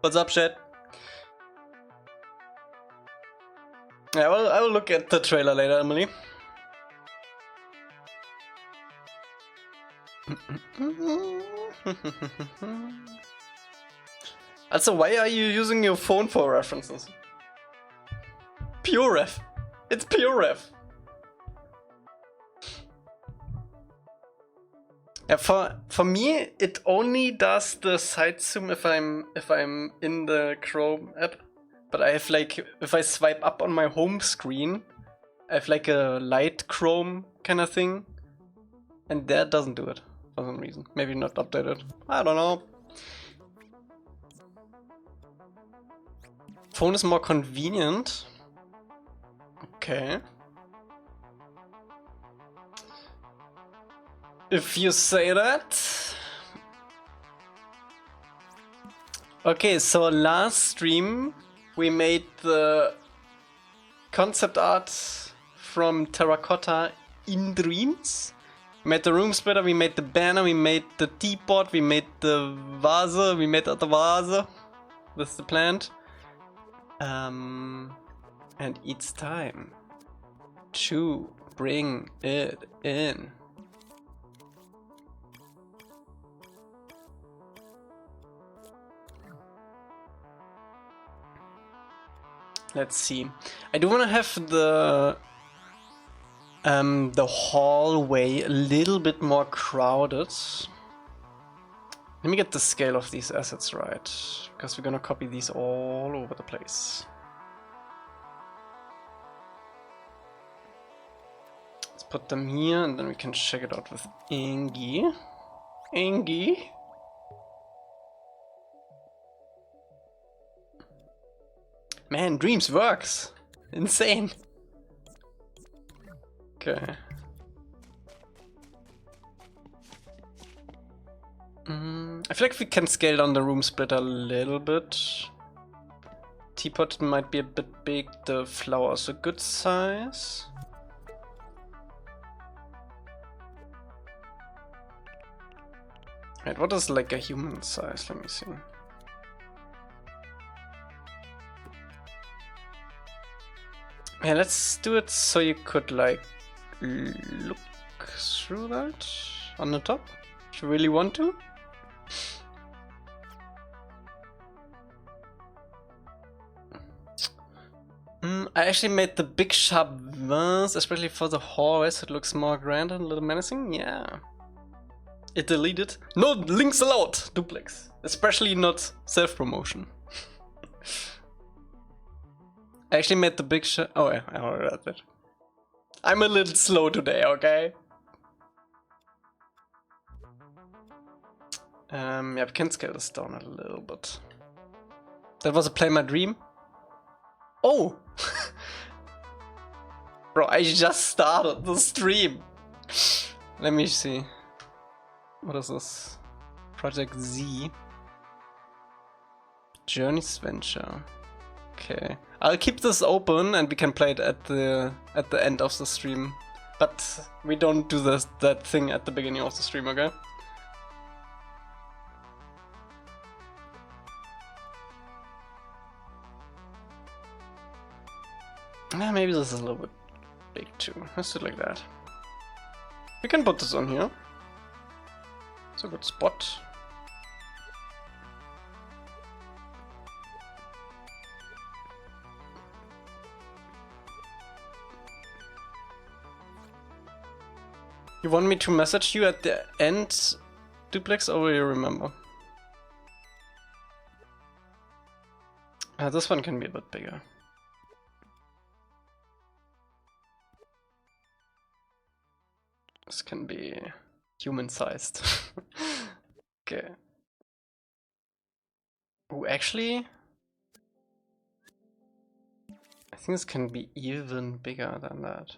What's up, chat? Yeah, well, I will look at the trailer later, Emily. Also, why are you using your phone for references? Pure ref. It's pure ref. Yeah, for me, it only does the side zoom if I'm in the Chrome app. But I have like, if I swipe up on my home screen, I have like a light Chrome kind of thing, and that doesn't do it for some reason. Maybe not updated. I don't know. Phone is more convenient. Okay. If you say that. Okay, so last stream we made the concept art from terracotta in Dreams. We made the room splitter, we made the banner, we made the teapot, we made the vase, we made the vase with the plant. And it's time to bring it in. Let's see. I do want to have the hallway a little bit more crowded. Let me get the scale of these assets right, because we're gonna copy these all over the place. Let's put them here, and then we can check it out with Ingi. Ingi. Man, Dreams works! Insane! Okay. I feel like we can scale down the room split a little bit. Teapot might be a bit big, the flowers a good size. Right, what is like a human size? Let me see. Yeah, let's do it so you could like look through that on the top. If you really want to. I actually made the big sharp vase, especially for the hallway, so it looks more grand and a little menacing. Yeah. It deleted. No links allowed, duplex. Especially not self-promotion. I actually made the big shot. Oh, yeah, I already read that. I'm a little slow today, okay? Yeah, we can scale this down a little bit. That was a play my dream. Oh! Bro, I just started the stream. Let me see. What is this? Project Z. Journey's Venture. Okay, I'll keep this open and we can play it at the end of the stream, but we don't do that thing at the beginning of the stream, okay? Yeah, maybe this is a little bit big too. Let's do it like that. We can put this on here. It's a good spot. You want me to message you at the end, Duplex, or will you remember? This one can be a bit bigger. This can be human-sized. Okay. Oh, actually, I think this can be even bigger than that.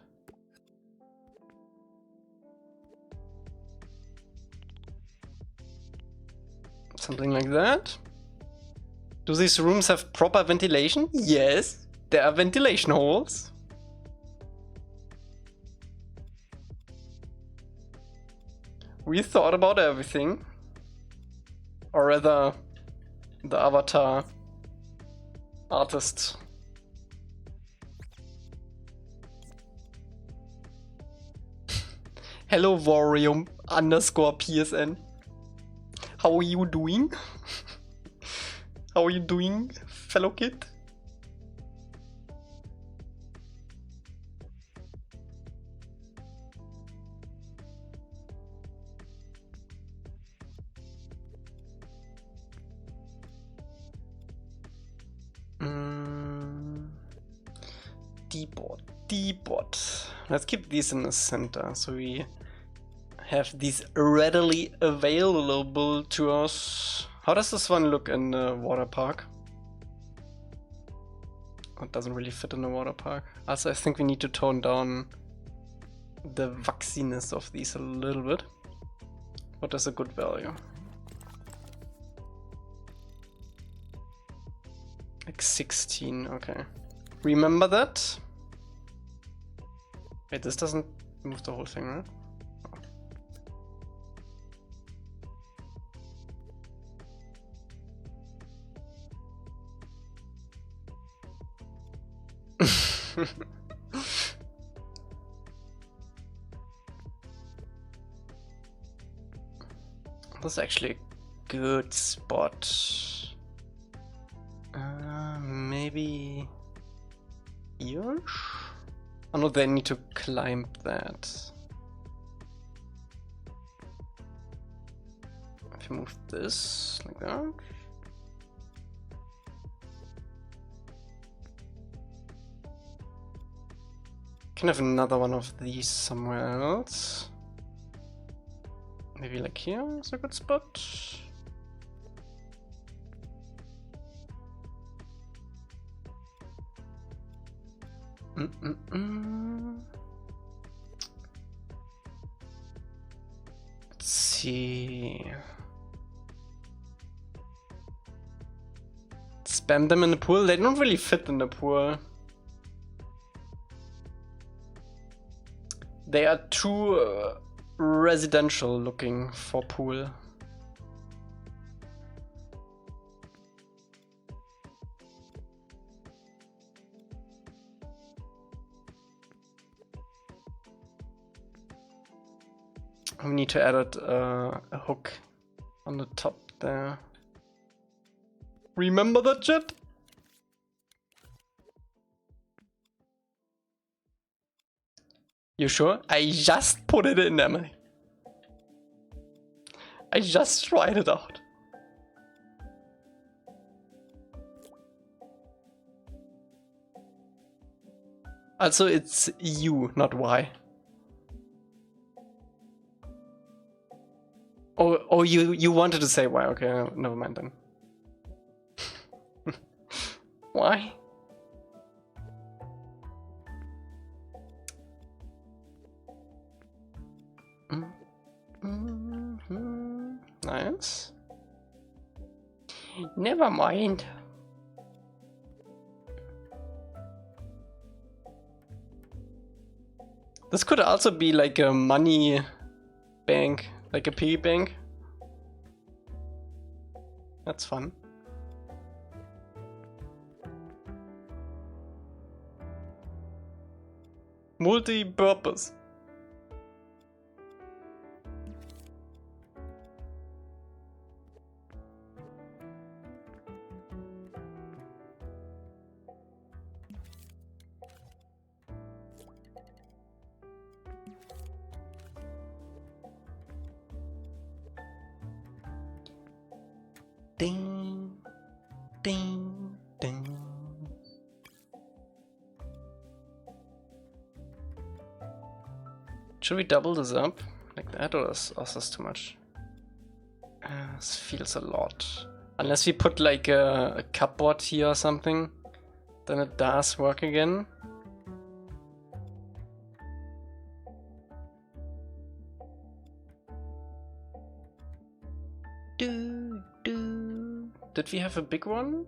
Something like that. Do these rooms have proper ventilation? Yes, there are ventilation holes. We thought about everything. Or rather, the avatar artist. Hello Vorium_PSN. How are you doing? How are you doing, fellow kid? D-bot. Let's keep these in the center so we have these readily available to us. How does this one look in the water park? It doesn't really fit in the water park. Also, I think we need to tone down the waxiness of these a little bit. What is a good value? Like 16, okay. Remember that? Wait, this doesn't move the whole thing, right? This is actually a good spot. Maybe here? Oh no, they need to climb that. If you move this like that. Can have another one of these somewhere else. Maybe like here is a good spot. Let's see. Spam them in the pool. They don't really fit in the pool. They are too residential looking for pool. We need to add a hook on the top there. Remember that, chat? You sure? I just put it in, Emily. I just tried it out. Also, it's U, not Y. Oh, you wanted to say Y. Okay, never mind then. Why? Nice. Never mind. This could also be like a money bank, like a piggy bank. That's fun. Multi-purpose. Ding, ding, ding. Should we double this up like that, or is this too much? This feels a lot. Unless we put like a cupboard here or something. then it does work again. Did we have a big one?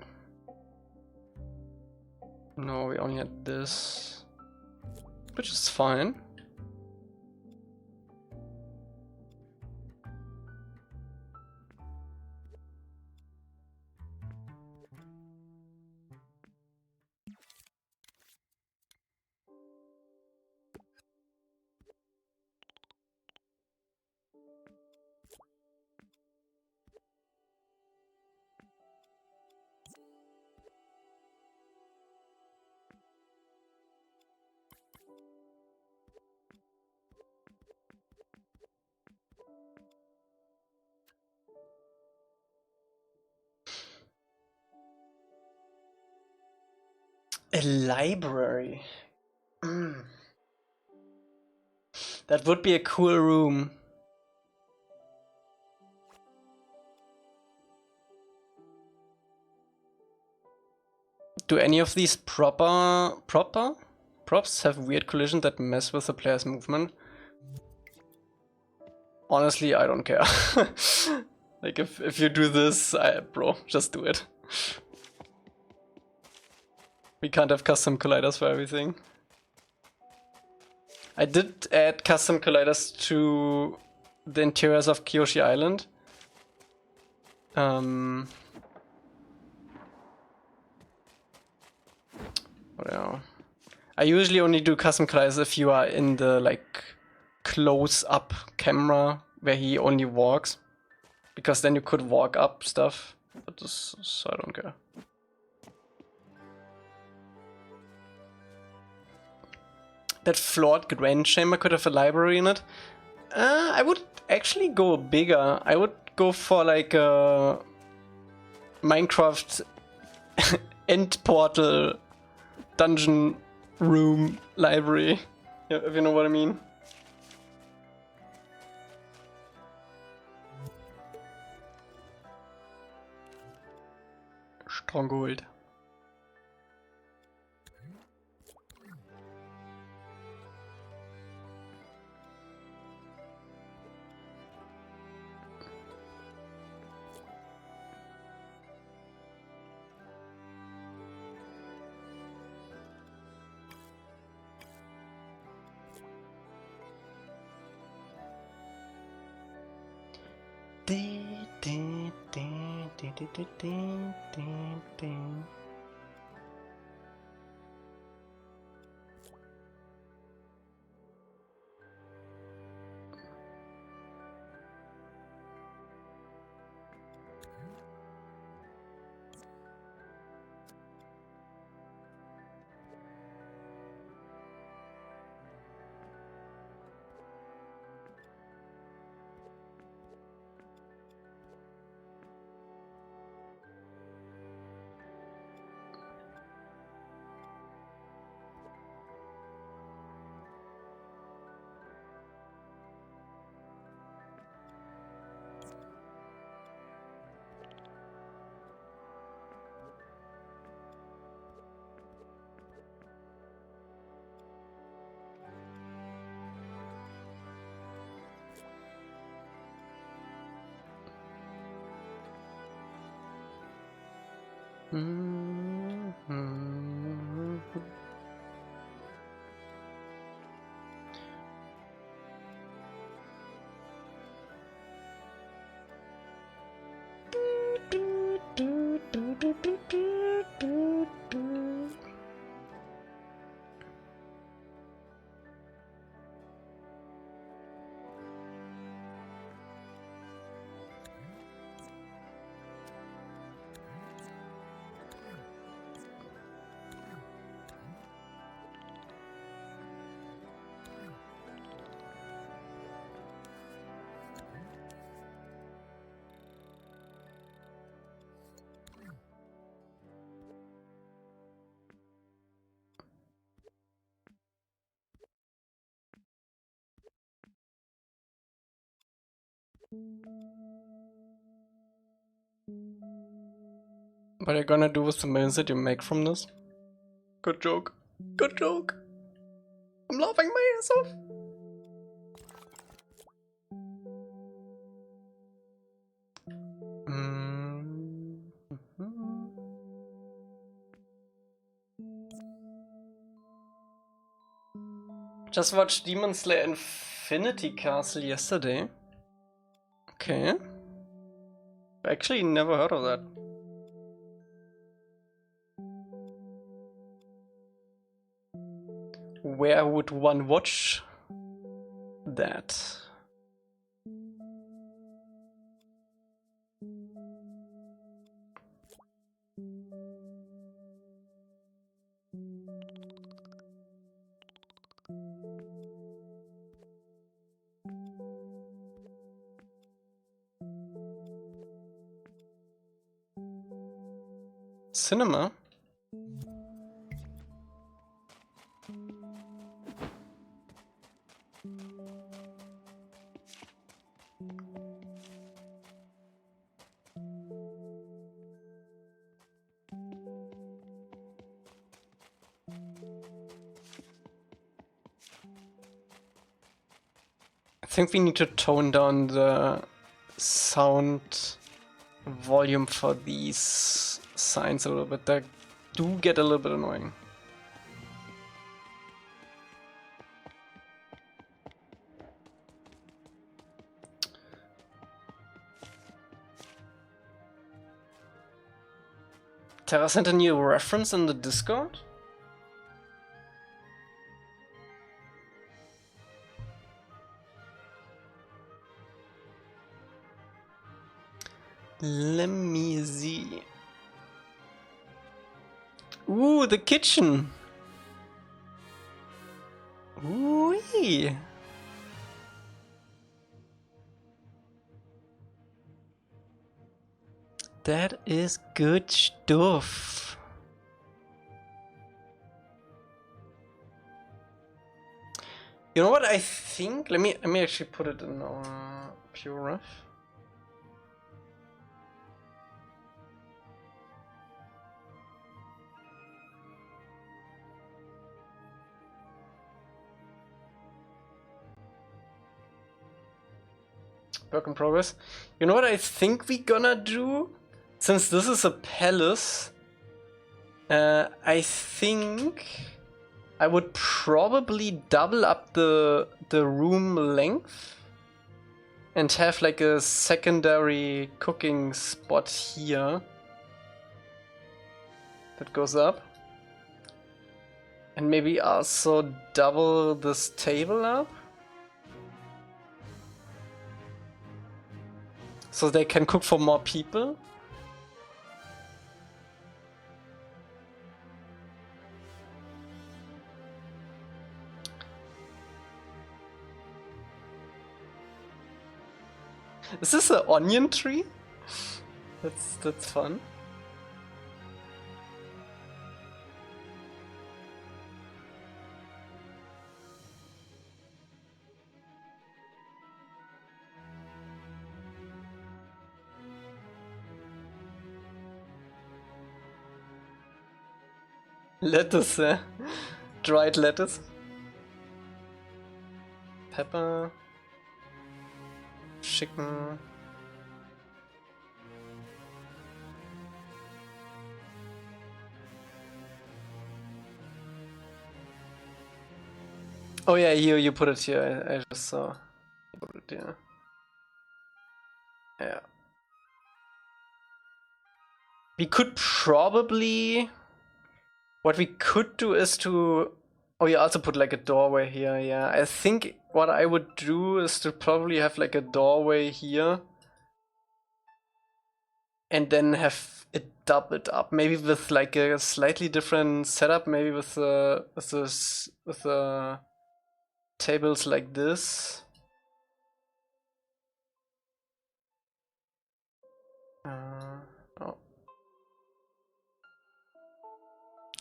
No, we only had this, which is fine. A library. That would be a cool room. Do any of these props have weird collisions that mess with the player's movement? Honestly, I don't care. Like if you do this, bro, just do it. We can't have custom colliders for everything. I did add custom colliders to the interiors of Kyoshi Island. Well, I usually only do custom colliders if you are in the like close-up camera where he only walks, because then you could walk up stuff. But this, so I don't care. That flawed grand chamber could have a library in it. I would actually go bigger. I would go for like a Minecraft end portal dungeon room library, yeah, if you know what I mean. Stronghold. What are you gonna do with the millions that you make from this? Good joke. Good joke. I'm laughing my ass off. Just watched Demon Slayer Infinity Castle yesterday. Okay. Actually never heard of that. Where would one watch that? Cinema? I think we need to tone down the sound volume for these signs a little bit. They do get a little bit annoying. Terra sent a new reference in the Discord? Let me see. Ooh, the kitchen. Ooh-wee. That is good stuff. You know what I think? Let me actually put it in pure ref. Work in progress. You know what I think we gonna do? Since this is a palace, I think I would probably double up the room length and have like a secondary cooking spot here that goes up. And maybe also double this table up. So they can cook for more people. Is this an onion tree? That's fun. Lettuce, eh? Dried lettuce. Pepper. Chicken. Oh yeah, you put it here. I just saw. You put it here. Yeah. We could probably... What we could do is to... Oh, you also put like a doorway here, yeah. I think what I would do is to probably have like a doorway here. And then have it doubled up. Maybe with like a slightly different setup. Maybe with the tables like this. Oh.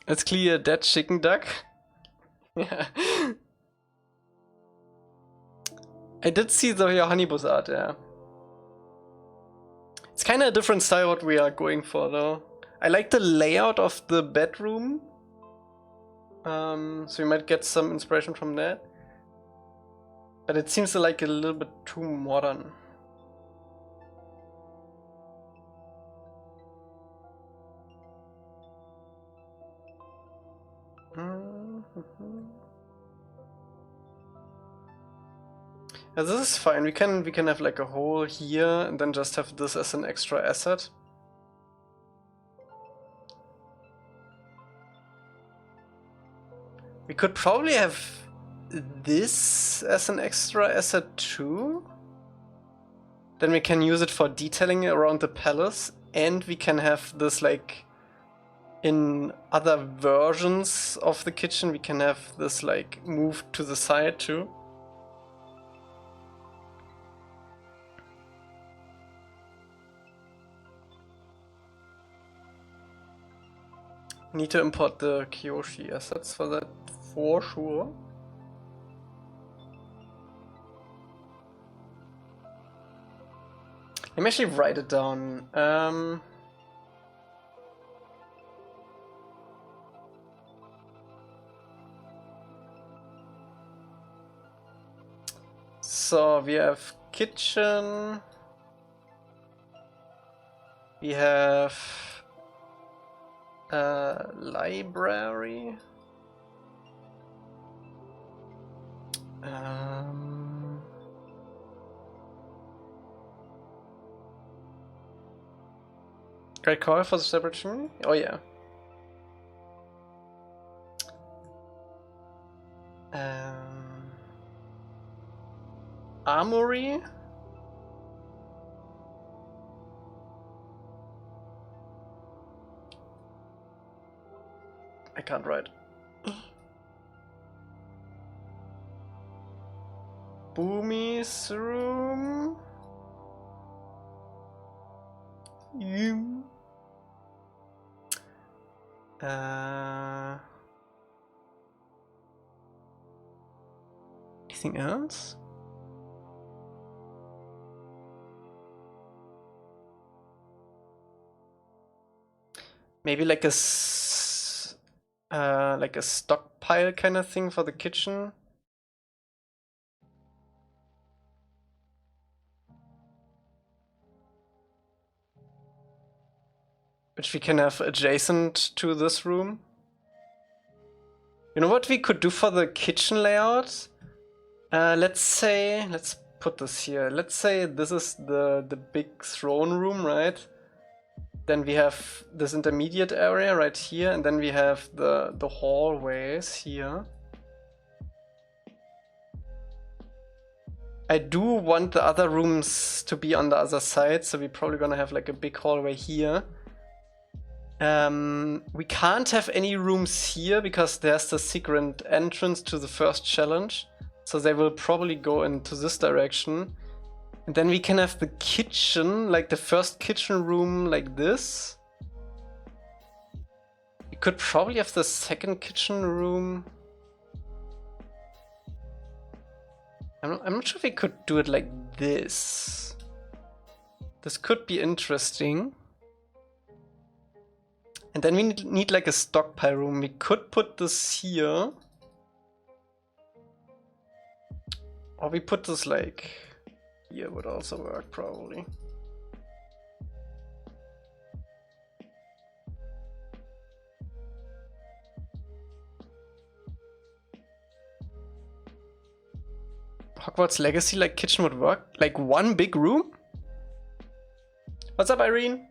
Let's clear that chicken duck. Yeah. I did see the Johannibus art, yeah. It's kind of a different style what we are going for though. I like the layout of the bedroom. so we might get some inspiration from that. But it seems like a little bit too modern. Yeah, this is fine. We can have like a hole here and then just have this as an extra asset. We could probably have this as an extra asset too. Then we can use it for detailing around the palace, and we can have this like in other versions of the kitchen, we can have this like moved to the side too. Need to import the Kyoshi assets for that for sure. Let me actually write it down. So we have kitchen. We have library. Great call for the separate chimney? Oh yeah. Armory? I can't write. Bumi's room? You. Anything else? Maybe like a stockpile kind of thing for the kitchen. Which we can have adjacent to this room. You know what we could do for the kitchen layout? Let's put this here. Let's say this is the big throne room, right? Then we have this intermediate area right here, and then we have the hallways here. I do want the other rooms to be on the other side, so we're probably gonna have like a big hallway here. We can't have any rooms here because there's the secret entrance to the first challenge. So they will probably go into this direction. And then we can have the kitchen, like the first kitchen room like this. We could probably have the second kitchen room. I'm not sure if we could do it like this. This could be interesting. And then we need like a stockpile room. We could put this here. Or we put this like here would also work probably. Hogwarts Legacy like kitchen would work? Like one big room? What's up, Irene?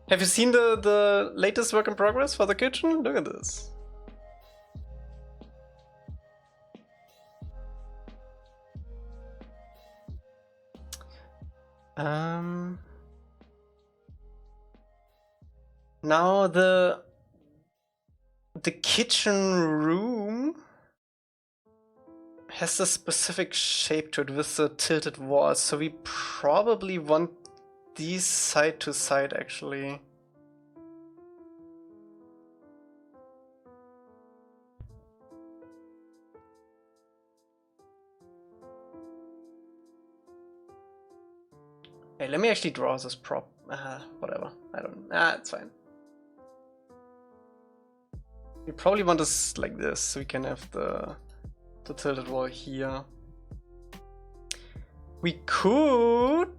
Have you seen the latest work in progress for the kitchen? Look at this. Now the kitchen room has a specific shape to it with the tilted walls, so we probably want these side to side actually. Hey, let me actually draw this prop. Whatever. I don't. It's fine. We probably want this like this, so we can have the tilted wall here. We could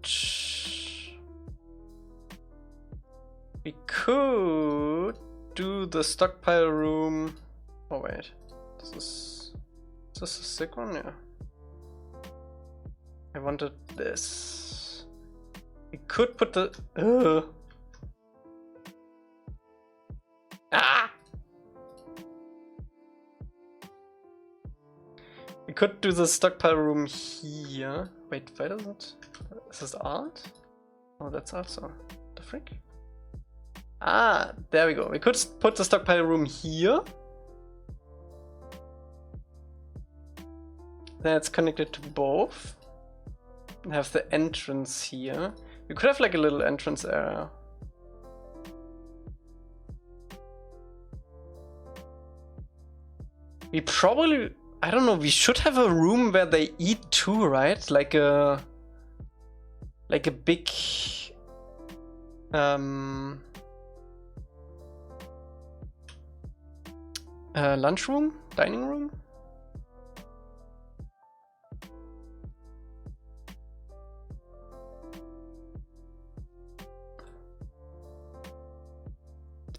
do the stockpile room. Oh wait, is this a sick one? Yeah. I wanted this. We could put the We could do the stockpile room here. Wait, why doesn't? Is this art? Oh, that's also the frick. Ah, there we go. We could put the stockpile room here. That's connected to both. And have the entrance here. We could have like a little entrance area. We probably, I don't know, we should have a room where they eat too, right? Like a big lunchroom, dining room.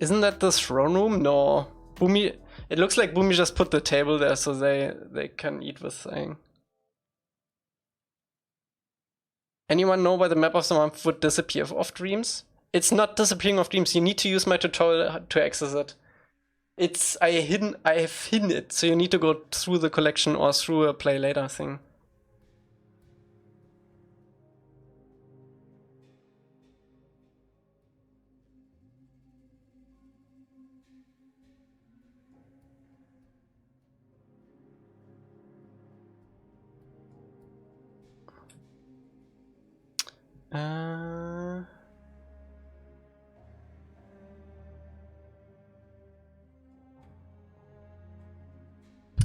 Isn't that the throne room? No, Bumi. It looks like Bumi just put the table there so they can eat with thing. Anyone know why the map of the month would disappear off Dreams? It's not disappearing off Dreams. You need to use my tutorial to access it. I have hidden it, so you need to go through the collection or through a play later thing.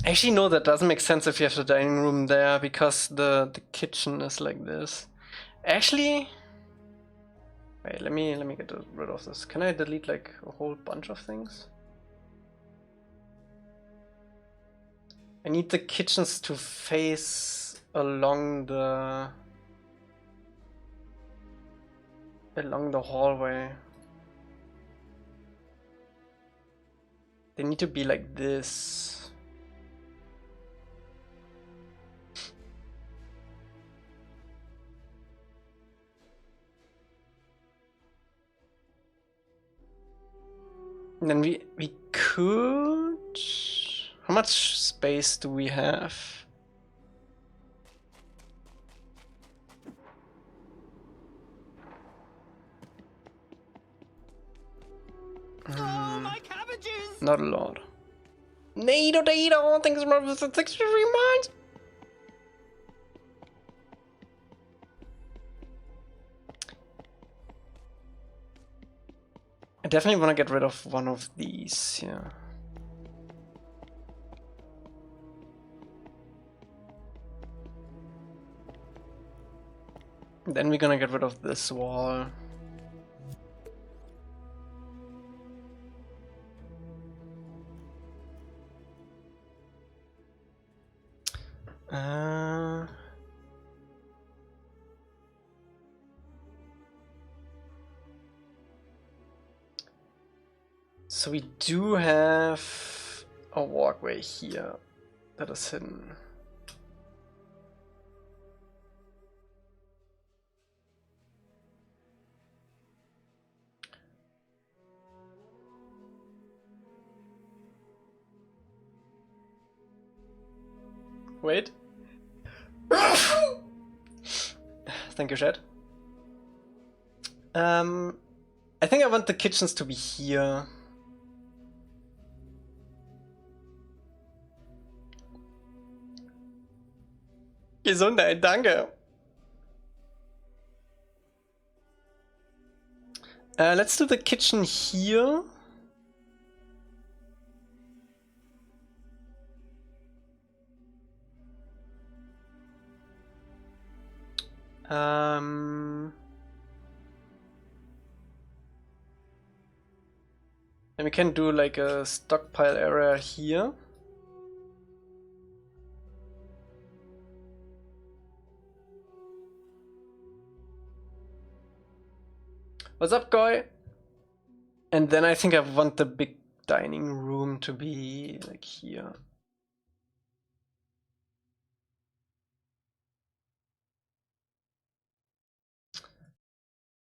Actually, no, that doesn't make sense if you have the dining room there, because the kitchen is like this. Actually, wait, let me get rid of this. Can I delete like a whole bunch of things? I need the kitchens to face along the hallway. They need to be like this. And then we could... How much space do we have? Oh, my cabbages! Not a lot. Nado, thanks for the 63 months. I definitely want to get rid of one of these, yeah. Then we're gonna get rid of this wall. So we do have a walkway here that is hidden. Wait. Thank you, Chad. I think I want the kitchens to be here. Gesundheit, danke. Let's do the kitchen here. And we can do like a stockpile area here. What's up, guy? And then I think I want the big dining room to be like here.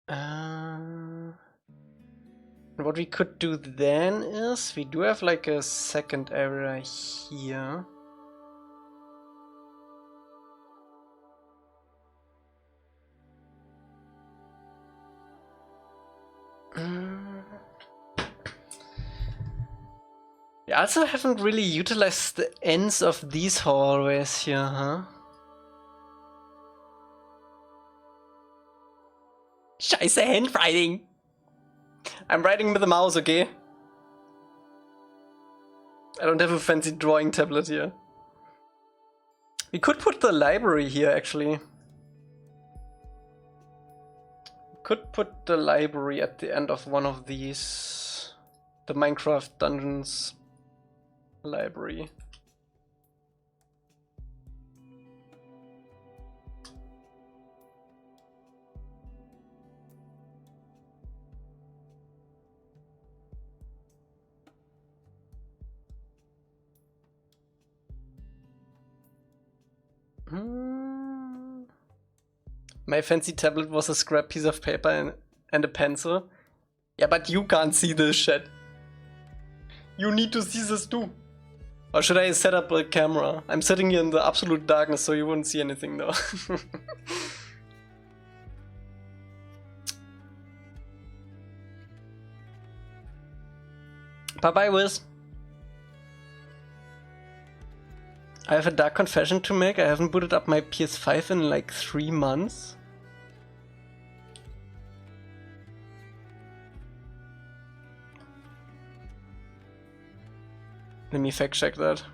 And what we could do then is we do have like a second area here. We also haven't really utilized the ends of these hallways here, huh? Scheiße, handwriting! I'm writing with a mouse, okay? I don't have a fancy drawing tablet here. We could put the library here, actually. Could put the library at the end of one of these. The Minecraft Dungeons library. My fancy tablet was a scrap piece of paper and a pencil. Yeah, but you can't see this shit. You need to see this too. Or should I set up a camera? I'm sitting here in the absolute darkness, so you wouldn't see anything though. Bye-bye, Wiz. I have a dark confession to make. I haven't booted up my PS5 in like 3 months. Let me fact check that.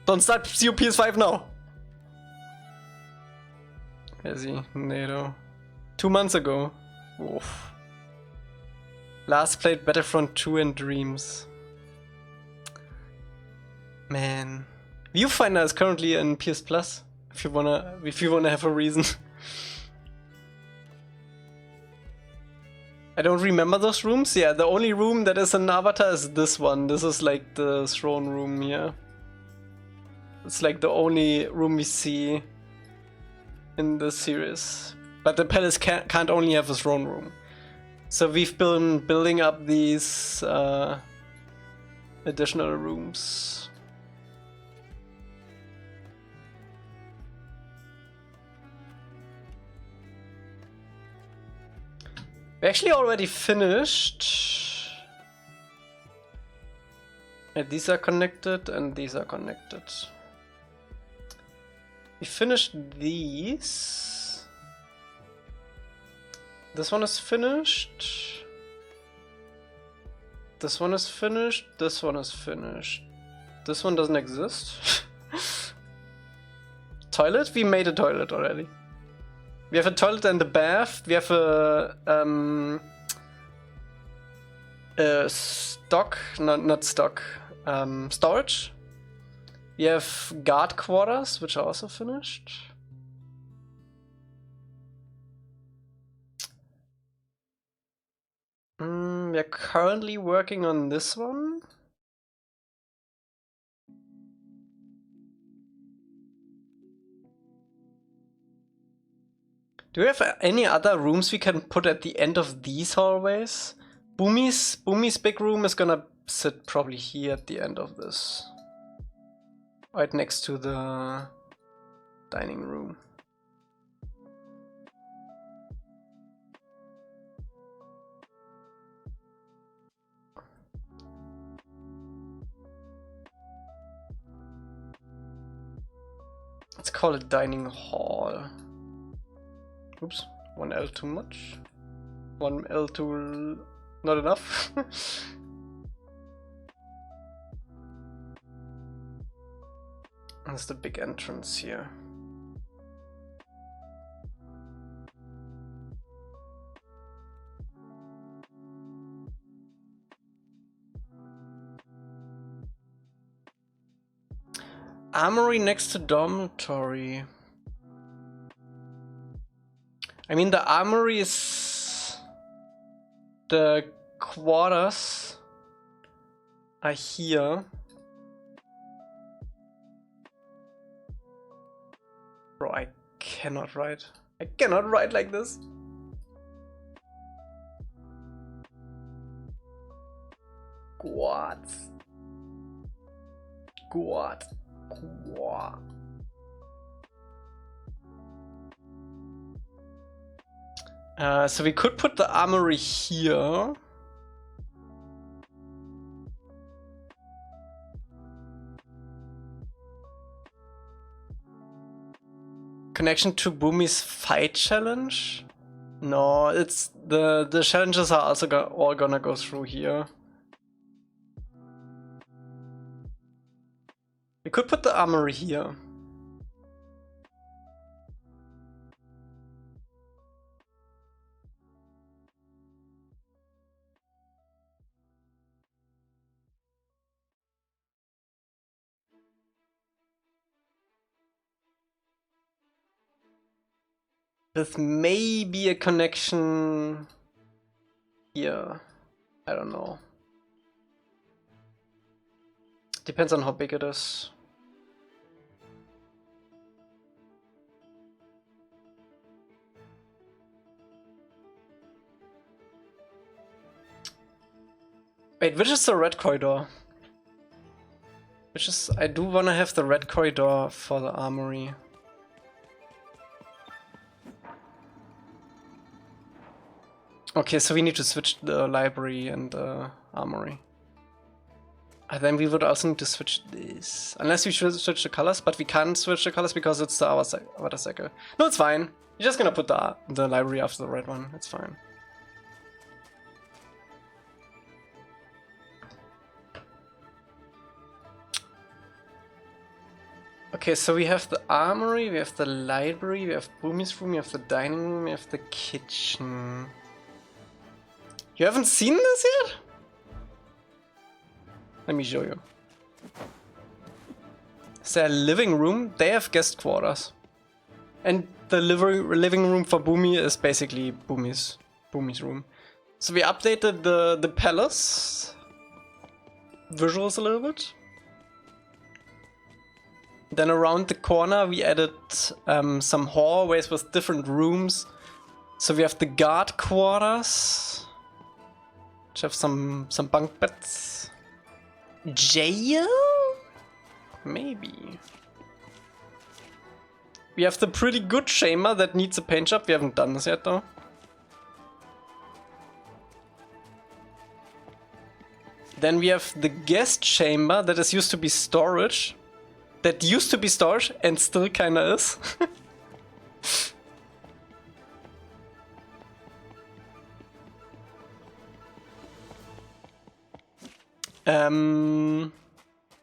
Don't start your PS5 now! Where's he? NATO. 2 months ago. Oof. Last played Battlefront 2 and Dreams. Man. Viewfinder is currently in PS Plus. If you wanna have a reason. I don't remember those rooms. Yeah, the only room that is an avatar is this one. This is like the throne room here. It's like the only room we see in the series. But the palace can't only have a throne room. So we've been building up these additional rooms. We actually already finished. And these are connected and these are connected. We finished these. This one is finished. This one is finished. This one is finished. This one doesn't exist. Toilet? We made a toilet already. We have a toilet and a bath. We have a stock, not stock, storage. We have guard quarters, which are also finished. We are currently working on this one. Do we have any other rooms we can put at the end of these hallways? Bumi's big room is gonna sit probably here at the end of this. Right next to the dining room. Let's call it dining hall. Oops, 1 L too much. 1 L too not enough. That's the big entrance here. armory next to dormitory. I mean, the armory is... The quarters are here. Bro, I cannot write. I cannot write like this. What? What? What? So we could put the armory here. Connection to Bumi's fight challenge? No, it's the challenges are also all gonna go through here. We could put the armory here. With maybe a connection here. I don't know. Depends on how big it is. Wait, which is the red corridor? Which is... I do wanna have the red corridor for the armory. Okay, so we need to switch the library and the armory. And then we would also need to switch this. Unless we should switch the colors, but we can't switch the colors because it's the water cycle. No, it's fine. You're just gonna put the library after the red one. It's fine. Okay, so we have the armory, we have the library, we have Bumi's room, we have the dining room, we have the kitchen. You haven't seen this yet? Let me show you. Is there a living room? They have guest quarters. And the living room for Bumi is basically Bumi's room. So we updated the palace visuals a little bit. Then around the corner we added some hallways with different rooms. So we have the guard quarters, which have some bunk beds. Jail? Maybe. We have the pretty good chamber that needs a paint job. We haven't done this yet though. Then we have the guest chamber that is used to be storage. That used to be storage and still kinda is.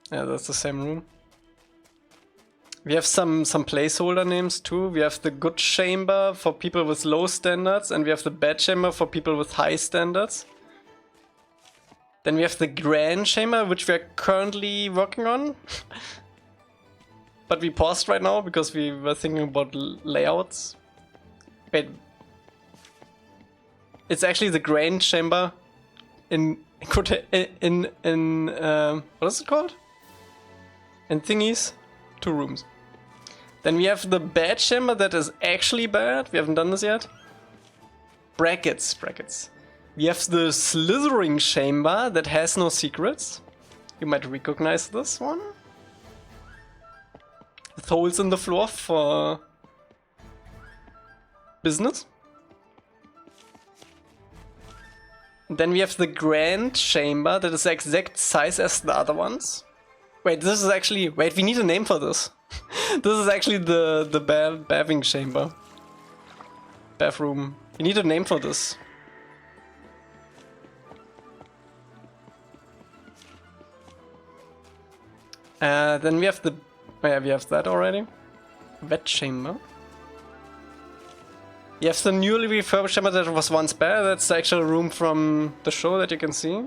Yeah, that's the same room. We have some placeholder names too. We have the good chamber for people with low standards, and we have the bad chamber for people with high standards. Then we have the grand chamber, which we are currently working on. But we paused right now because we were thinking about layouts. Wait. It's actually the grand chamber in what is it called? In thingies? 2 rooms. Then we have the bad chamber that is actually bad. We haven't done this yet. Brackets. We have the slithering chamber that has no secrets. You might recognize this one. With holes in the floor for business. Then we have the grand chamber that is the exact size as the other ones. Wait, this is actually... Wait, we need a name for this. This is actually the bathing chamber. Bathroom. We need a name for this. Then we have the... Oh yeah, we have that already. Wet chamber. You have the newly refurbished chamber that was once bare. That's the actual room from the show that you can see.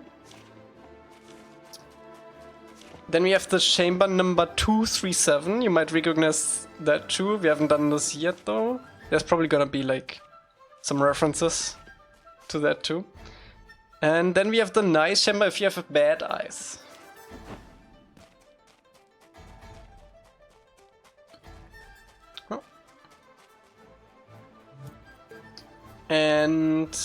Then we have the chamber number 237. You might recognize that too. We haven't done this yet though. There's probably gonna be like some references to that too. And then we have the nice chamber if you have bad eyes. Oh. And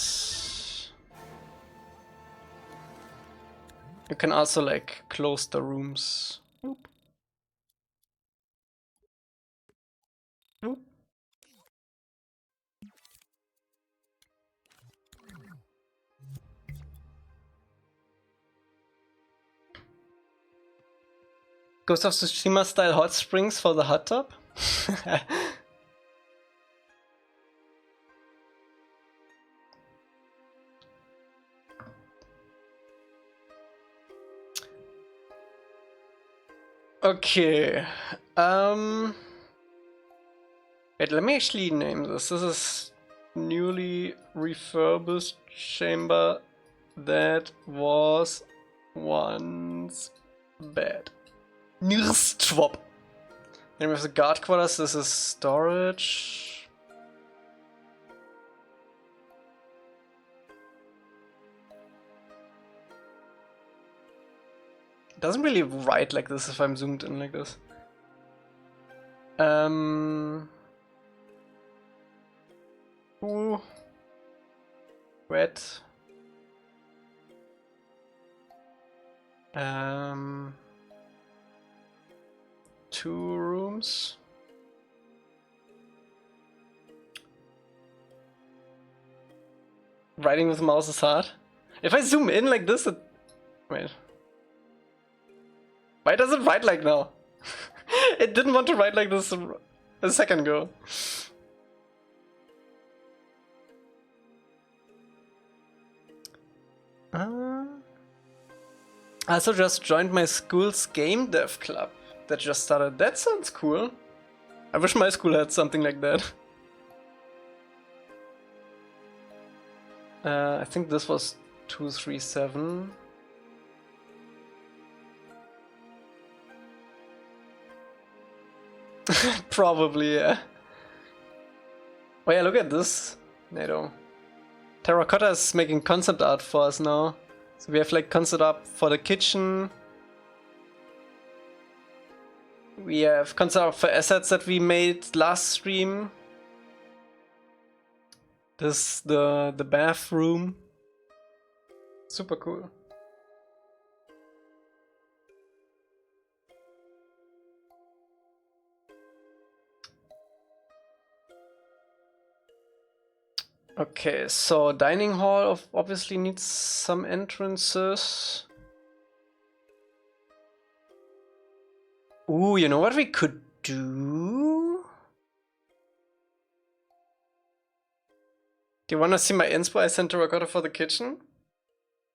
you can also like close the rooms. Oop. Oop. Ghost of Tsushima style hot springs for the hot tub? Okay. Wait, let me actually name this. This is newly refurbished chamber that was once bad. Nirstwop. Then we have the guard quarters. This is storage. It doesn't really write like this if I'm zoomed in like this. Ooh. Wet. Two rooms. Writing with mouse is hard. If I zoom in like this, it... Wait. Why does it write like now? It didn't want to write like this a second ago. I also just joined my school's game dev club that just started. That sounds cool. I wish my school had something like that. I think this was 237. Probably, yeah. Oh yeah, look at this, NATO. Terracotta is making concept art for us now. So we have like concept art for the kitchen. We have concept art for assets that we made last stream. This the bathroom. Super cool. Okay, so dining hall obviously needs some entrances. Ooh, you know what we could do? Do you wanna see my inspo I sent Terracotta for the kitchen?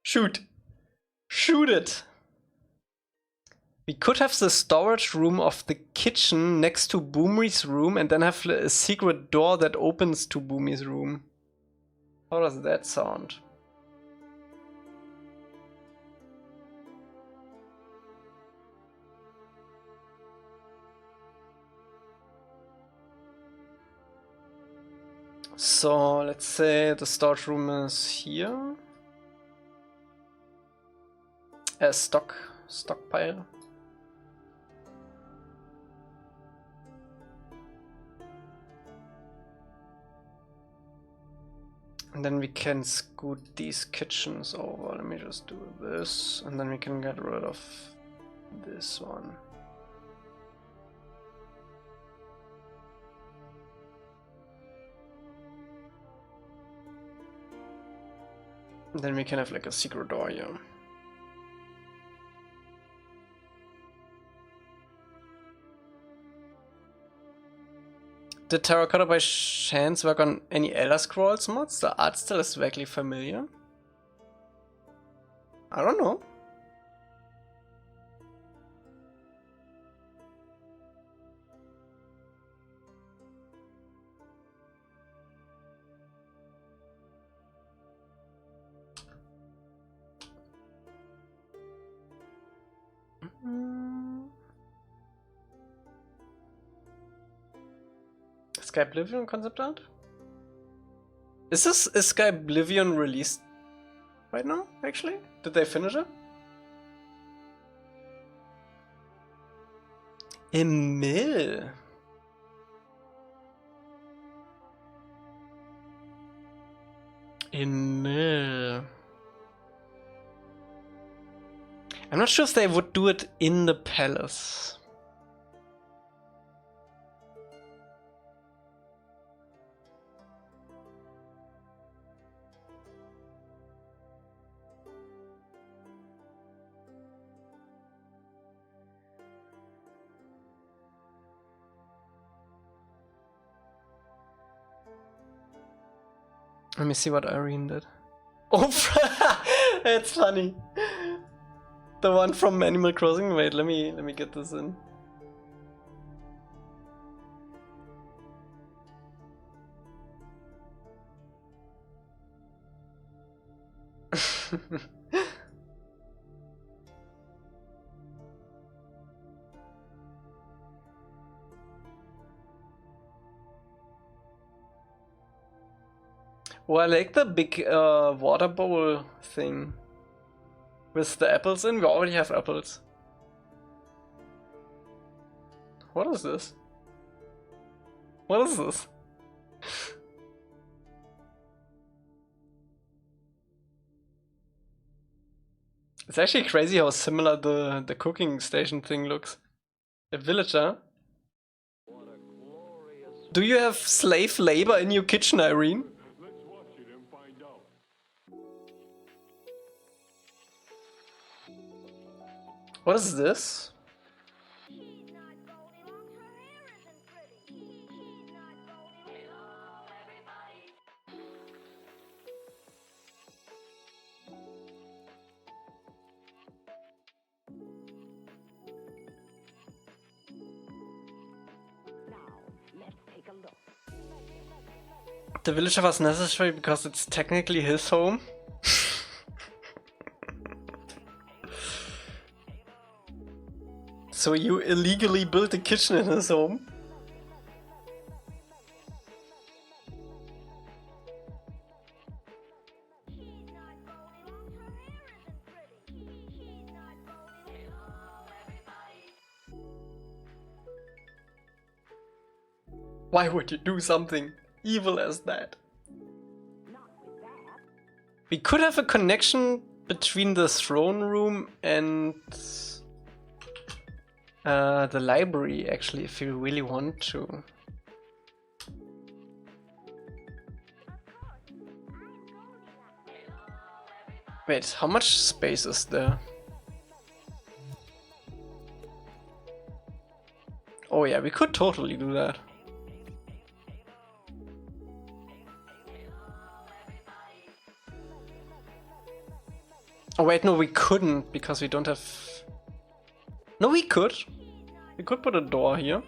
Shoot! Shoot it! We could have the storage room of the kitchen next to Bumi's room and then have a secret door that opens to Bumi's room. How does that sound? So let's say the storage room is here. A stockpile. And then we can scoot these kitchens over. Let me just do this, and then we can get rid of this one. And then we can have like a secret door here. Did Terracotta by chance work on any Elder Scrolls mods? The art style is vaguely familiar. I don't know. Skyblivion concept art? Is Skyblivion released right now, actually? Did they finish it? Emil. Emil. I'm not sure if they would do it in the palace. Let me see what Irene did. Oh, that's funny. The one from Animal Crossing. Wait, let me get this in. Oh, I like the big water bowl thing with the apples in. We already have apples. What is this? What is this? It's actually crazy how similar the cooking station thing looks. A villager. Do you have slave labor in your kitchen, Irene? What is this? The villager was necessary because it's technically his home. So you illegally built a kitchen in his home? Why would you do something evil as that? We could have a connection between the throne room and the library, actually, if you really want to. Wait, how much space is there? Oh yeah, we could totally do that. Oh wait, no, we couldn't because we don't have... No, we could. We could put a door here.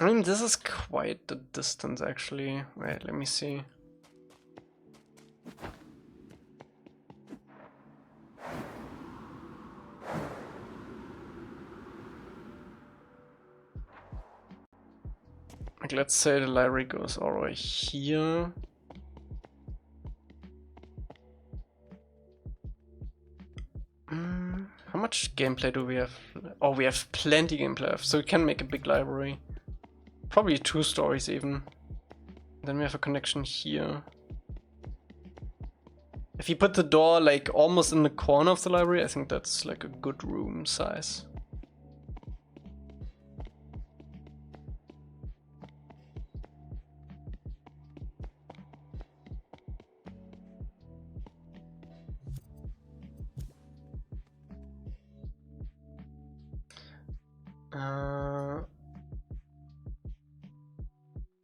I mean, this is quite the distance, actually. Wait, let me see. Like, let's say the library goes all the way here. How much gameplay do we have? Oh, we have plenty gameplay left, so we can make a big library. Probably 2 stories even. Then we have a connection here. If you put the door like almost in the corner of the library, I think that's like a good room size.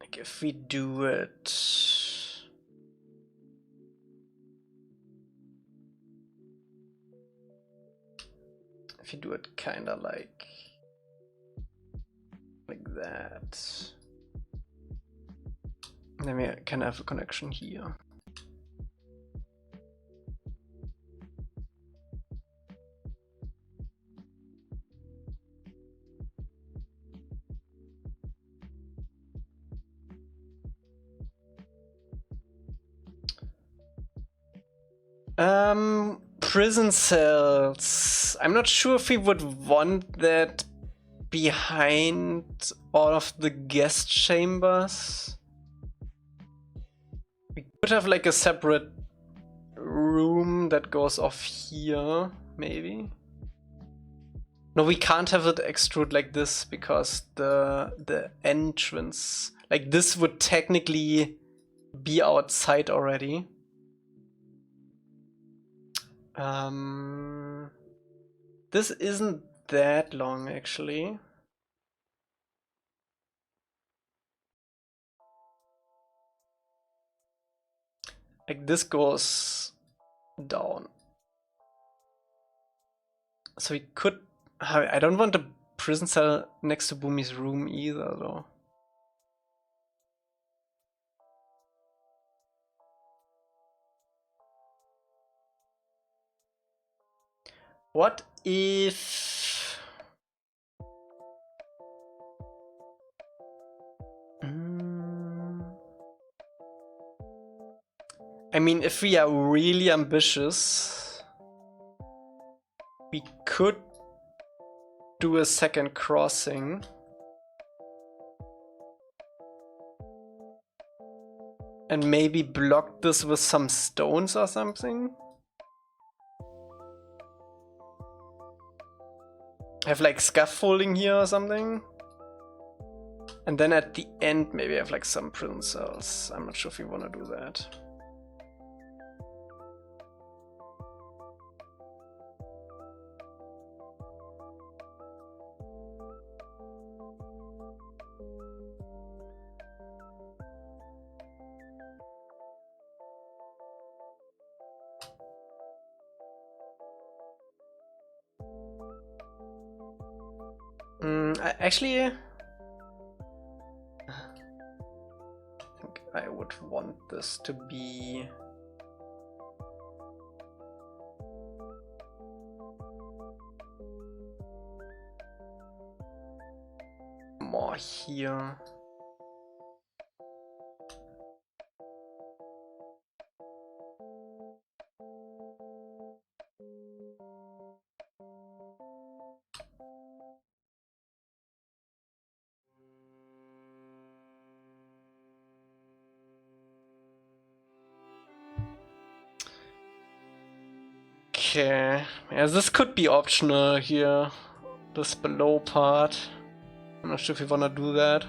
Like if we do it... If you do it kinda like that, then we can have a connection here. Prison cells. I'm not sure if we would want that behind all of the guest chambers. We could have like a separate room that goes off here, maybe. No, we can't have it extrude like this because the entrance, like this would technically be outside already. This isn't that long actually. Like this goes down. So we could, I don't want a prison cell next to Bumi's room either though. What if... I mean, if we are really ambitious, we could do a second crossing. And maybe block this with some stones or something. Have like scaffolding here or something. And then at the end maybe have like some prison cells. I'm not sure if we want to do that. Actually, I think I would want this to be more here. Okay, yeah, this could be optional here, this below part. I'm not sure if we wanna do that.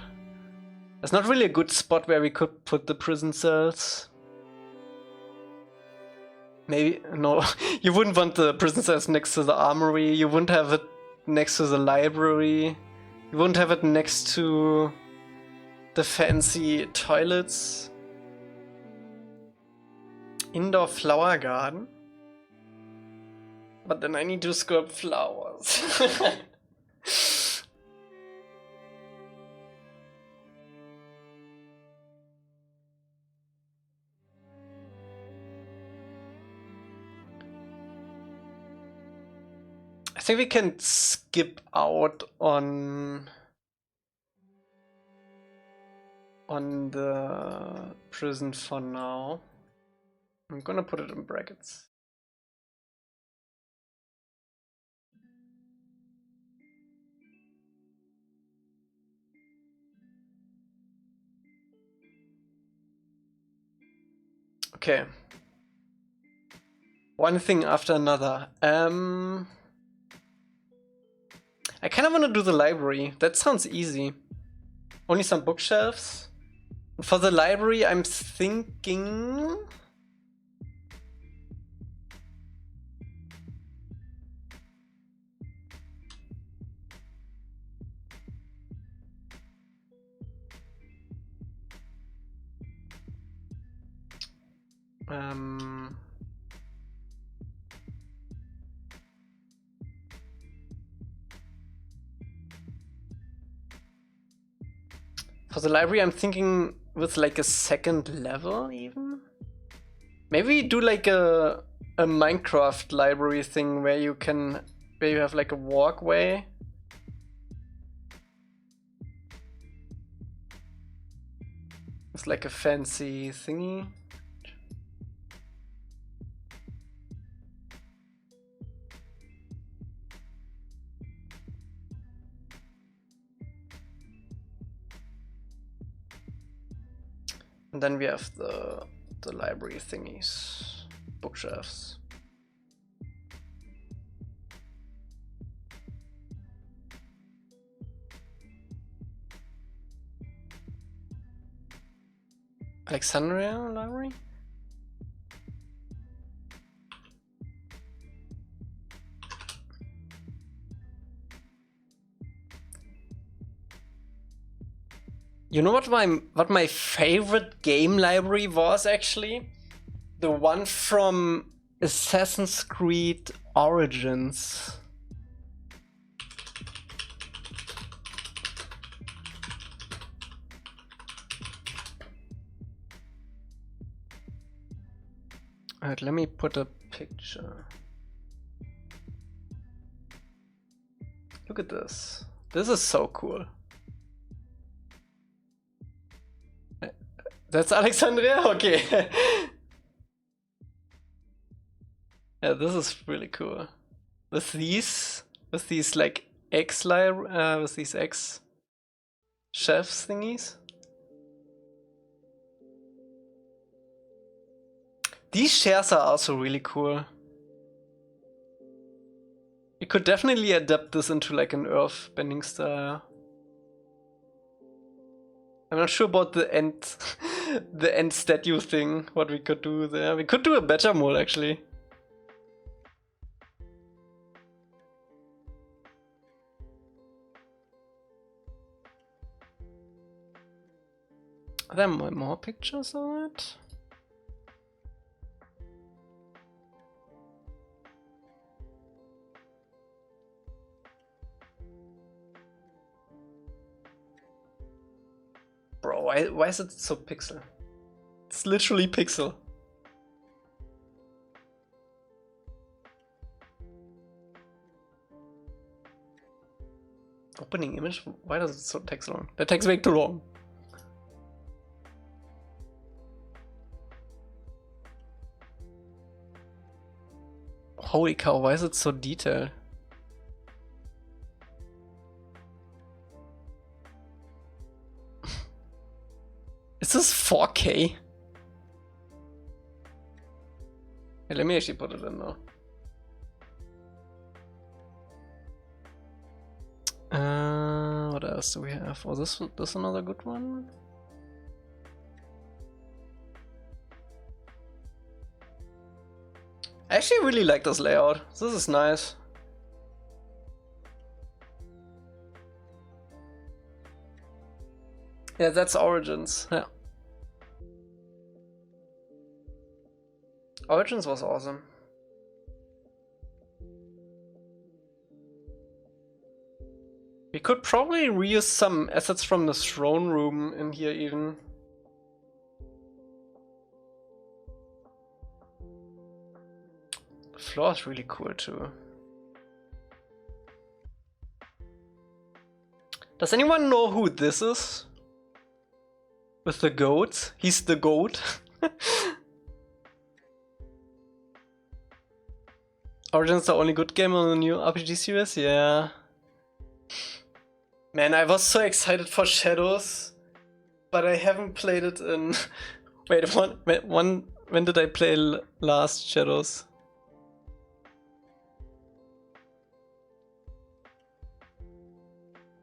It's not really a good spot where we could put the prison cells. Maybe, no, you wouldn't want the prison cells next to the armory, you wouldn't have it next to the library, you wouldn't have it next to the fancy toilets. Indoor flower garden? But then I need to sculpt flowers. I think we can skip out on the prison for now. I'm gonna put it in brackets. Okay. One thing after another. I kind of want to do the library. That sounds easy. Only some bookshelves. For the library, I'm thinking... For the library, I'm thinking with like a second level even. Maybe do like a Minecraft library thing where you have like a walkway. It's like a fancy thingy. And then we have the library thingies, bookshelves. Alexandria library? You know what my favorite game library was actually? The one from Assassin's Creed Origins. Alright, let me put a picture. Look at this. This is so cool. That's Alexandria? Okay. Yeah, this is really cool. With these like with these X chefs thingies. These chairs are also really cool. You could definitely adapt this into like an earth bending style. I'm not sure about the end the end statue thing, what we could do there. We could do a better mold actually. Are there more pictures on it? Bro, why is it so pixel? It's literally pixel. Opening image? Why does it so take so long? That takes way too long. Holy cow, why is it so detailed? Is this 4K? Yeah, let me actually put it in now. What else do we have? Oh, this another good one. I actually really like this layout. This is nice. Yeah, that's Origins. Yeah. Origins was awesome. We could probably reuse some assets from the throne room in here even. The floor is really cool too. Does anyone know who this is? With the goat? He's the goat. Origins the only good game on the new RPG series? Yeah. Man, I was so excited for Shadows, but I haven't played it in... Wait, when did I play last Shadows?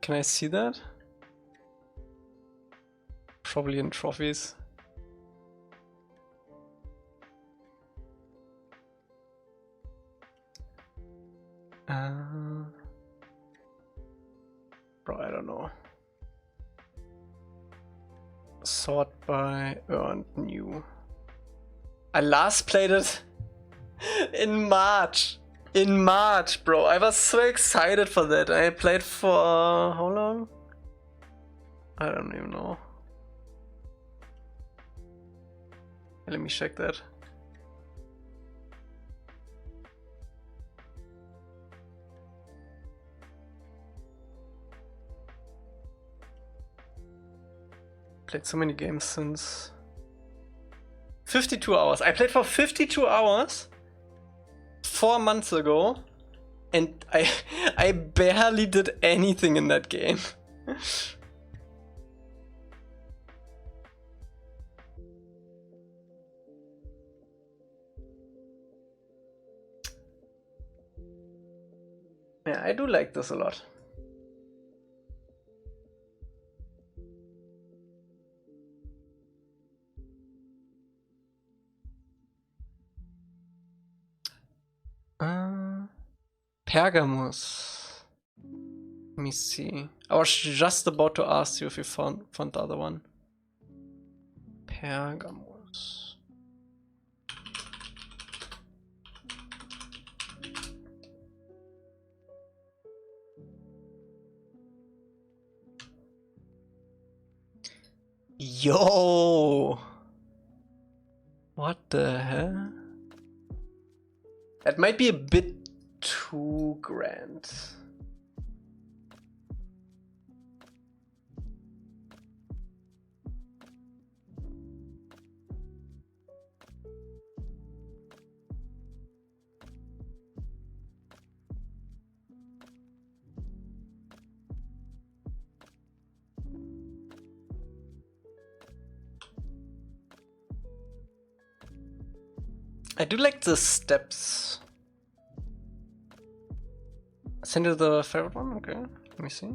Can I see that? Probably in trophies. Bro, I don't know. Sort by earned new. I last played it in March. In March, bro. I was so excited for that. I played for how long? I don't even know. Let me check that. Played so many games since 52 hours. I played for 52 hours 4 months ago, and I barely did anything in that game. Yeah, I do like this a lot. Pergamos. Let me see. I was just about to ask you if you found the other one. Pergamos. Yo! What the hell? That might be a bit too grand. I do like the steps. Send you the favorite one? Okay, let me see.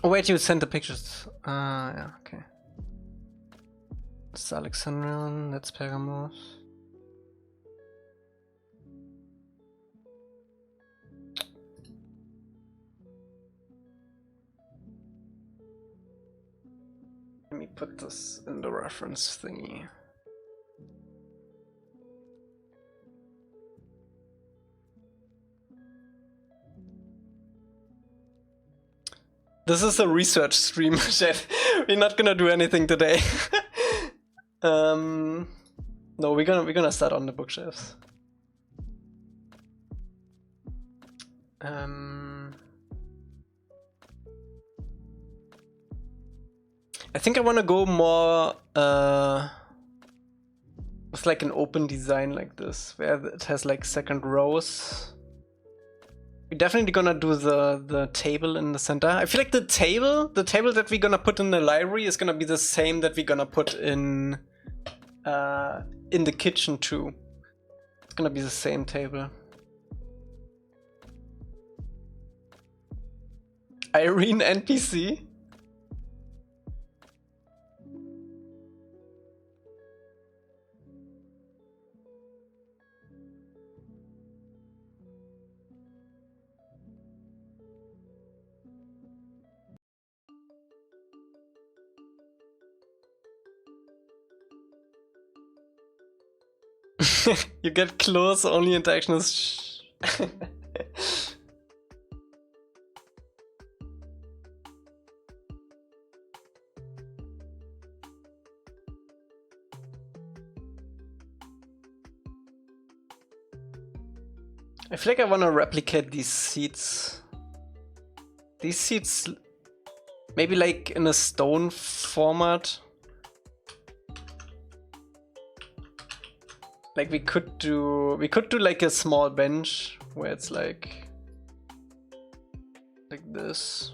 Oh wait, you sent the pictures. Yeah, okay. It's Alexandrian, that's Pergamos. Let me put this in the reference thingy. This is a research stream, chat. We're not gonna do anything today. No, we're gonna start on the bookshelves. I think I want to go more with like an open design like this, where it has like second rows. We're definitely gonna do the table in the center. I feel like the table that we're gonna put in the library is gonna be the same that we're gonna put in the kitchen too. It's gonna be the same table. Irene NPC. You get close, only interaction is I feel like I want to replicate these seats. These seats, maybe like in a stone format. Like we could do like a small bench where it's like this.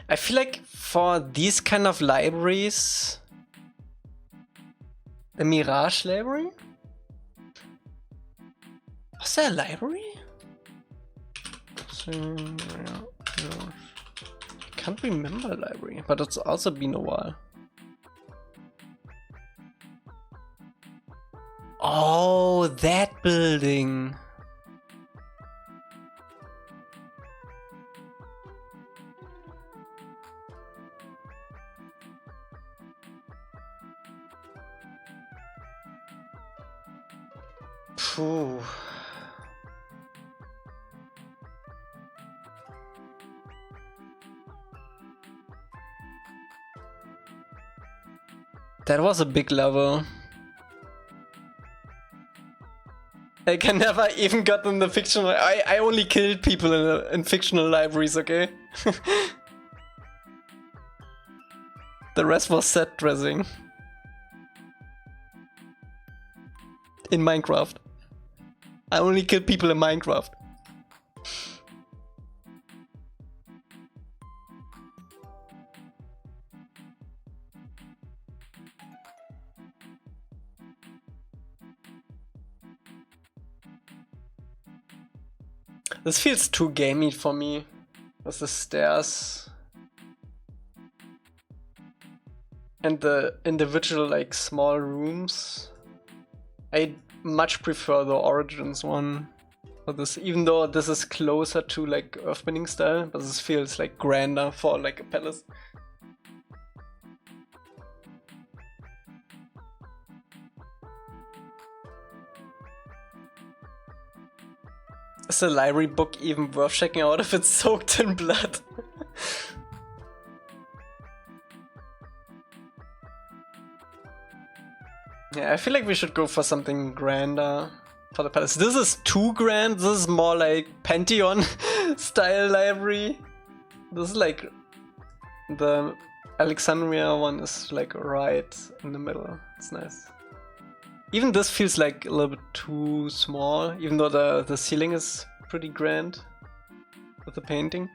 I feel like for these kind of libraries, the Mirage library? Was there a library? I can't remember a library, but it's also been a while. Oh, that building. Phew. That was a big level. I can never even got in the fictional. I only killed people in fictional libraries, okay? The rest was set dressing. In Minecraft. I only kill people in Minecraft. This feels too gamey for me. With the stairs. And the individual like small rooms. I much prefer the Origins one for this, even though this is closer to like Earthbending style, but this feels like grander for like a palace. Is the library book even worth checking out if it's soaked in blood? Yeah, I feel like we should go for something grander for the palace. This is too grand. This is more like Pantheon style library. This is like the Alexandria one is like right in the middle. It's nice. Even this feels like a little bit too small, even though the ceiling is pretty grand with the painting.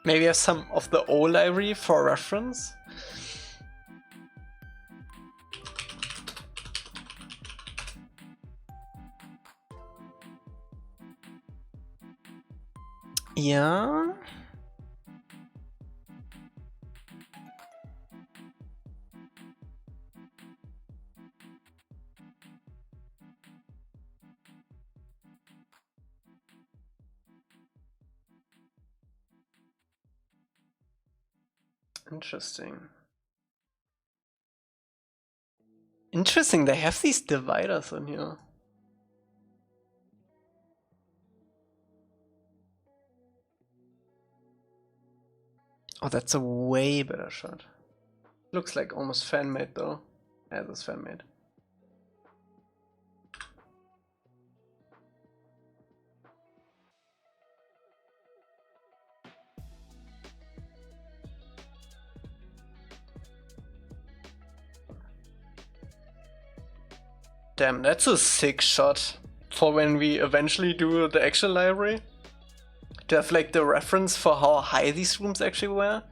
Maybe have some of the old library for reference. Yeah. Interesting. Interesting, they have these dividers in here. Oh, that's a way better shot. Looks like almost fan-made though. Yeah, that's fan-made. Damn, that's a sick shot for when we eventually do the actual library. To have like the reference for how high these rooms actually were.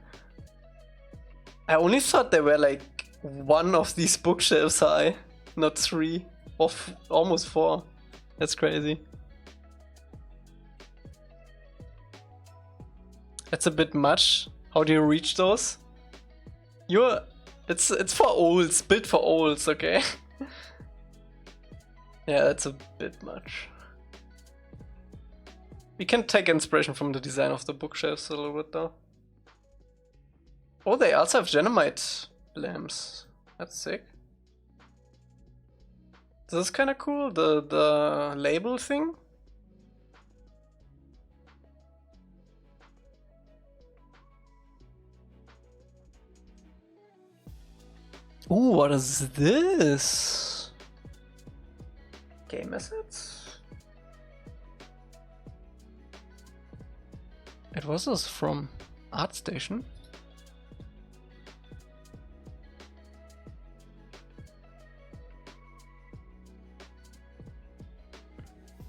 I only thought they were like one of these bookshelves high, not three or almost four. That's crazy. That's a bit much. How do you reach those? It's for olds, built for olds, okay? Yeah, that's a bit much. We can take inspiration from the design of the bookshelves a little bit though. Oh, they also have Genomite lamps. That's sick. This is kind of cool, the label thing. Ooh, what is this? Game assets? It was this from ArtStation.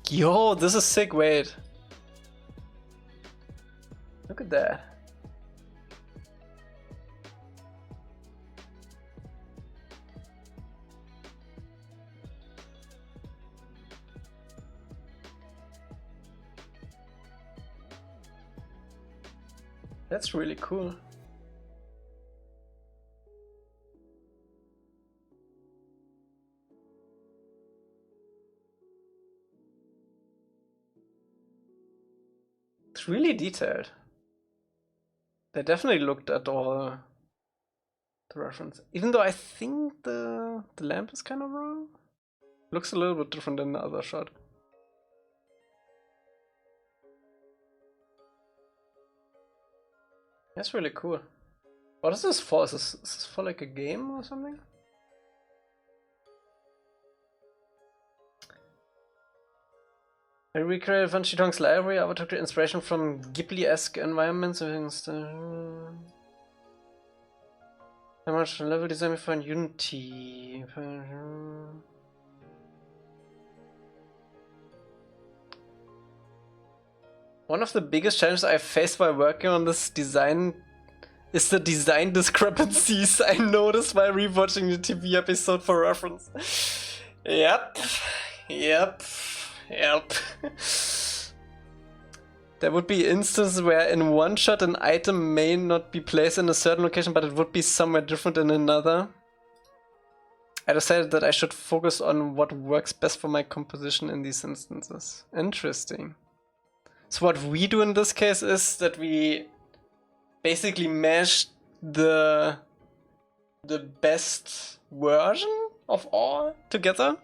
Yo, this is sick, wait. Look at that. That's really cool. It's really detailed. They definitely looked at all the reference. Even though I think the lamp is kind of wrong. Looks a little bit different than the other shot. That's really cool. What is this for? Is this for like a game or something? I recreated Van Chitong's library. I took the inspiration from Ghibli-esque environments. How much level design before in Unity? One of the biggest challenges I faced while working on this design is the design discrepancies I noticed while rewatching the TV episode for reference. Yep. There would be instances where in one shot an item may not be placed in a certain location, but it would be somewhere different in another. I decided that I should focus on what works best for my composition in these instances. Interesting. So what we do in this case is that we basically mesh the best version of all together.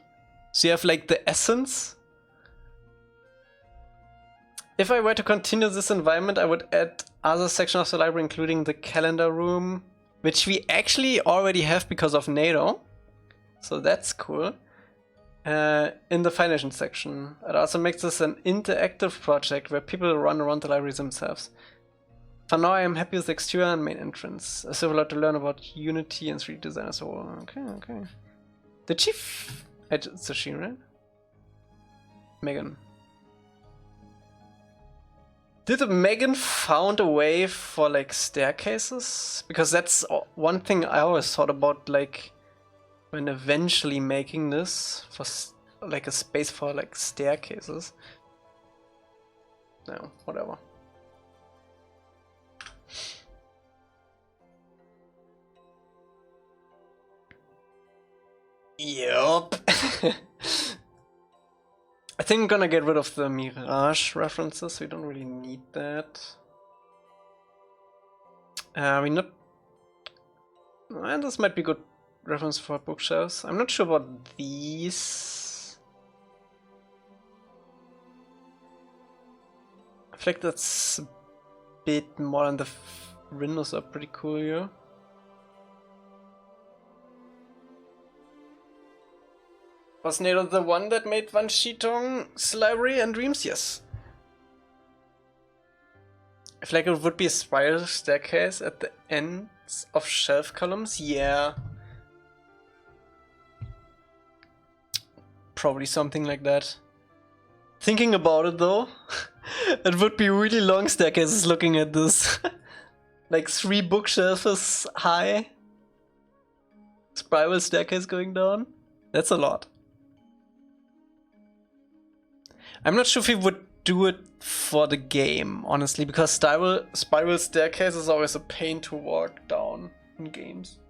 So you have like the essence. If I were to continue this environment, I would add other sections of the library, including the calendar room, which we actually already have because of NATO. So that's cool. In the Foundation section. It also makes this an interactive project where people run around the library themselves. For now, I am happy with the exterior and main entrance. I still have a lot to learn about Unity and 3D design and so on. Okay. Did she it's a she, right? Megan. Did Megan found a way for like staircases? Because that's one thing I always thought about, like when eventually making this for like a space for like staircases. No, whatever. Yup. I think I'm gonna get rid of the Mirage references. We don't really need that. This might be good reference for bookshelves. I'm not sure about these. I feel like that's a bit more, and the windows are pretty cool here. Was NATO the one that made Van Chitong's library and Dreams? Yes. I feel like it would be a spiral staircase at the ends of shelf columns. Yeah. Probably something like that. Thinking about it though, it would be really long staircases looking at this. Like 3 bookshelves high. Spiral staircase going down. That's a lot. I'm not sure if we would do it for the game, honestly, because spiral staircase is always a pain to walk down in games.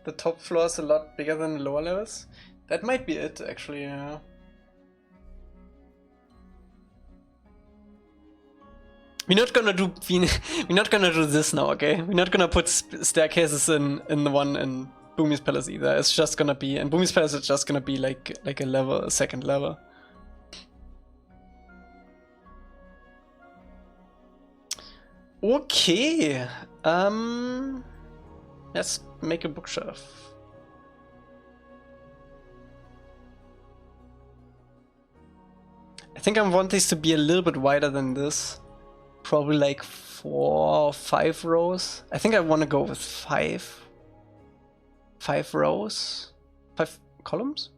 The top floor is a lot bigger than the lower levels. That might be it, actually, yeah. We're not gonna do this now, okay? We're not gonna put staircases in the one in Bumi's Palace either. It's just gonna be, in Bumi's Palace it's just gonna be like a level, a second level. Okay, let's make a bookshelf. I think I want these to be a little bit wider than this. Probably like 4 or 5 rows. I think I want to go with 5 rows, 5 columns.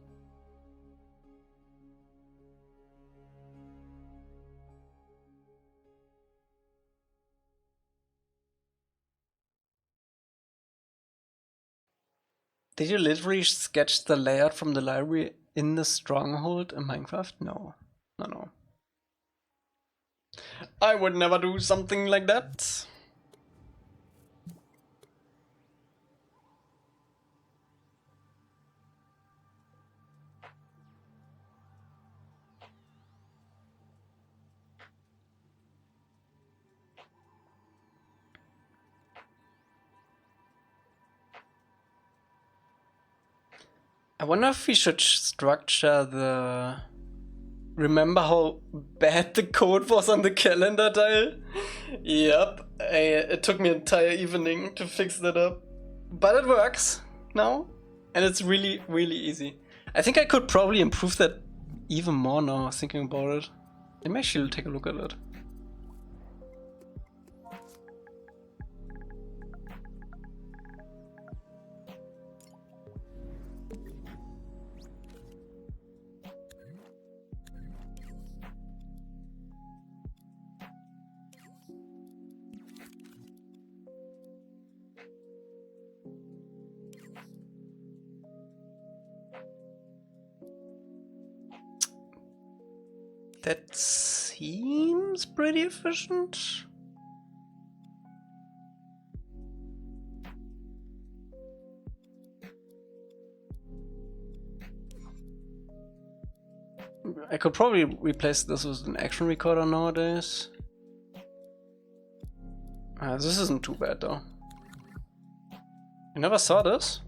Did you literally sketch the layout from the library in the stronghold in Minecraft? No. No. I would never do something like that. I wonder if we should structure the... Remember how bad the code was on the calendar tile? Yep, it took me an entire evening to fix that up. But it works now, and it's really, really easy. I think I could probably improve that even more now, thinking about it. Let me actually take a look at it. That seems pretty efficient. I could probably replace this with an action recorder nowadays. This isn't too bad though. You never saw this?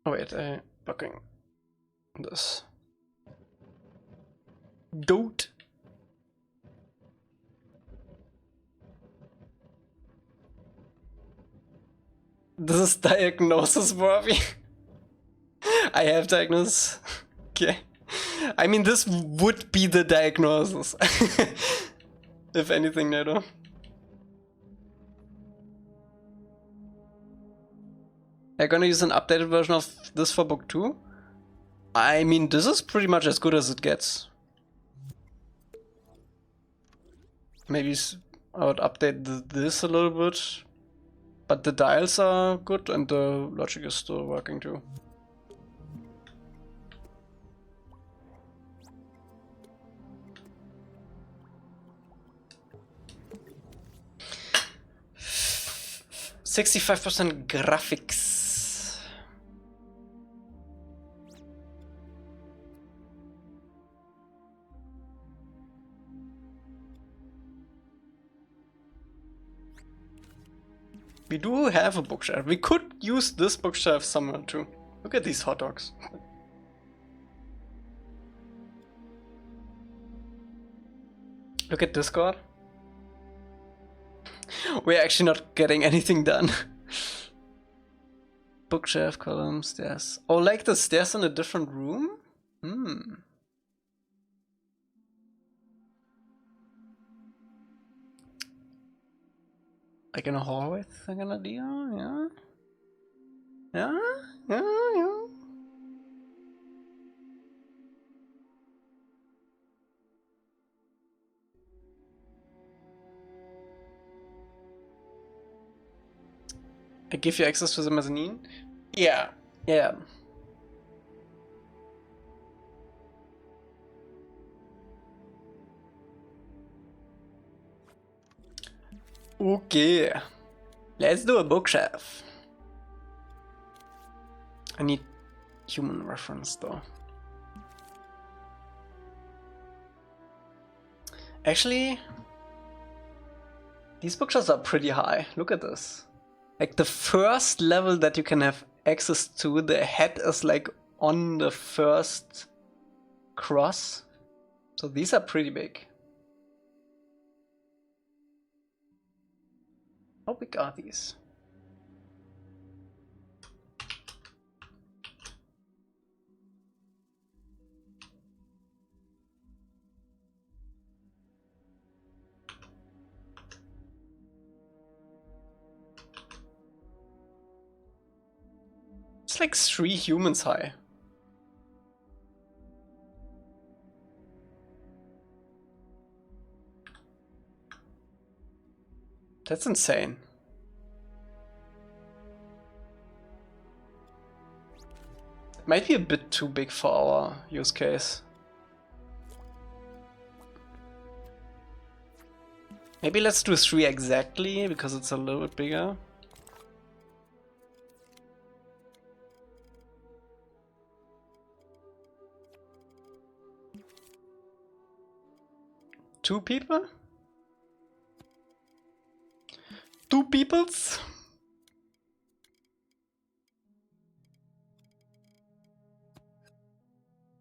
Oh wait, fucking this. Goat. This is diagnosis worthy. I have diagnosis. Okay. I mean, this would be the diagnosis. If anything, Nedo. They're gonna use an updated version of this for book 2. I mean, this is pretty much as good as it gets. Maybe I would update this a little bit. But the dials are good and the logic is still working too. %65 graphics. We do have a bookshelf. We could use this bookshelf somewhere too. Look at these hot dogs. Look at Discord. We're actually not getting anything done. Bookshelf, columns, stairs. Oh, like the stairs in a different room? Like in a hallway thing an idea? Yeah? Yeah. I give you access to the mezzanine? Yeah. Okay. Let's do a bookshelf. I need human reference though. Actually, these bookshelves are pretty high. Look at this. Like the first level that you can have access to, the head is like on the first cross. So these are pretty big. How big are these? It's like 3 humans high. That's insane. It might be a bit too big for our use case. Maybe let's do 3 exactly, because it's a little bit bigger. Two people? 2 peoples?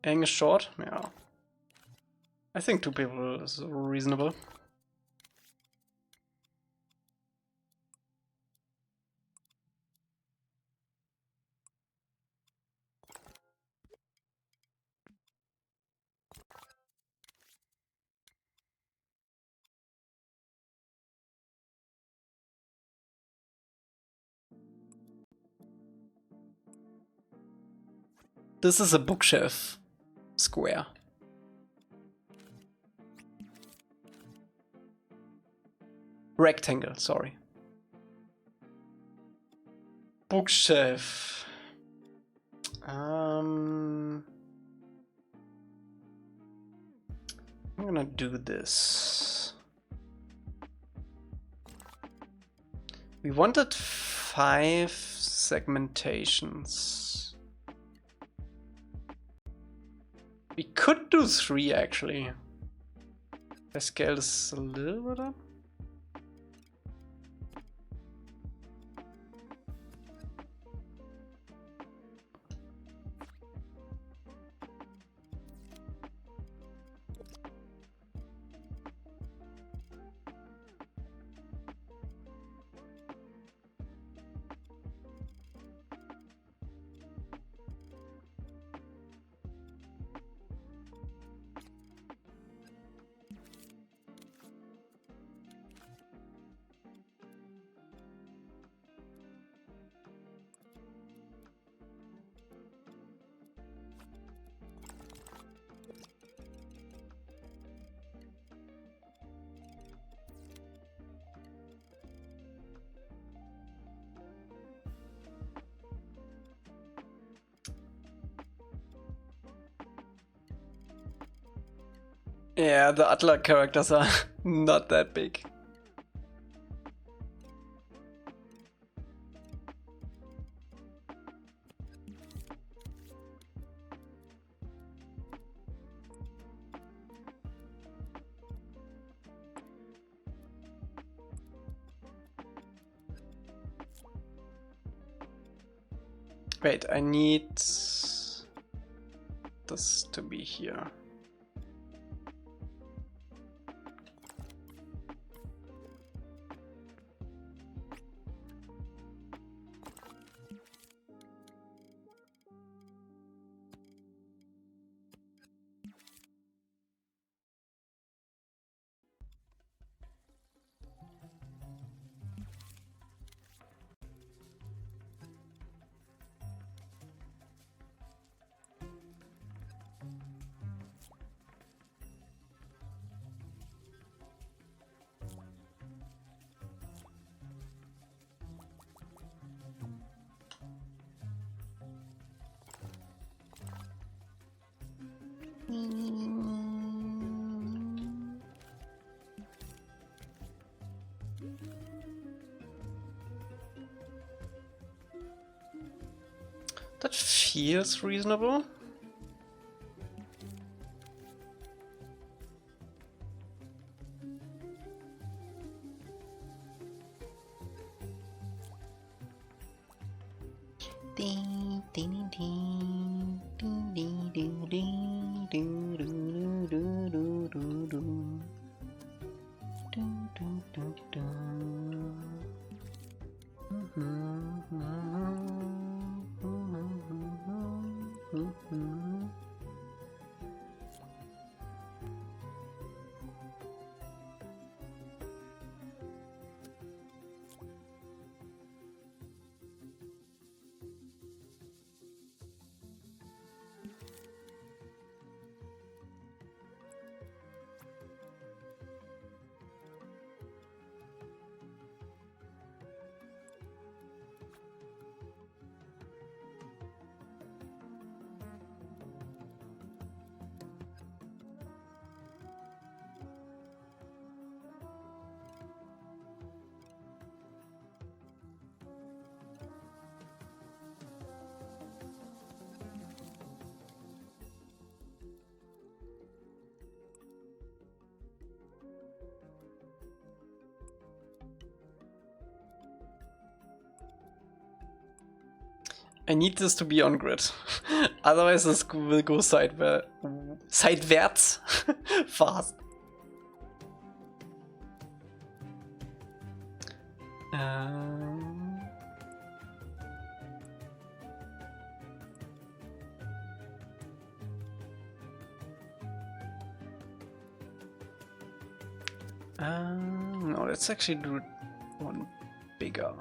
Hang is short? Yeah. I think 2 people is reasonable. This is a bookshelf square. Rectangle, sorry. Bookshelf. I'm gonna do this. We wanted 5 segmentations. We could do 3 actually. I scale this a little bit up. Yeah, the ATLA characters are not that big. Wait, I need this to be here. That feels reasonable. I need this to be on grid. Otherwise, this will go seitwärts fast. No, let's actually do one bigger.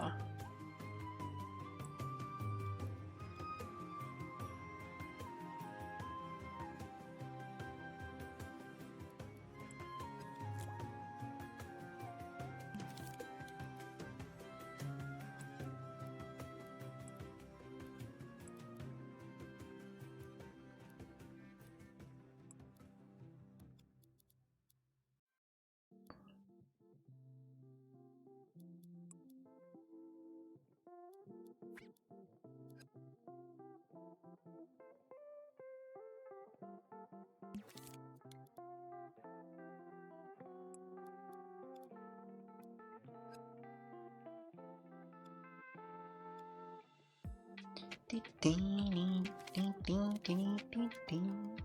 Ding, ding, ding, ding, ding, ding.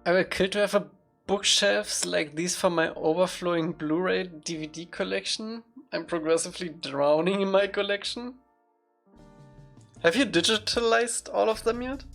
I will kill to have a bookshelves like these for my overflowing Blu-ray DVD collection. I'm progressively drowning in my collection. Have you digitalized all of them yet?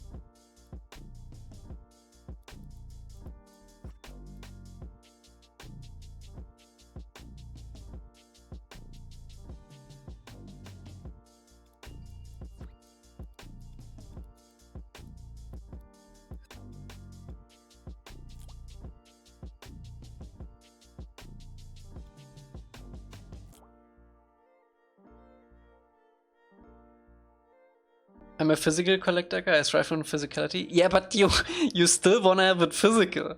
I'm a physical collector guy, I strive on physicality. Yeah, but you still wanna have it physical.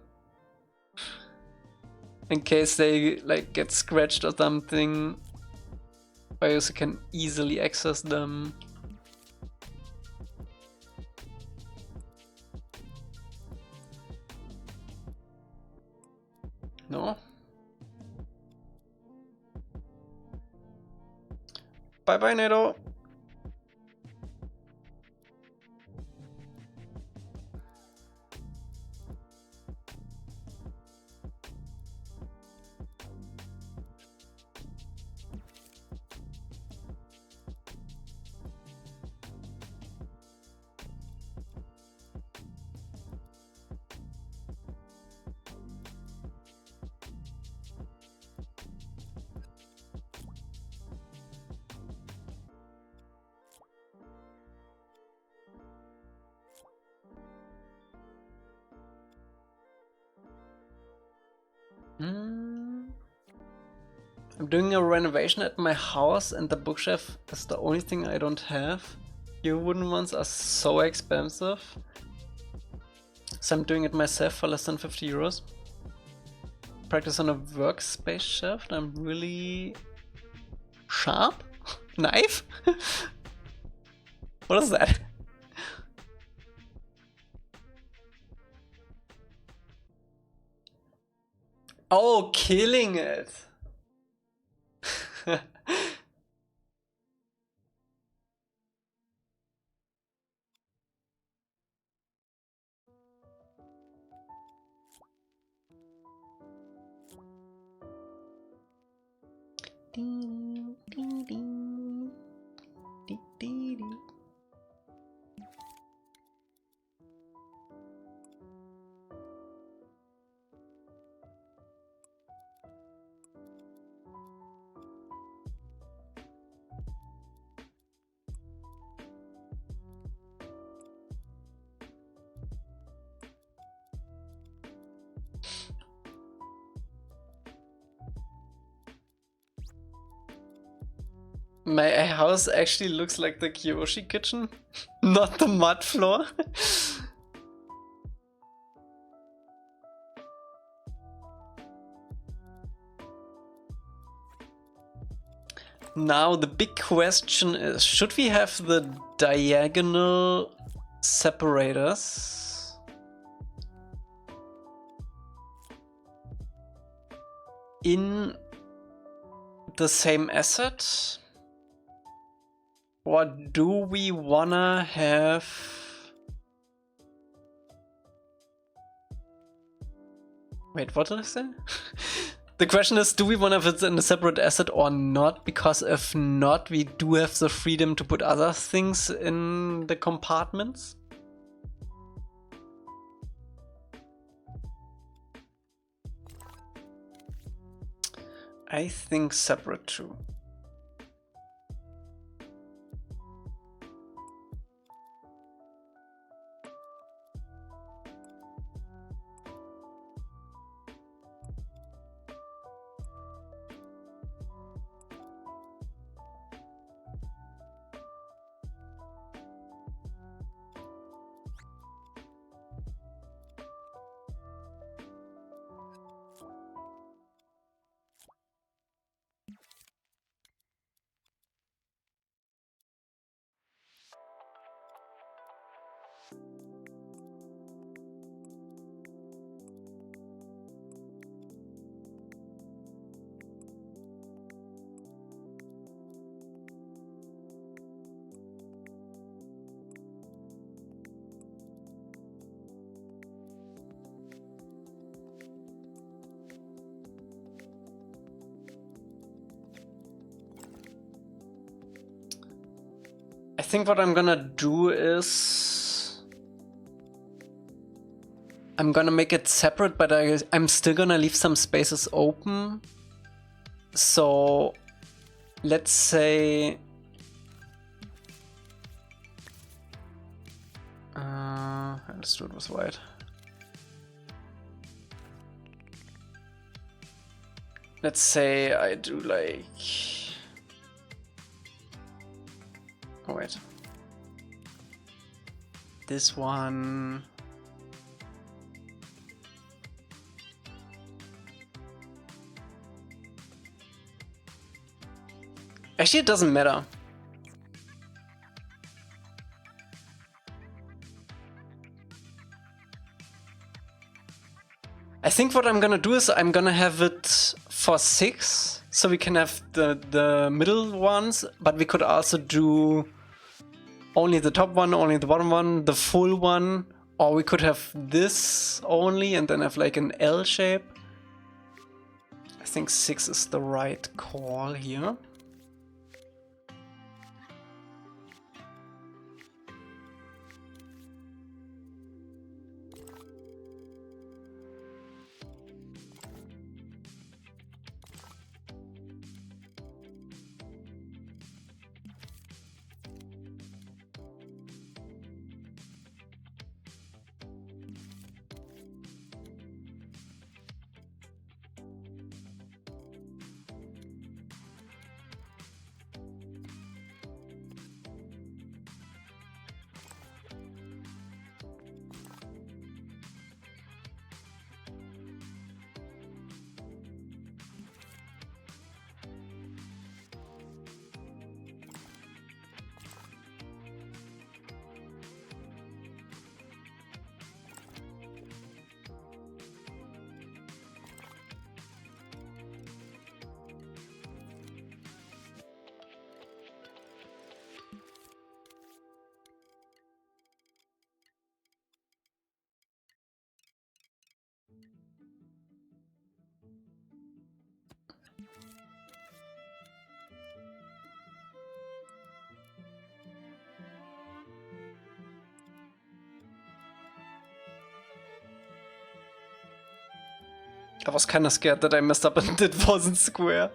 In case they like get scratched or something, or you can easily access them. No? Bye bye, Nado. I'm doing a renovation at my house and the bookshelf is the only thing I don't have. Your wooden ones are so expensive. So I'm doing it myself for less than 50 euros. Practice on a workspace shelf. I'm really sharp? Knife? What is that? Oh, killing it! My house actually looks like the Kyoshi kitchen, not the mud floor. Now the big question is, should we have the diagonal separators? In the same asset? Or do we wanna have... Wait, what did I say? The question is, do we wanna have it in a separate asset or not? Because if not, we do have the freedom to put other things in the compartments. I think separate too. I think what I'm gonna do is I'm gonna make it separate, but I'm still gonna leave some spaces open. So let's say let's do it with white. Let's say I do like... Oh wait. This one... Actually, it doesn't matter. I think what I'm gonna do is I'm gonna have it for 6, so we can have the middle ones, but we could also do only the top one, only the bottom one, the full one, or we could have this only and then have like an L shape. I think 6 is the right call here. I was kinda scared that I messed up and it wasn't square.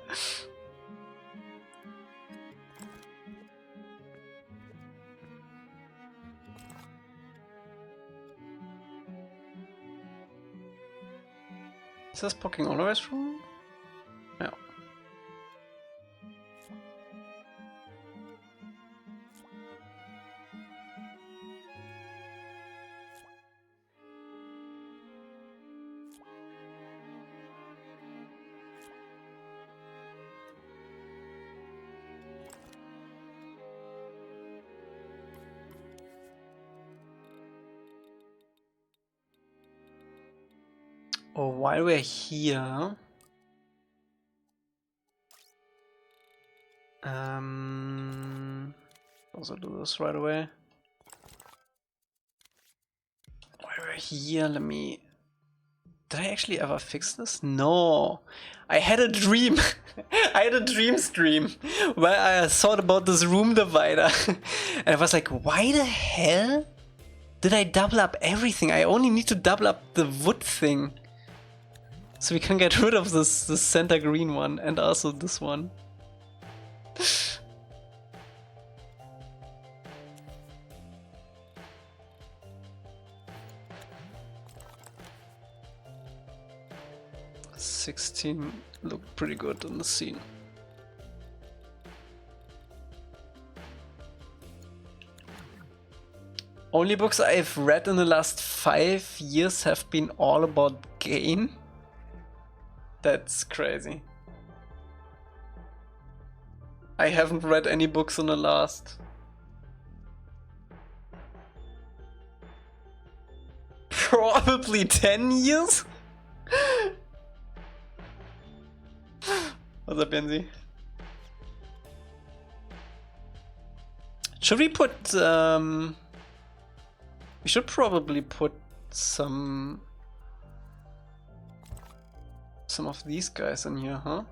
Is this poking all the way through? Yeah. Oh, while we're here, also do this right away. While we're here, let me. Did I actually ever fix this? No, I had a dream. I had a dream stream where I thought about this room divider, and I was like, why the hell did I double up everything? I only need to double up the wood thing. So we can get rid of this center green one and also this one. $16 looked pretty good on the scene. Only books I've read in the last 5 years have been all about gain. That's crazy. I haven't read any books in the last probably 10 years? What's up, Benzi? Should we put we should probably put some of these guys in here, huh?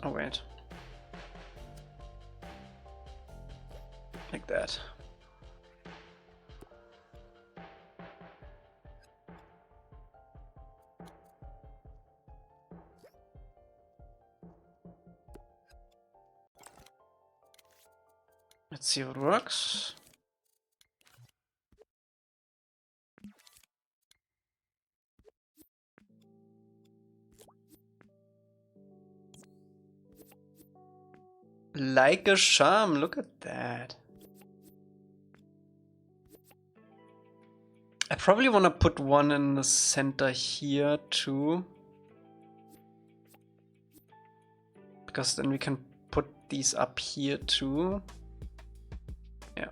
Oh wait. Like that. Let's see what works. Like a charm, look at that. I probably want to put one in the center here too. Because then we can put these up here too. Yeah.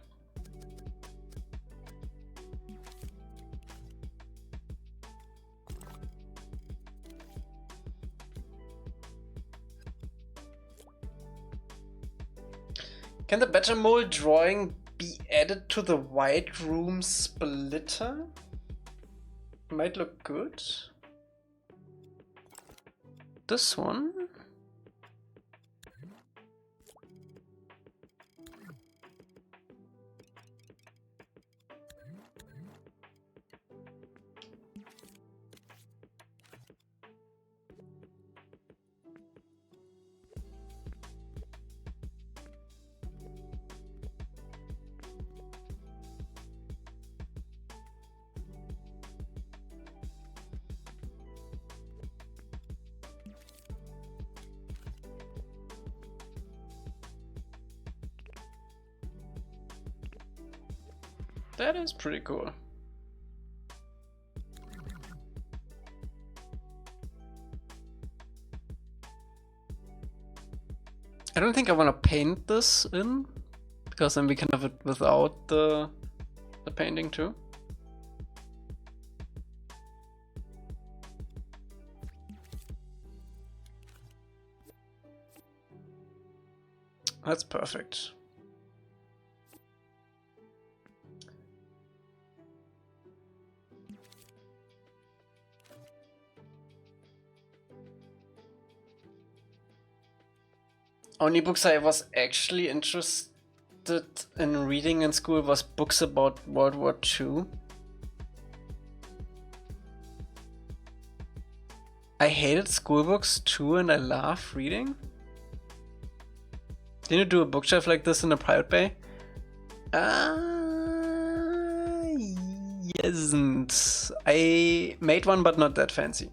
Can the better mold drawing be added to the white room splitter? Might look good. This one? That is pretty cool. I don't think I want to paint this in, because then we can have it without the painting too. That's perfect. Only books I was actually interested in reading in school was books about World War II. I hated school books too, and I love reading. Didn't you do a bookshelf like this in a Pirate Bay? Yes. I made one, but not that fancy.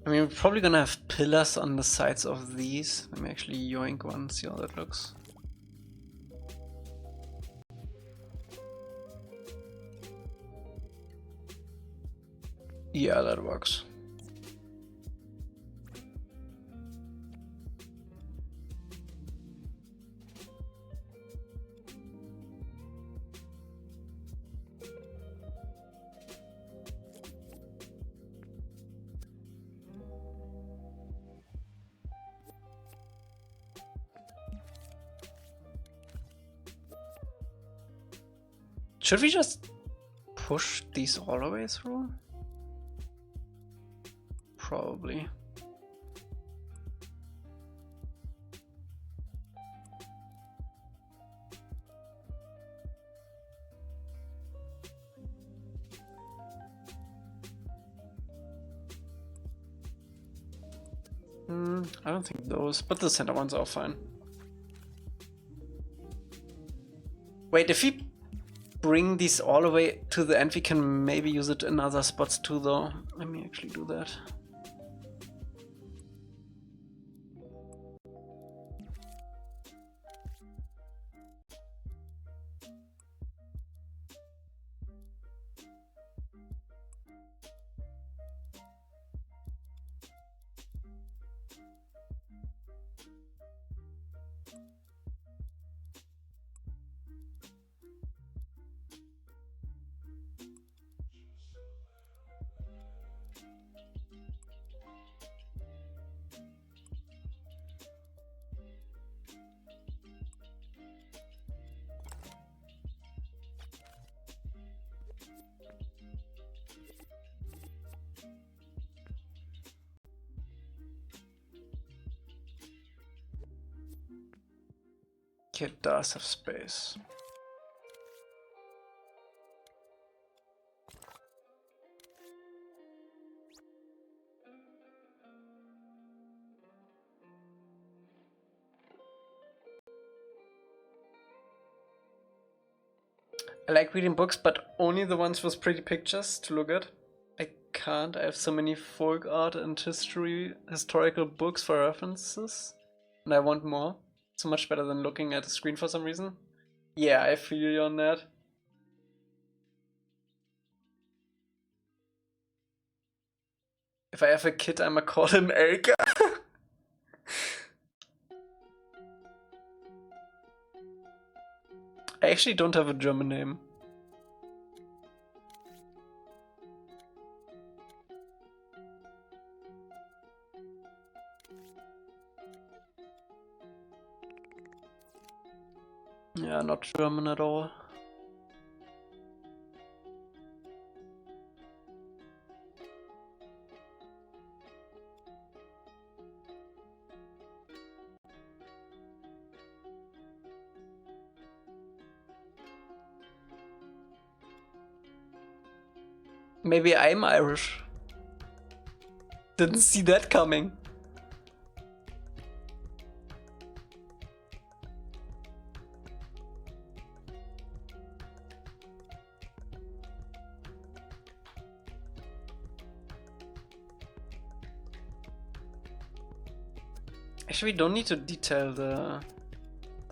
I mean, we're probably gonna have pillars on the sides of these. Let me actually yoink one, see how that looks. Yeah, that works. Should we just push these all the way through? Probably. I don't think those, but the center ones are fine. Wait, if we bring these all the way to the end, we can maybe use it in other spots too, though. Let me actually do that. It does have space. I like reading books, but only the ones with pretty pictures to look at. I can't. I have so many folk art and historical books for references, and I want more. So much better than looking at a screen for some reason. Yeah, I feel you on that. If I have a kid, I'ma call him Elca. I actually don't have a German name. Yeah, not German at all. Maybe I'm Irish. Didn't see that coming. Actually, we don't need to detail the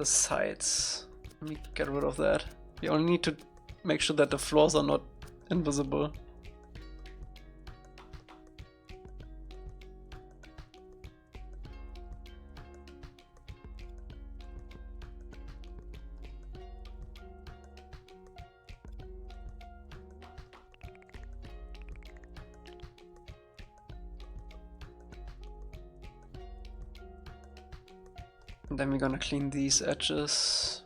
sides. Let me get rid of that. We only need to make sure that the floors are not invisible. And then we're gonna clean these edges.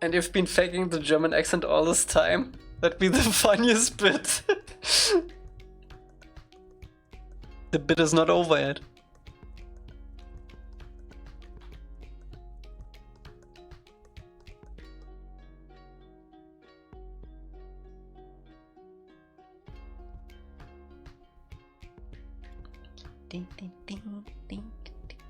And you've been faking the German accent all this time? That'd be the funniest bit. The bit is not over yet. Ding, ding, ding, ding, ding, ding.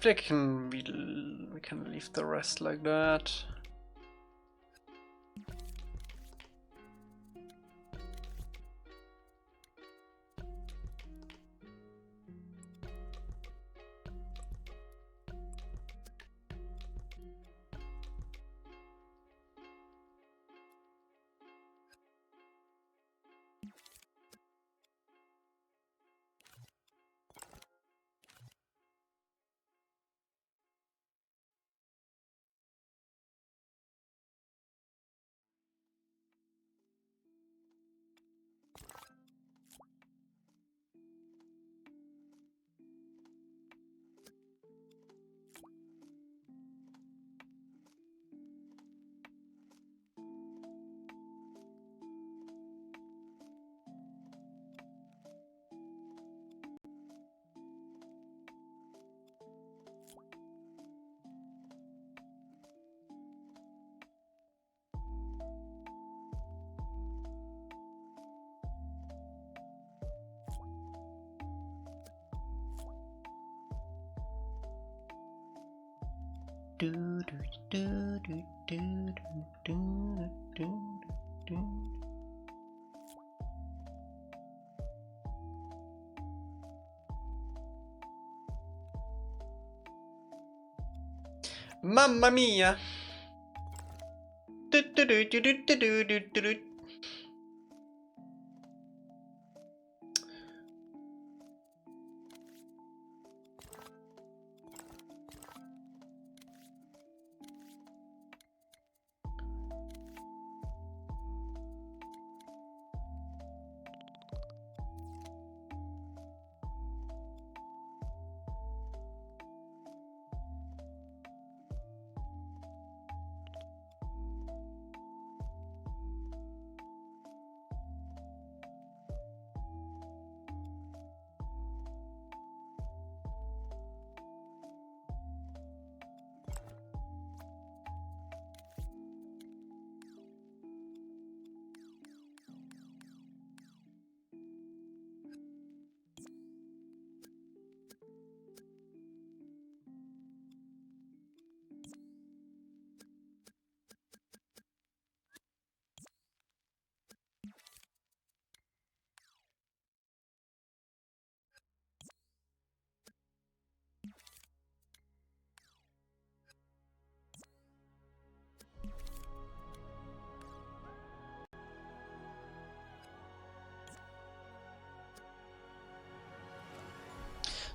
We can leave the rest like that. Mamma mia!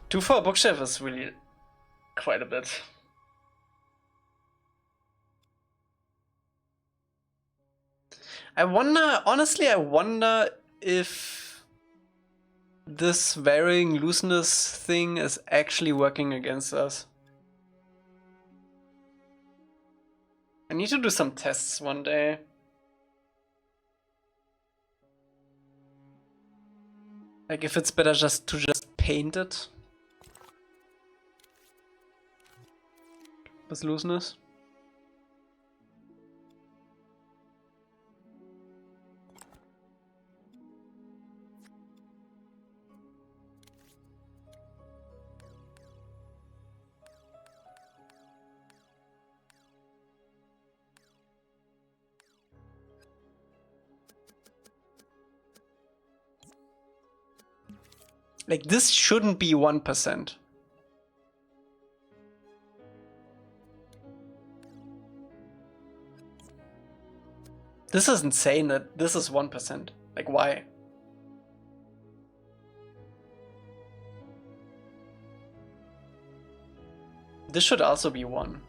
Two for a bookshelf is really quite a bit. I wonder, honestly, I wonder if this varying looseness thing is actually working against us. I need to do some tests one day. Like if it's better just to paint it with looseness. Like this shouldn't be 1%. This is insane that this is 1%. Like why? This should also be 1.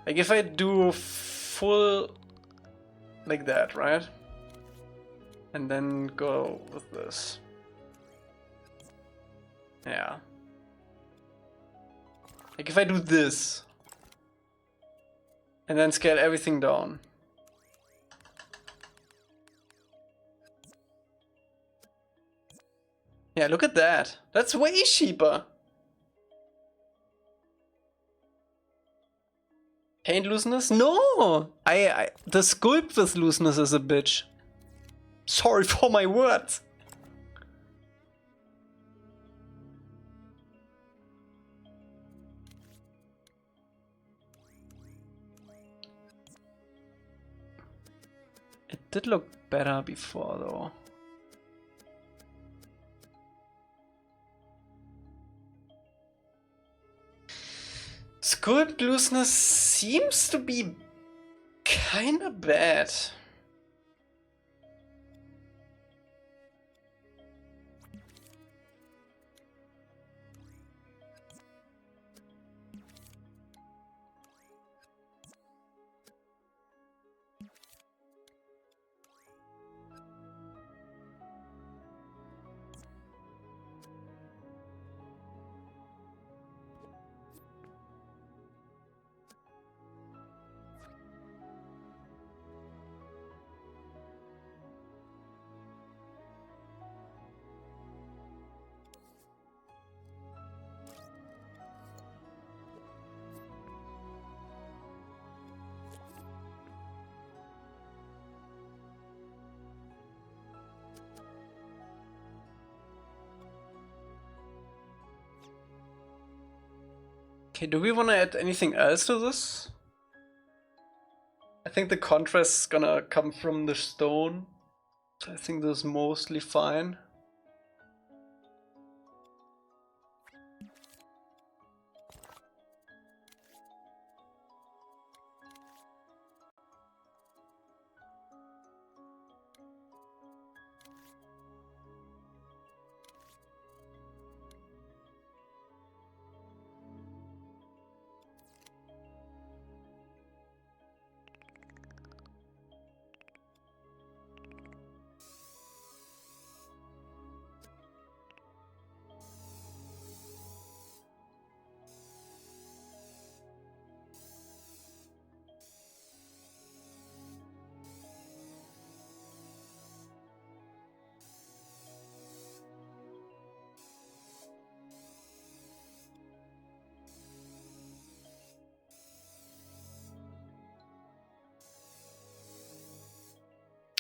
Like if I do full like that, right? And then go with this. Yeah. Like if I do this and then scale everything down. Yeah, look at that. That's way cheaper. Paint looseness? No! The sculpt with looseness is a bitch. Sorry for my words. It did look better before though. Sculpt looseness seems to be kinda bad. Okay, do we want to add anything else to this? I think the contrast is gonna come from the stone. So I think this is mostly fine.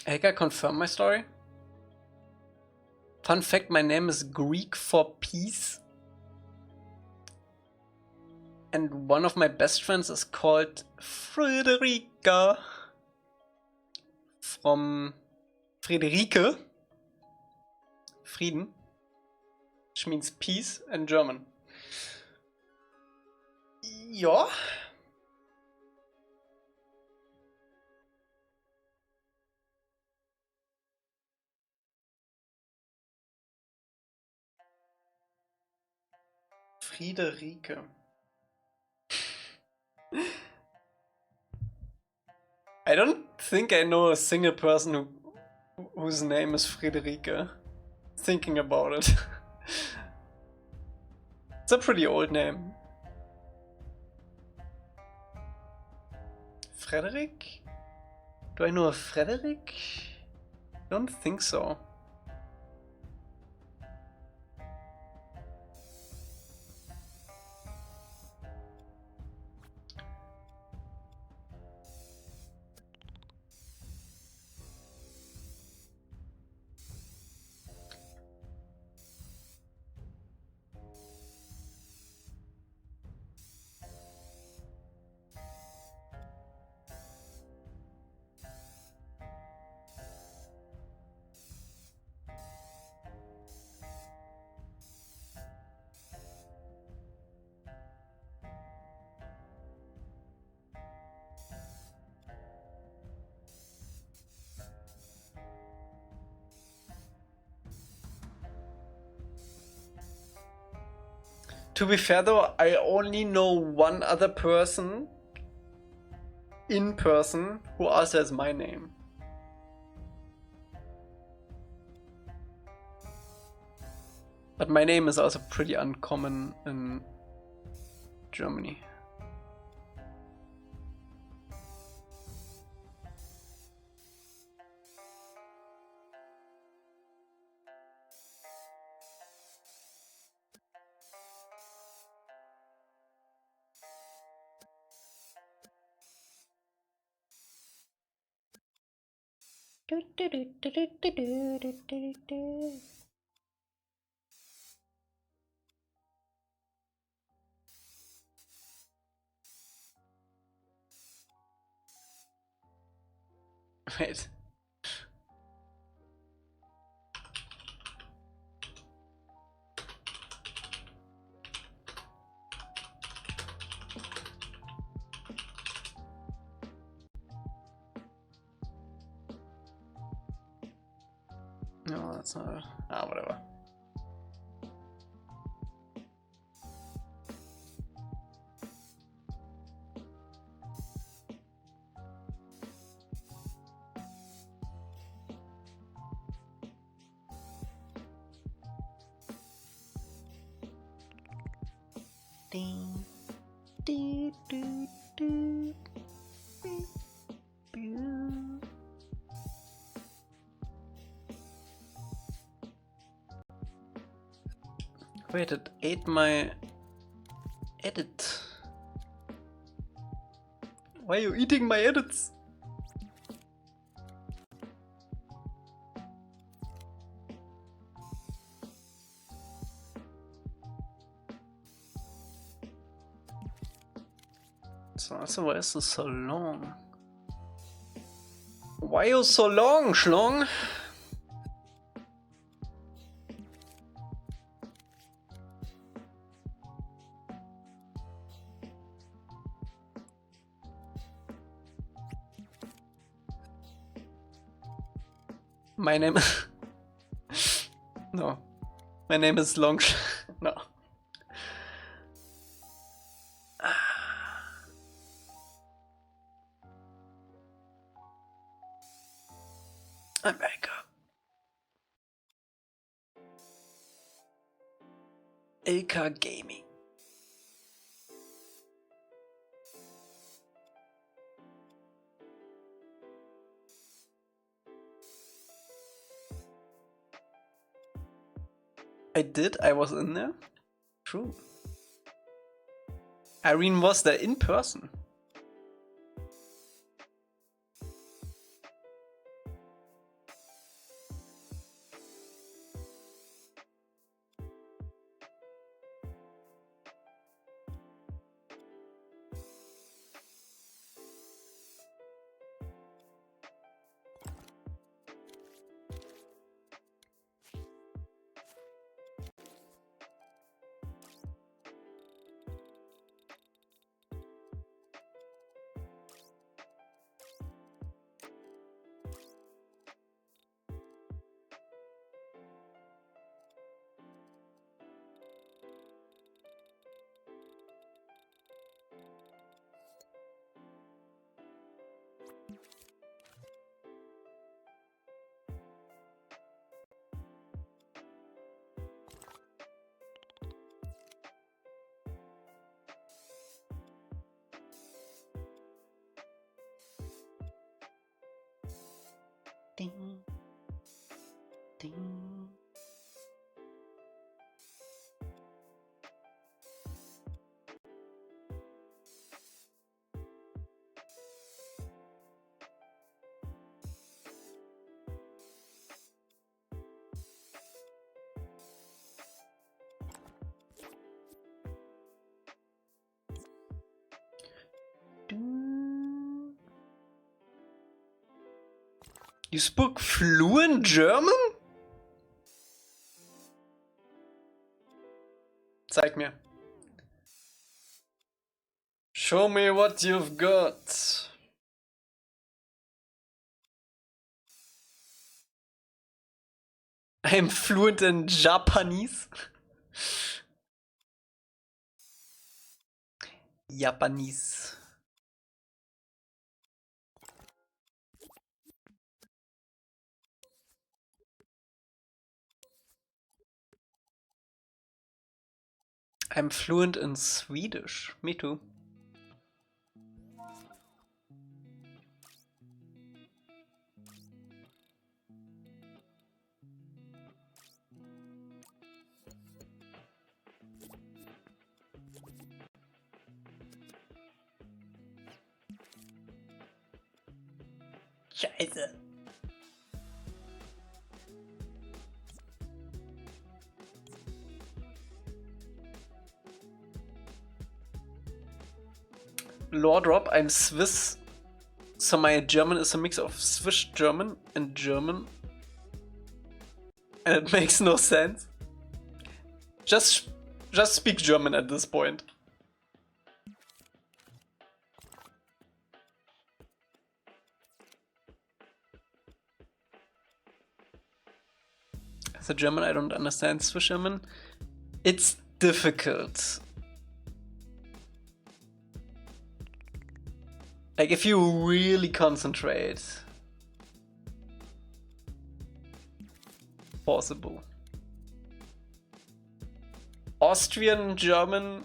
Elca confirmed my story. Fun fact, my name is Greek for peace. And one of my best friends is called Friederike from Friederike, Frieden, which means peace in German. Ja. Friederike. I don't think I know a single person whose name is Friederike. Thinking about it. It's a pretty old name. Frederick? Do I know a Frederick? I don't think so. To be fair though, I only know one other person in person who also has my name. But my name is also pretty uncommon in Germany. Wait. No, that's not it. Ah, whatever. Ding, dee, doo, doo, beep, boo. Wait, it ate my edit. Why are you eating my edits? So why is this so long? Why are you so long, Schlong? My name no. My name is Long no. I'm back up. Elca Gaming. I did, I was in there. True. Irene was there in person. Ding. Ding. You spoke fluent German? Zeig mir. Show me what you've got. I'm fluent in Japanese. Japanese. I'm fluent in Swedish. Me too. Scheiße. Lore drop, I'm Swiss, so my German is a mix of Swiss German and German, and it makes no sense. Just speak German at this point. As a German, I don't understand Swiss German. It's difficult. Like, if you really concentrate. Possible. Austrian German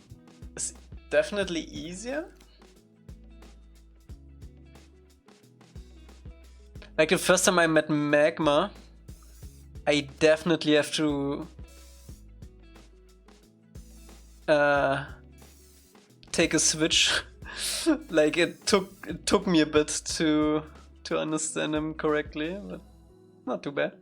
is definitely easier. Like, the first time I met Magma, I definitely have to take a switch. Like, it took me a bit to understand him correctly, but not too bad.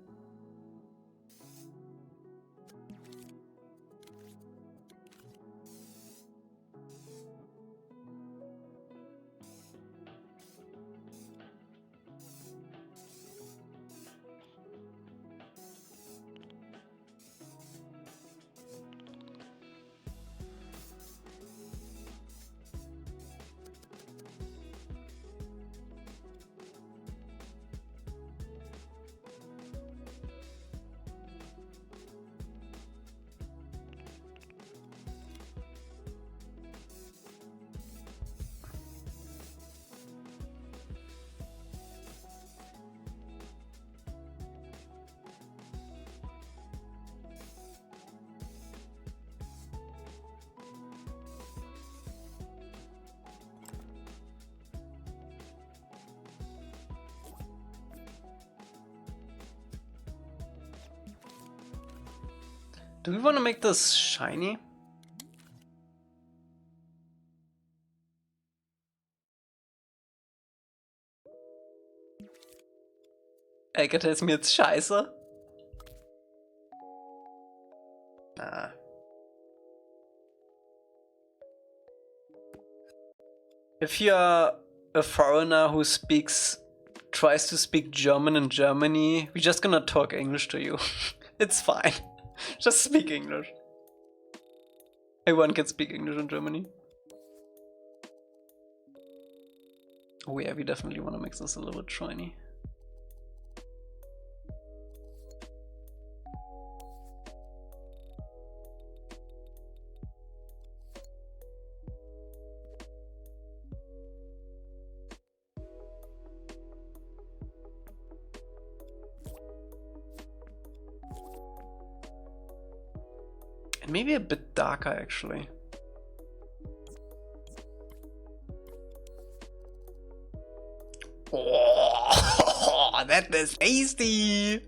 Do we want to make this shiny? Elca ist mir jetzt scheiße. Ah. If you're a foreigner who tries to speak German in Germany, we're just gonna talk English to you. It's fine. Just speak English. Everyone can speak English in Germany. Oh yeah, we definitely want to make this a little bit shiny. And maybe a bit darker actually. Oh, Oh, that is tasty.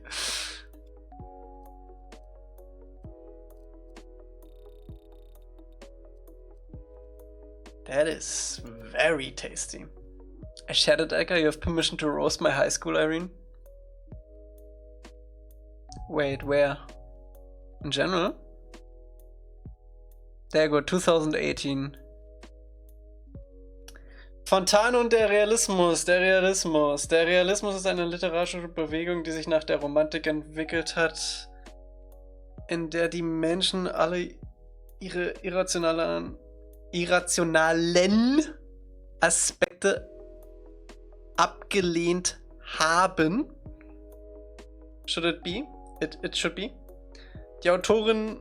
That is very tasty. I shattered Elca, you have permission to roast my high school, Irene? Wait, where? In general? There you go, 2018. Fontane und der Realismus, der Realismus. Der Realismus ist eine literarische Bewegung, die sich nach der Romantik entwickelt hat, in der die Menschen alle ihre irrationalen Aspekte abgelehnt haben. Should it be? It should be. Die Autoren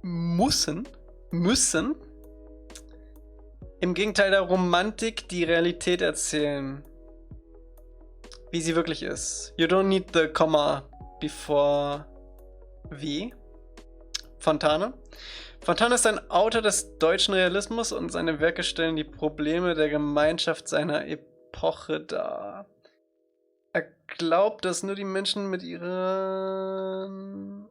müssen im Gegenteil der Romantik die Realität erzählen, wie sie wirklich ist. You don't need the comma before V. Fontane. Fontane ist ein Autor des deutschen Realismus und seine Werke stellen die Probleme der Gemeinschaft seiner Epoche dar. Er glaubt, dass nur die Menschen mit ihren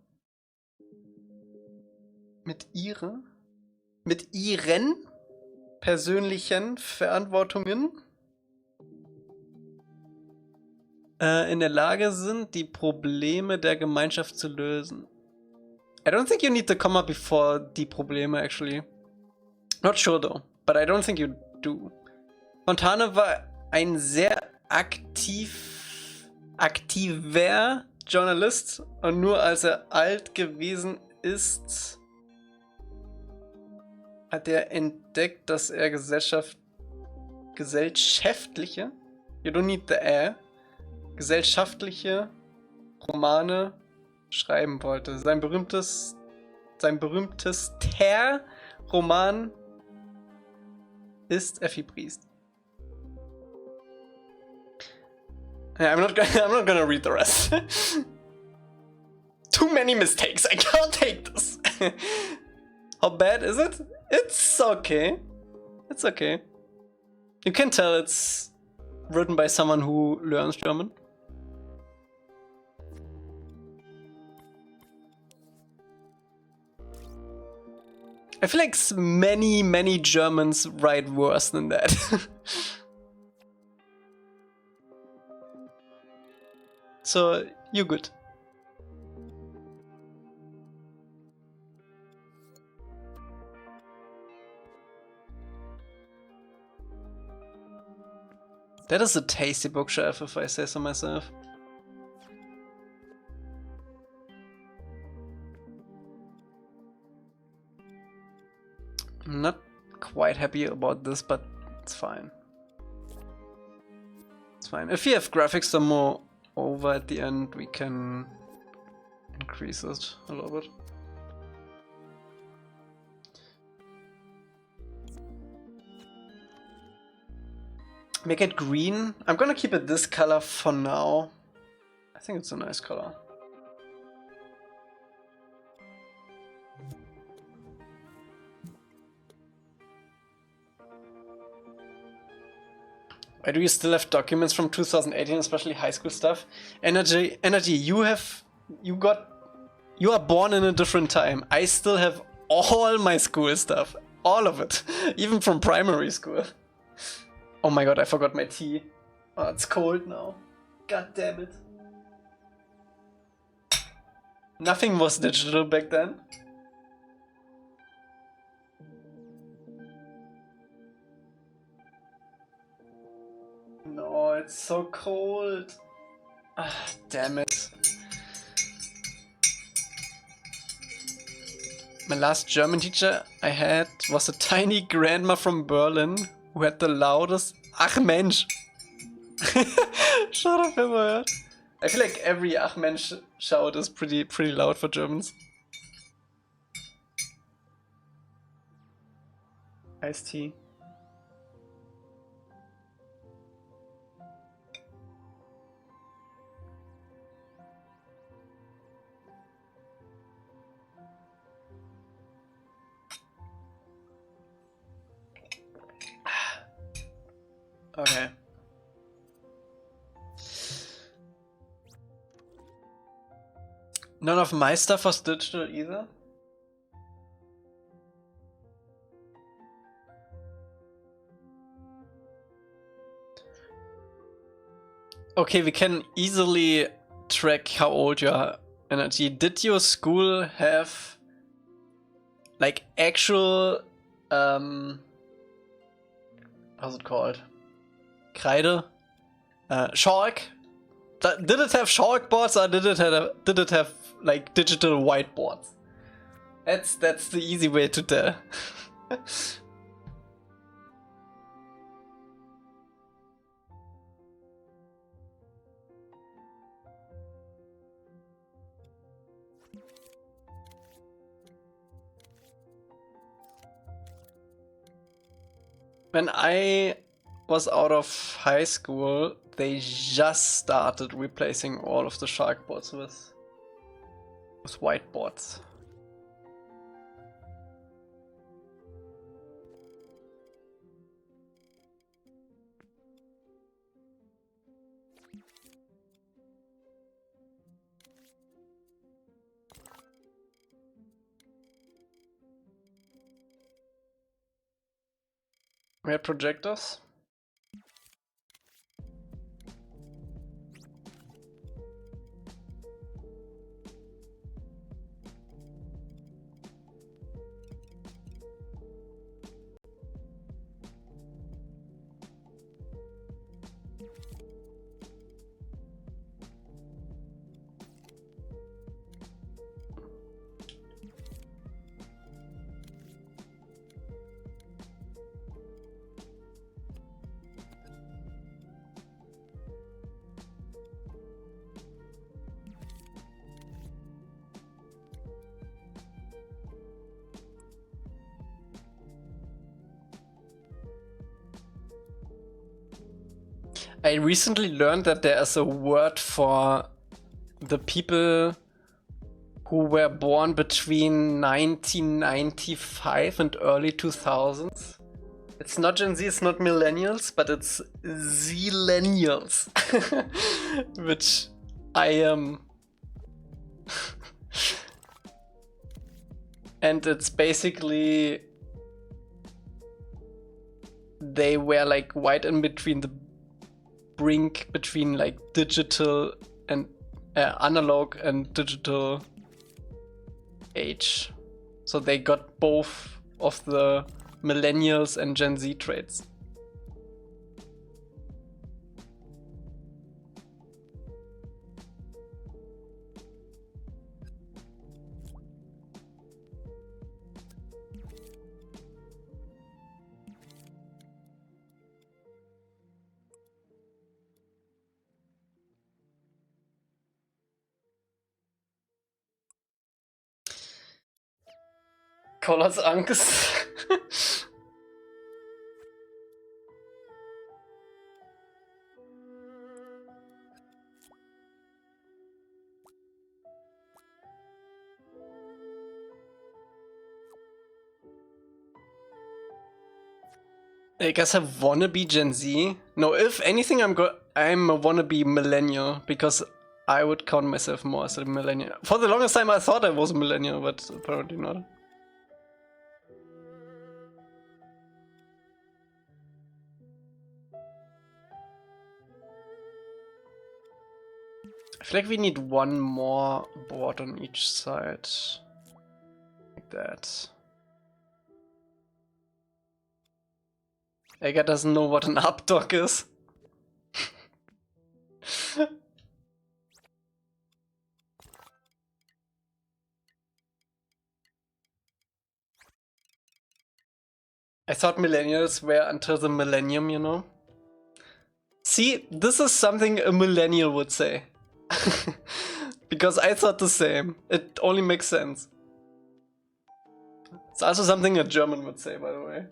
persönlichen Verantwortungen in der Lage sind, die Probleme der Gemeinschaft zu lösen. I don't think you need the comma before die Probleme, actually. Not sure though, but I don't think you do. Fontane war ein sehr aktiver Journalist und nur als er alt gewesen ist, hat er entdeckt, dass er gesellschaftliche, you don't need the gesellschaftliche Romane schreiben wollte. Sein berühmtester Roman ist Effi Briest. I'm not gonna read the rest. Too many mistakes. I can't take this. How bad is it? It's okay. It's okay. You can tell it's written by someone who learns German. I feel like many Germans write worse than that. So, you're good. That is a tasty bookshelf, if I say so myself. I'm not quite happy about this, but it's fine. It's fine. If you have graphics some more over at the end, we can increase it a little bit. Make it green. I'm gonna keep it this color for now. I think it's a nice color. Why do you still have documents from 2018, especially high school stuff? Energy, you are born in a different time. I still have all my school stuff. All of it. Even from primary school. Oh my god, I forgot my tea. Oh, it's cold now. God damn it. Nothing was digital back then. No, it's so cold. Ah, damn it. My last German teacher I had was a tiny grandma from Berlin who had the loudest Ach Mensch. Shut up, ever. I feel like every Ach Mensch shout is pretty loud for Germans. Iced tea. Okay. None of my stuff was digital either. Okay, we can easily track how old you are. Energy. Did your school have like actual how's it called? Kreide? Chalk? Did it have chalkboards or did it have like digital whiteboards? That's the easy way to tell. When I was out of high school, they just started replacing all of the chalkboards with whiteboards. We had projectors. I recently learned that there is a word for the people who were born between 1995 and early 2000s. It's not Gen Z, it's not millennials, but it's Zillennials. Which I am. And it's basically they were like right in between the brink between like digital and analog and digital age. So they got both of the millennials and Gen Z traits. Colors Angst. I guess I wanna be Gen Z. No, if anything, I'm a wannabe millennial because I would count myself more as a millennial. For the longest time, I thought I was a millennial, but apparently not. I feel like we need one more board on each side. Like that. Elca doesn't know what an updog is. I thought millennials were until the millennium, you know? See, this is something a millennial would say. Because I thought the same. It only makes sense. It's also something a German would say, by the way.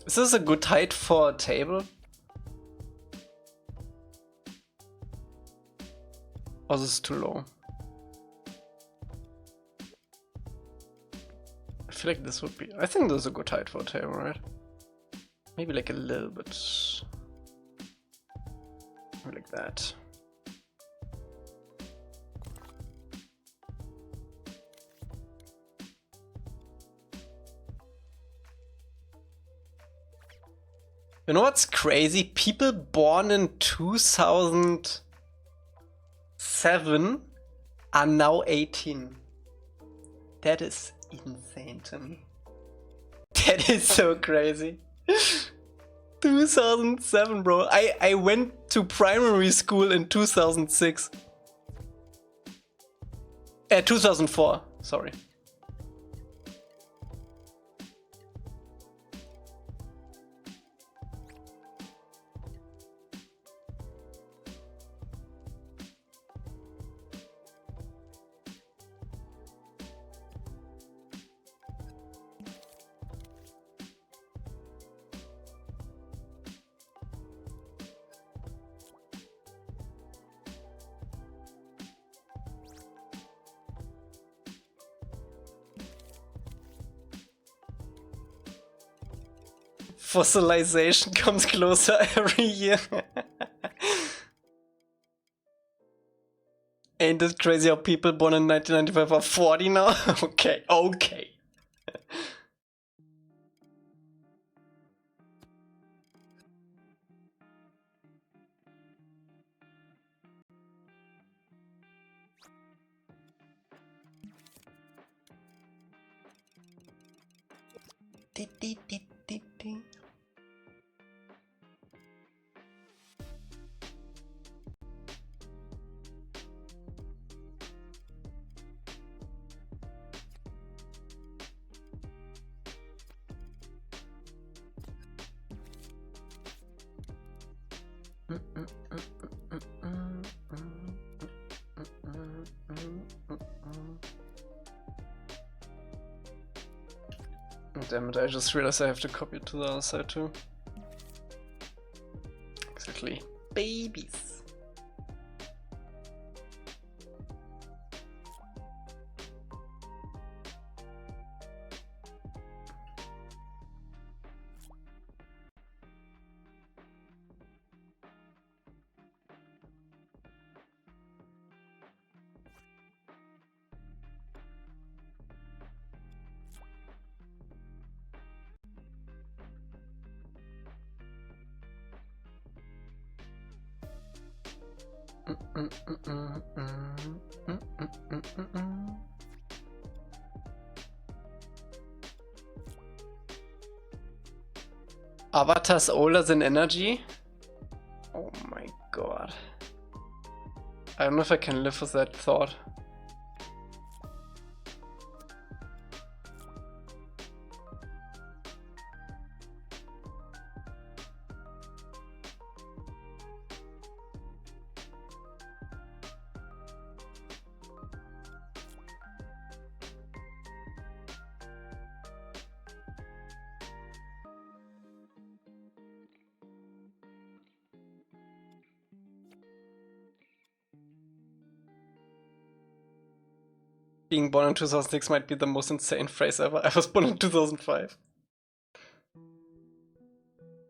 Is this a good height for a table? Or is this too low? I feel like this would be... I think this is a good height for a table, right? Maybe like a little bit... like that. You know what's crazy? People born in 2007 are now 18. That is insane to me. That is so crazy. 2007, bro. I went to primary school in 2006. 2004, sorry. Fossilization comes closer every year. Ain't it crazy how people born in 1995 are 40 now? Okay, okay. Damn it, I just realized I have to copy it to the other side too. Exactly. Babies. Avatars older than energy? Oh my god. I don't know if I can live with that thought. Being born in 2006 might be the most insane phrase ever. I was born in 2005.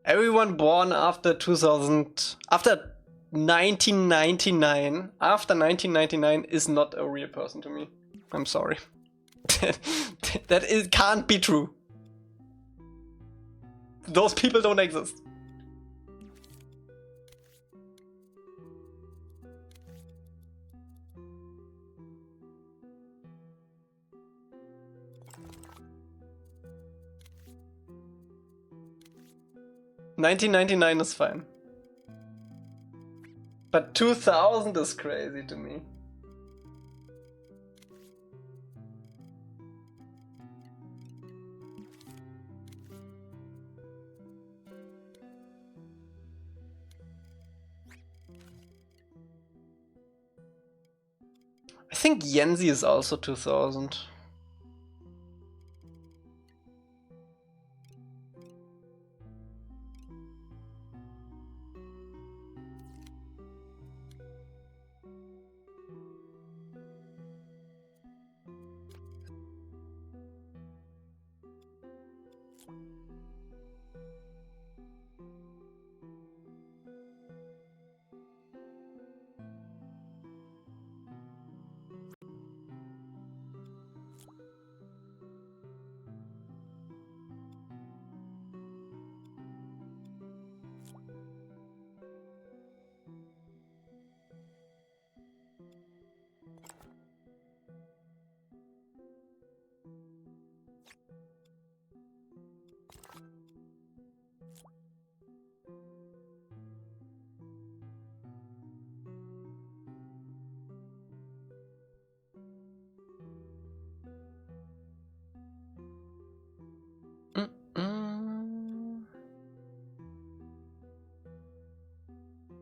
Everyone born after 2000, after 1999, is not a real person to me. I'm sorry. That can't be true. Those people don't exist. $1999 is fine. But 2000 is crazy to me. I think Yenzi is also 2000.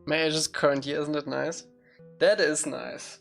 My age is current year, isn't it nice? That is nice.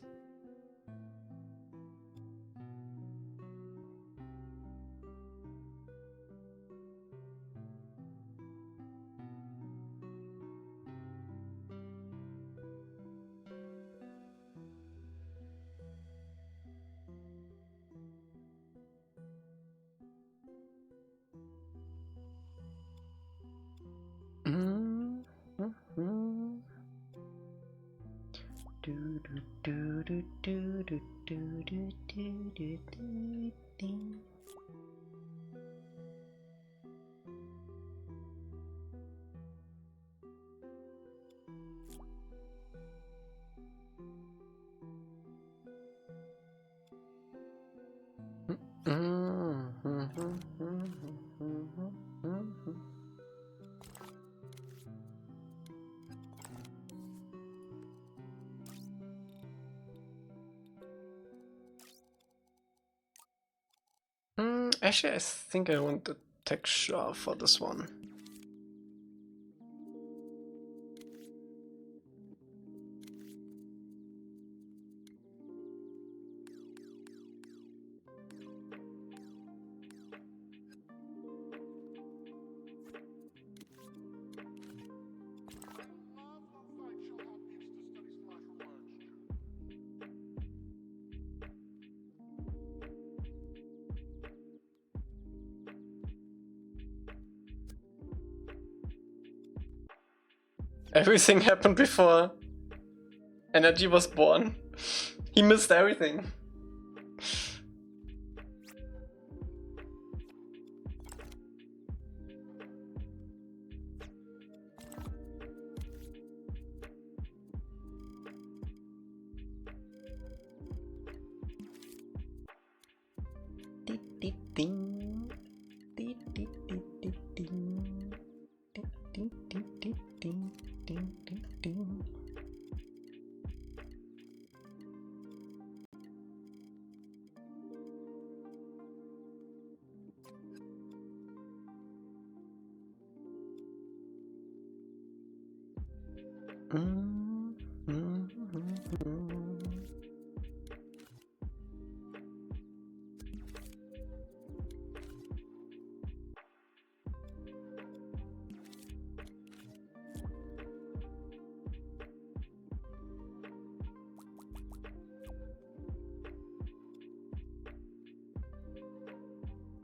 Actually, I think I want the texture for this one. Everything happened before Energy was born. He missed everything.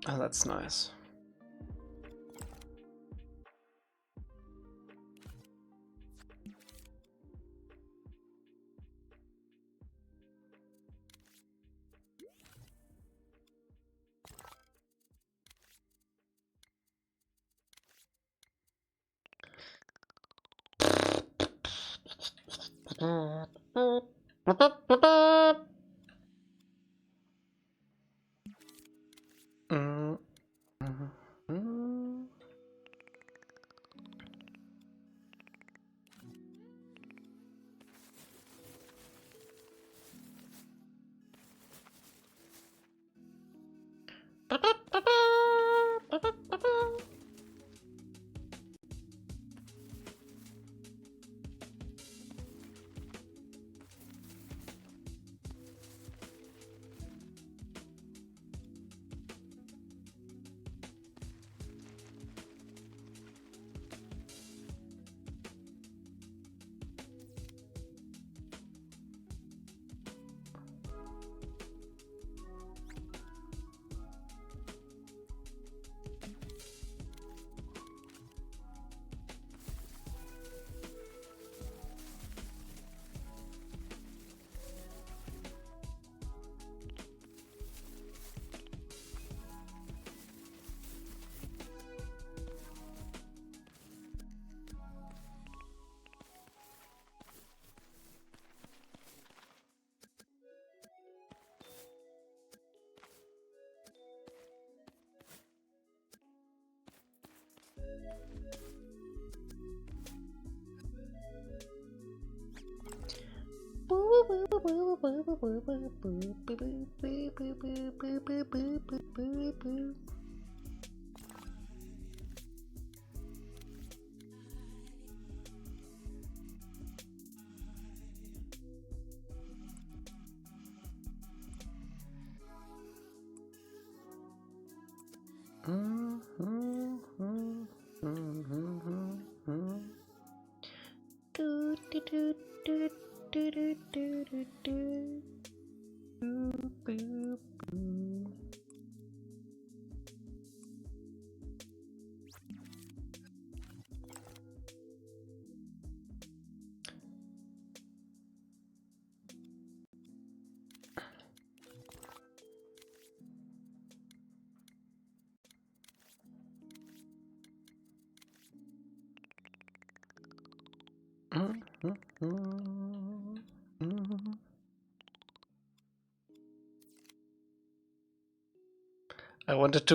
Oh, that's nice. I wanted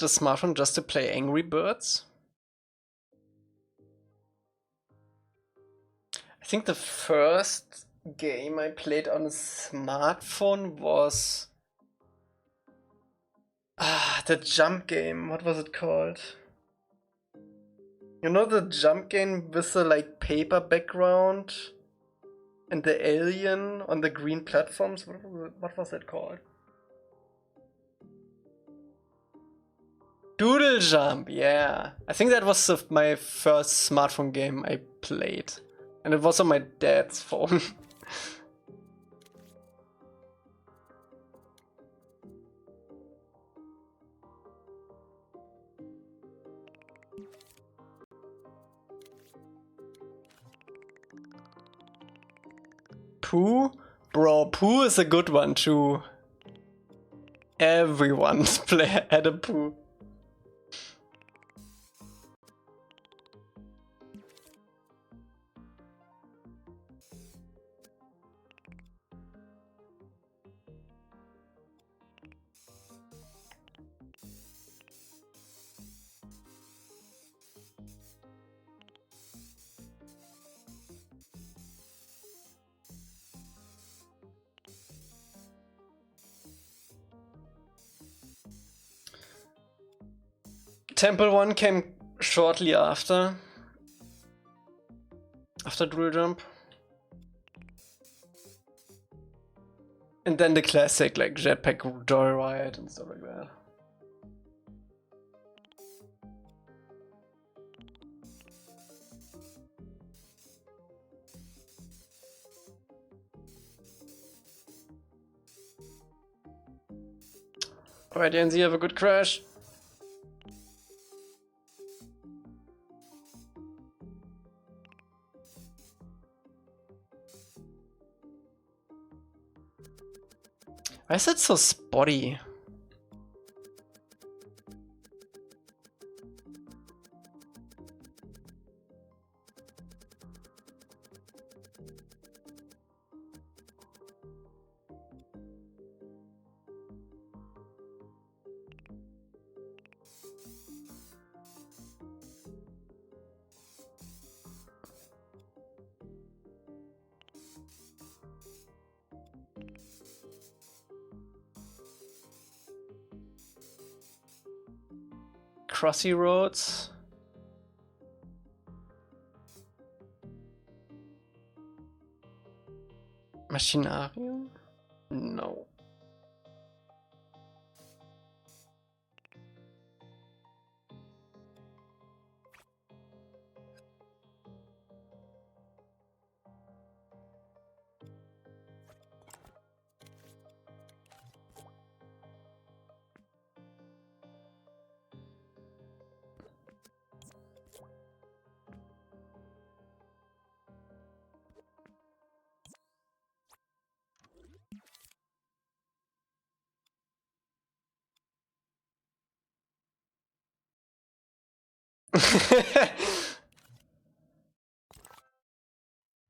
a smartphone just to play Angry Birds. I think the first game I played on a smartphone was the jump game. What was it called? You know the jump game with the like paper background and the alien on the green platforms? What was it called? Doodle Jump, yeah. I think that was my first smartphone game I played. And it was on my dad's phone. Pooh? Bro, Pooh is a good one too. Everyone's had a Pooh. Temple 1 came shortly after Dual Jump. And then the classic like Jetpack Joyride and stuff like that. Alright, Yanzi, have a good crash. Why is it so spotty? Crossy roads. Machinarium? No.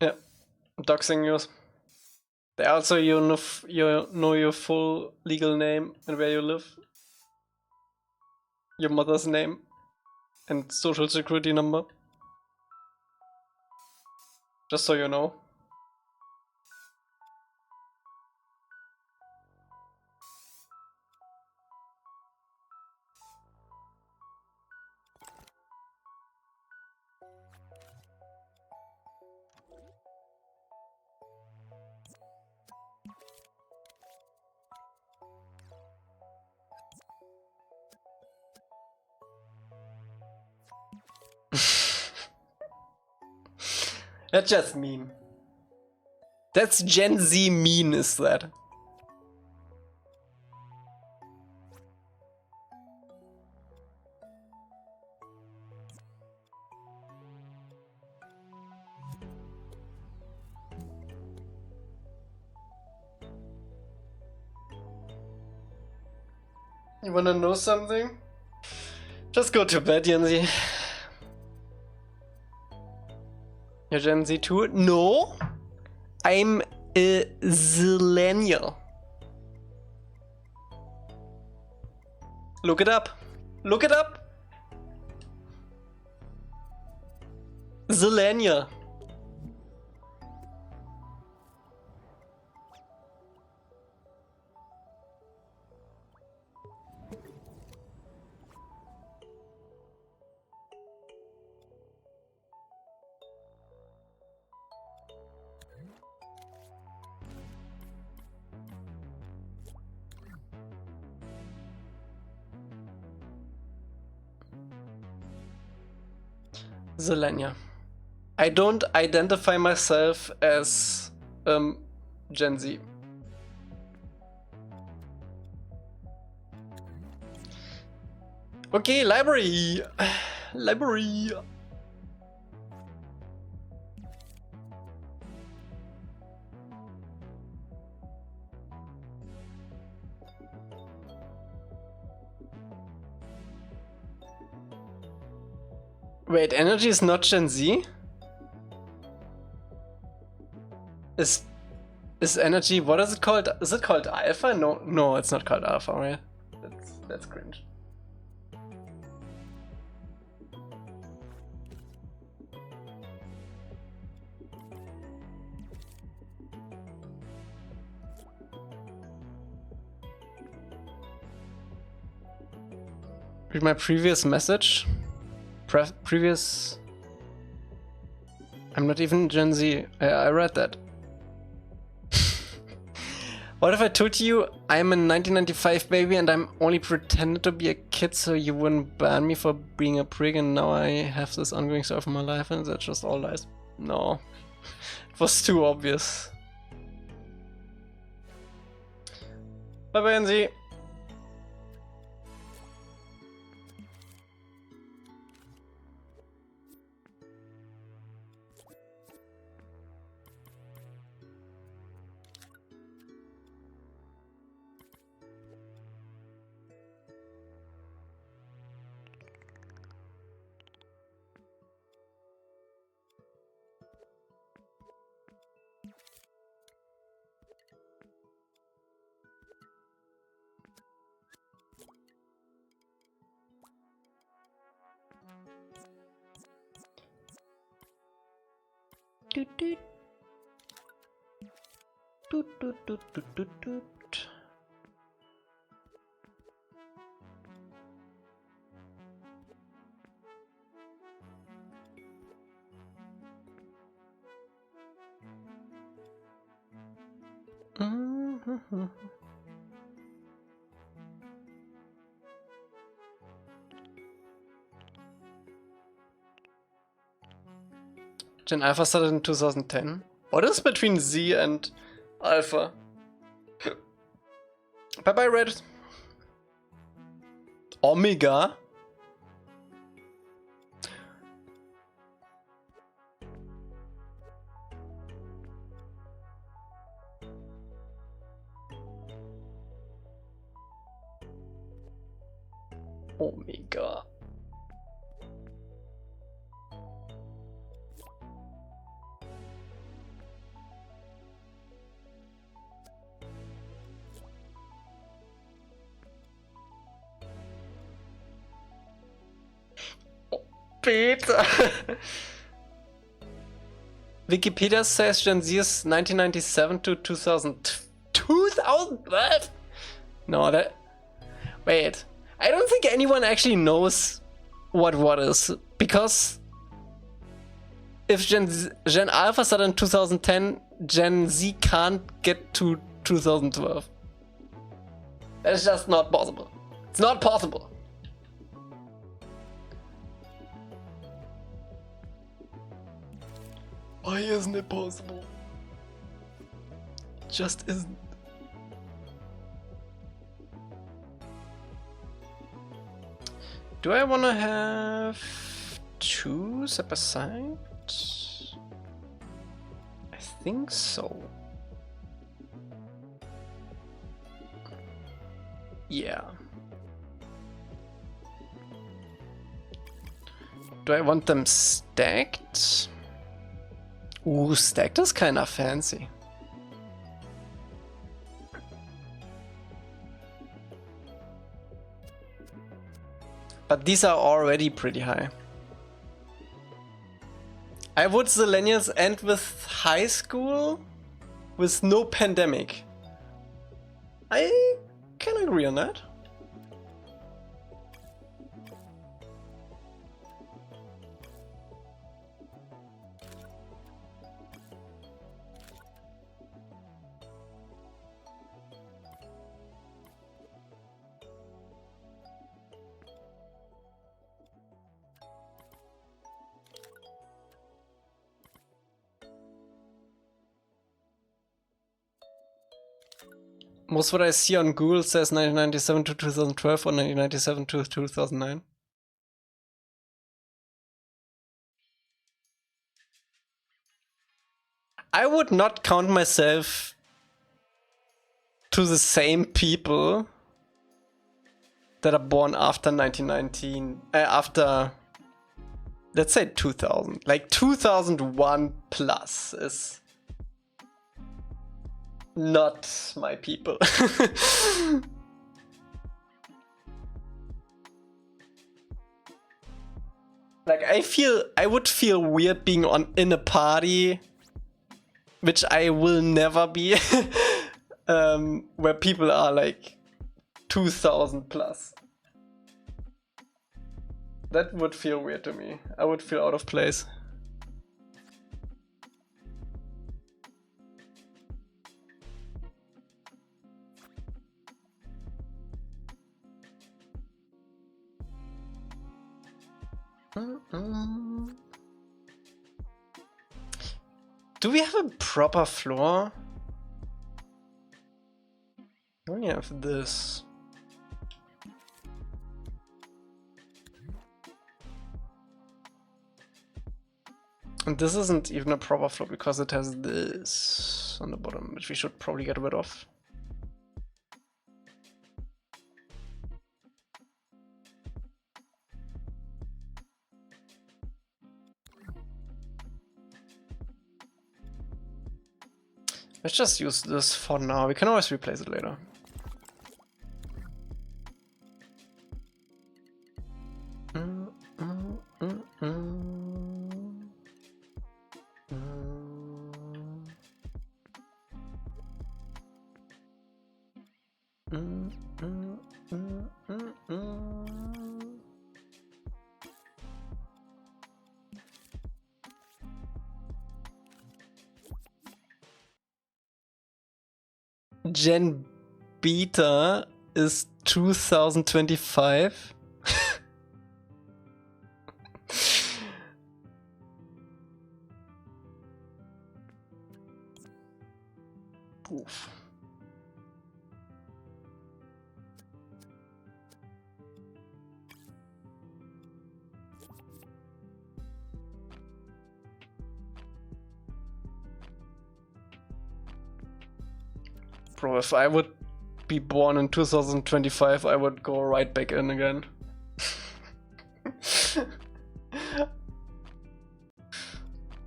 Yeah, doxing news. They also you know your full legal name and where you live, your mother's name, and social security number. Just so you know. That's just mean. That's Gen Z mean, is that? You wanna know something? Just go to bed, Yanzi. You're Gen Z too? No! I'm a zillennial. Look it up. Look it up! Zillennial. Zillennial. I don't identify myself as Gen Z. Okay, library. Library. Wait, energy is not Gen Z? Is energy, what is it called? Is it called alpha? No, it's not called alpha, right? That's cringe. Read my previous message. Previous. I'm not even Gen Z. I read that. What if I told you I'm a 1995 baby and I'm only pretending to be a kid so you wouldn't ban me for being a prig, and now I have this ongoing stuff in my life and that's just all lies? No. It was too obvious. Bye bye, NZ. Doot doot. Doot doot doot doot doot doot. Mm-hmm. Gen Alpha started in 2010. What is between Z and Alpha? Bye bye, Red. Omega? Omega. Peter. Wikipedia says Gen Z is 1997 to 2012? No, that... Wait. I don't think anyone actually knows what is. Because if Gen Alpha started in 2010, Gen Z can't get to 2012. That's just not possible. It's not possible. Why isn't it possible? It just isn't. Do I want to have two side by side? I think so. Yeah. Do I want them stacked? Ooh, stacked is kinda fancy. But these are already pretty high. I would Zillennials end with high school with no pandemic. I can agree on that. Most what I see on Google says 1997 to 2012 or 1997 to 2009. I would not count myself to the same people that are born after 1919, after, let's say 2000. Like 2001 plus is not my people. Like I would feel weird being in a party, which I will never be, where people are like 2000 plus. That would feel weird to me. I would feel out of place. Do we have a proper floor? We only have this. And this isn't even a proper floor because it has this on the bottom, which we should probably get rid of. Let's just use this for now. We can always replace it later. Gen Beta is 2025. Oof. Bro, if I would be born in 2025, I would go right back in again.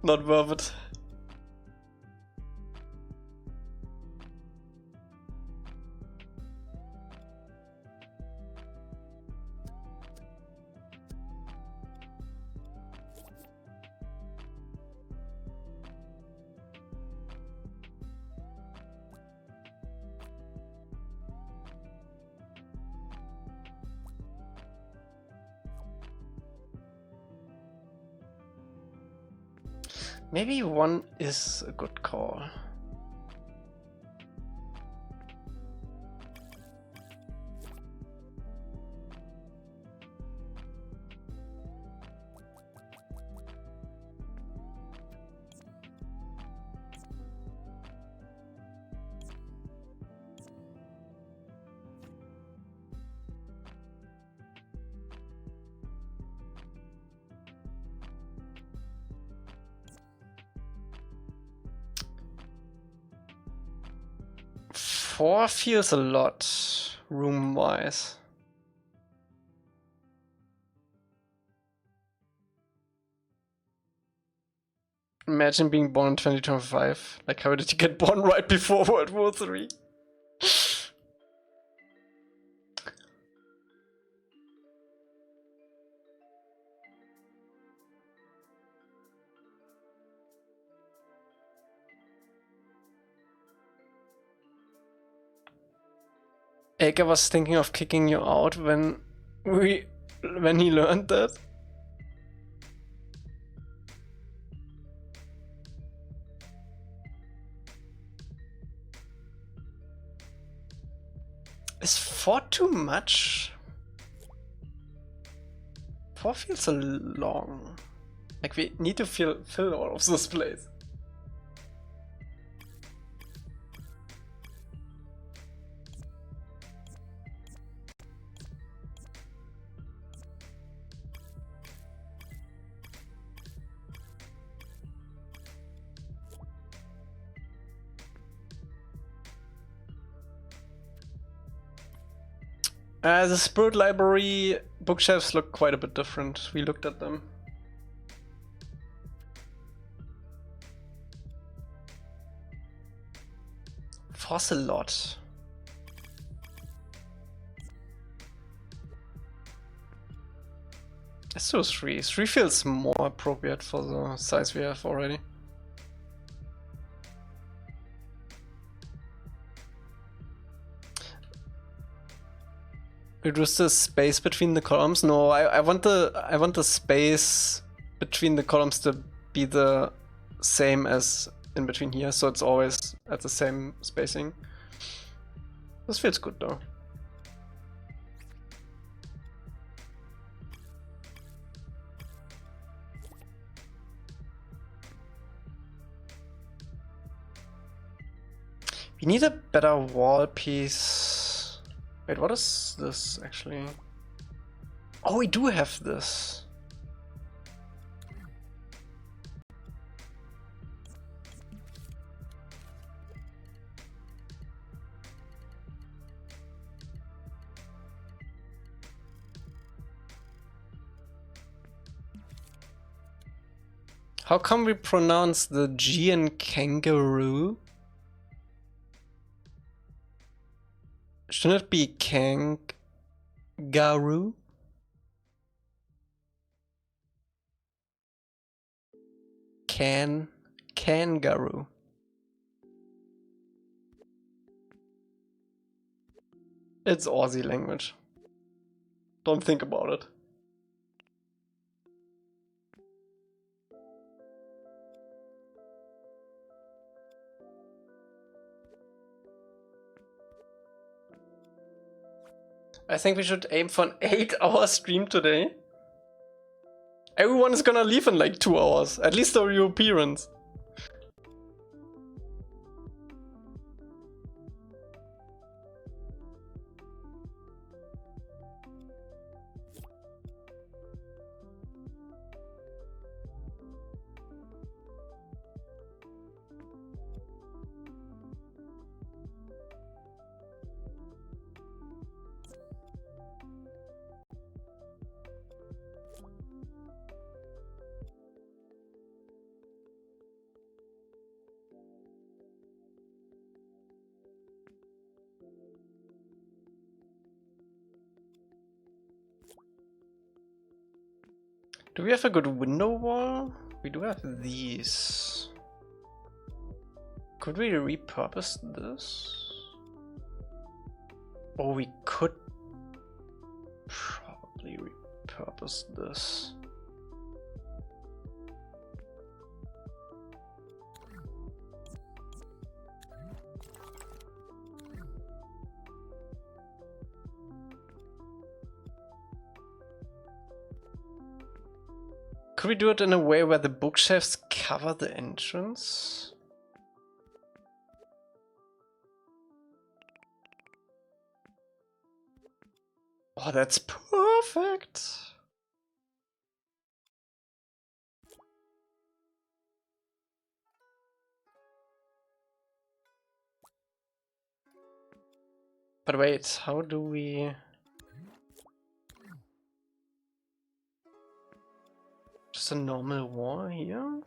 Not worth it. Maybe one is a good call. Four feels a lot, room-wise. Imagine being born in 2025. Like, how did you get born right before World War III? Elca was thinking of kicking you out when he learned that. Is 4 too much? 4 feels so long. Like, we need to fill all of this place. The Spirit Library bookshelves look quite a bit different. We looked at them. Force a lot. Let's do 3. 3 feels more appropriate for the size we have already. Reduce the space between the columns? No, I want the space between the columns to be the same as in between here, so it's always at the same spacing. This feels good though. We need a better wall piece. Wait, what is this actually? Oh, we do have this. How come we pronounce the G in kangaroo? Shouldn't it be kangaroo? Kangaroo. It's Aussie language. Don't think about it. I think we should aim for an 8-hour stream today. Everyone is gonna leave in like 2 hours, at least the Europeans. Do we have a good window wall? We do have these. Could we repurpose this? Or we could probably repurpose this. Could we do it in a way where the bookshelves cover the entrance? Oh, that's perfect! But wait, how do we... Just a normal wall here?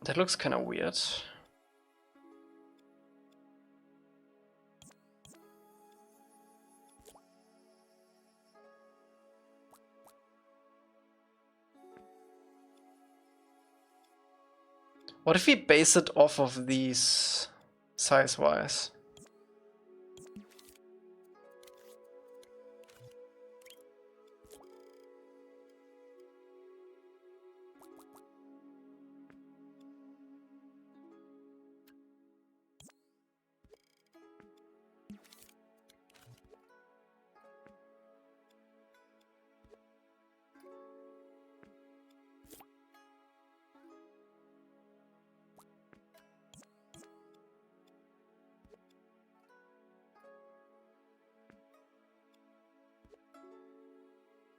That looks kind of weird. What if we base it off of these size-wise?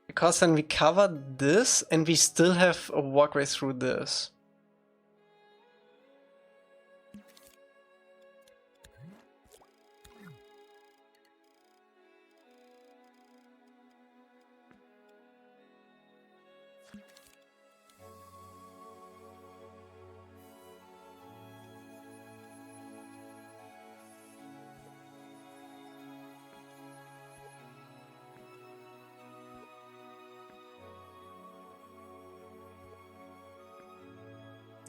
Because then we cover this and we still have a walkway through this.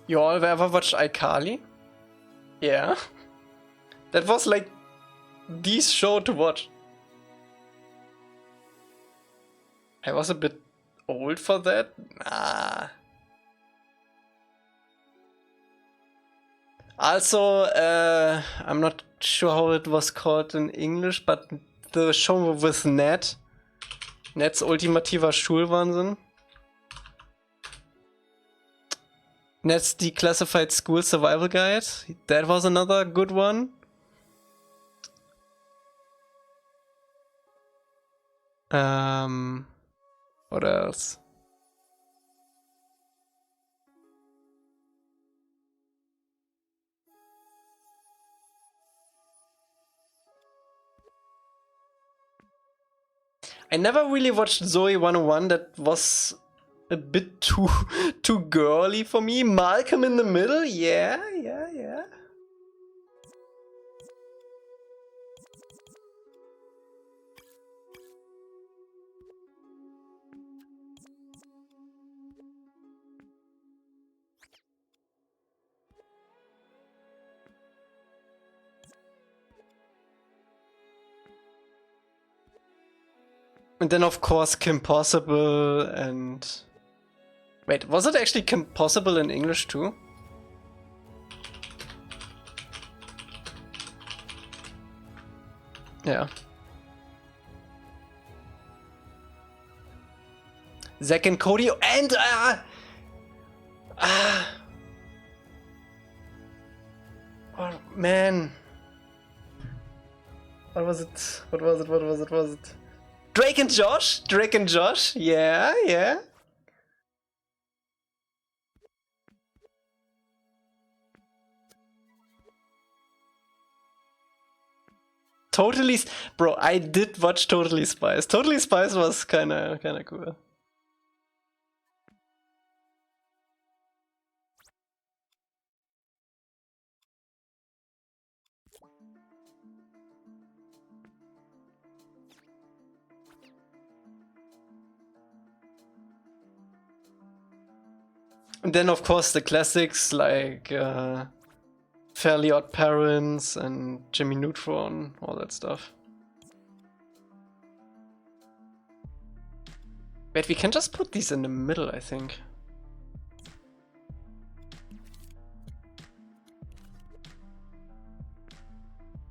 You all ever watched iCarly? Yeah. That was like the show to watch. I was a bit old for that. Nah. Also, I'm not sure how it was called in English, but the show with Ned. Ned's ultimativer Schulwahnsinn. Ned's Declassified School Survival Guide. That was another good one. What else? I never really watched Zoe 101. That was a bit too girly for me. Malcolm in the Middle, yeah. And then of course Kim Possible and... Wait, was it actually Kim Possible in English too? Yeah. Zack and Cody and oh man. What was it? What was it? Drake and Josh? Yeah. Totally, bro, I did watch Totally Spies. Totally Spies was kinda cool. And then of course the classics like Fairly Odd Parents and Jimmy Neutron, all that stuff. Wait, we can just put these in the middle, I think.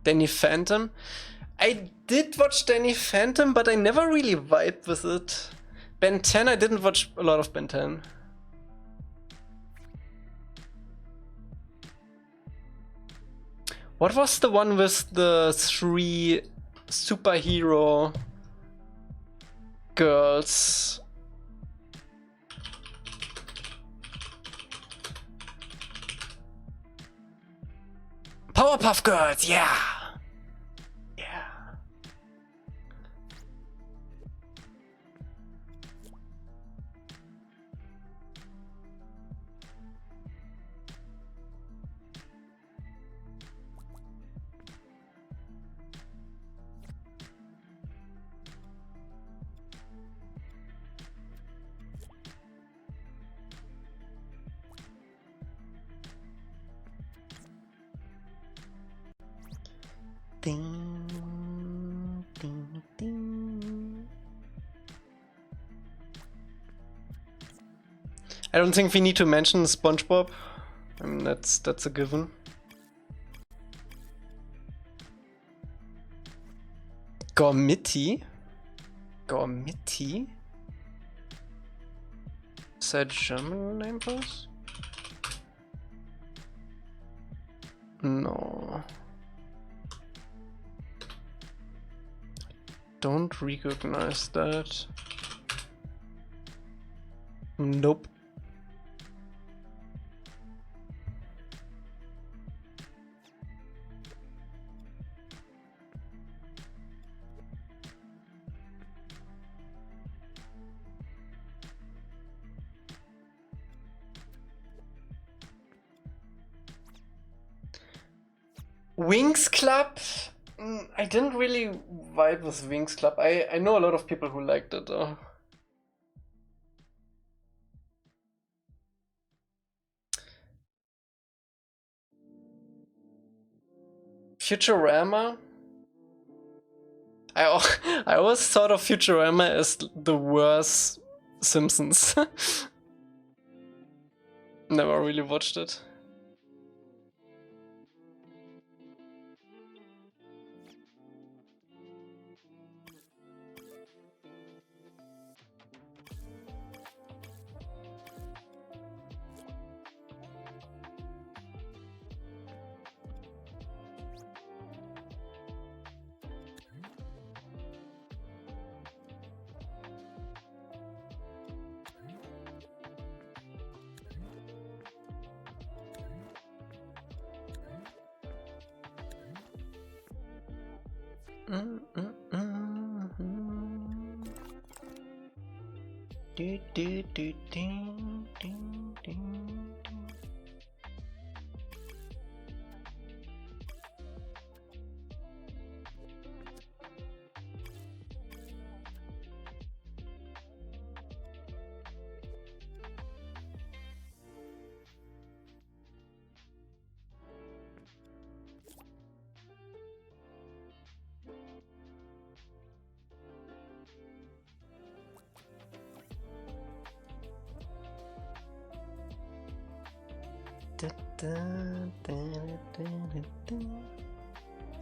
Danny Phantom? I did watch Danny Phantom, but I never really vibed with it. Ben 10, I didn't watch a lot of Ben 10. What was the one with the 3 superhero girls? Powerpuff Girls, yeah! I don't think we need to mention SpongeBob. I mean, that's a given. Gormiti? Gormiti? Is that a German name for us? No. Don't recognize that. Nope. Wings Club? I didn't really vibe with Wings Club. I know a lot of people who liked it though. Futurama? I always thought of Futurama as the worst Simpsons. Never really watched it.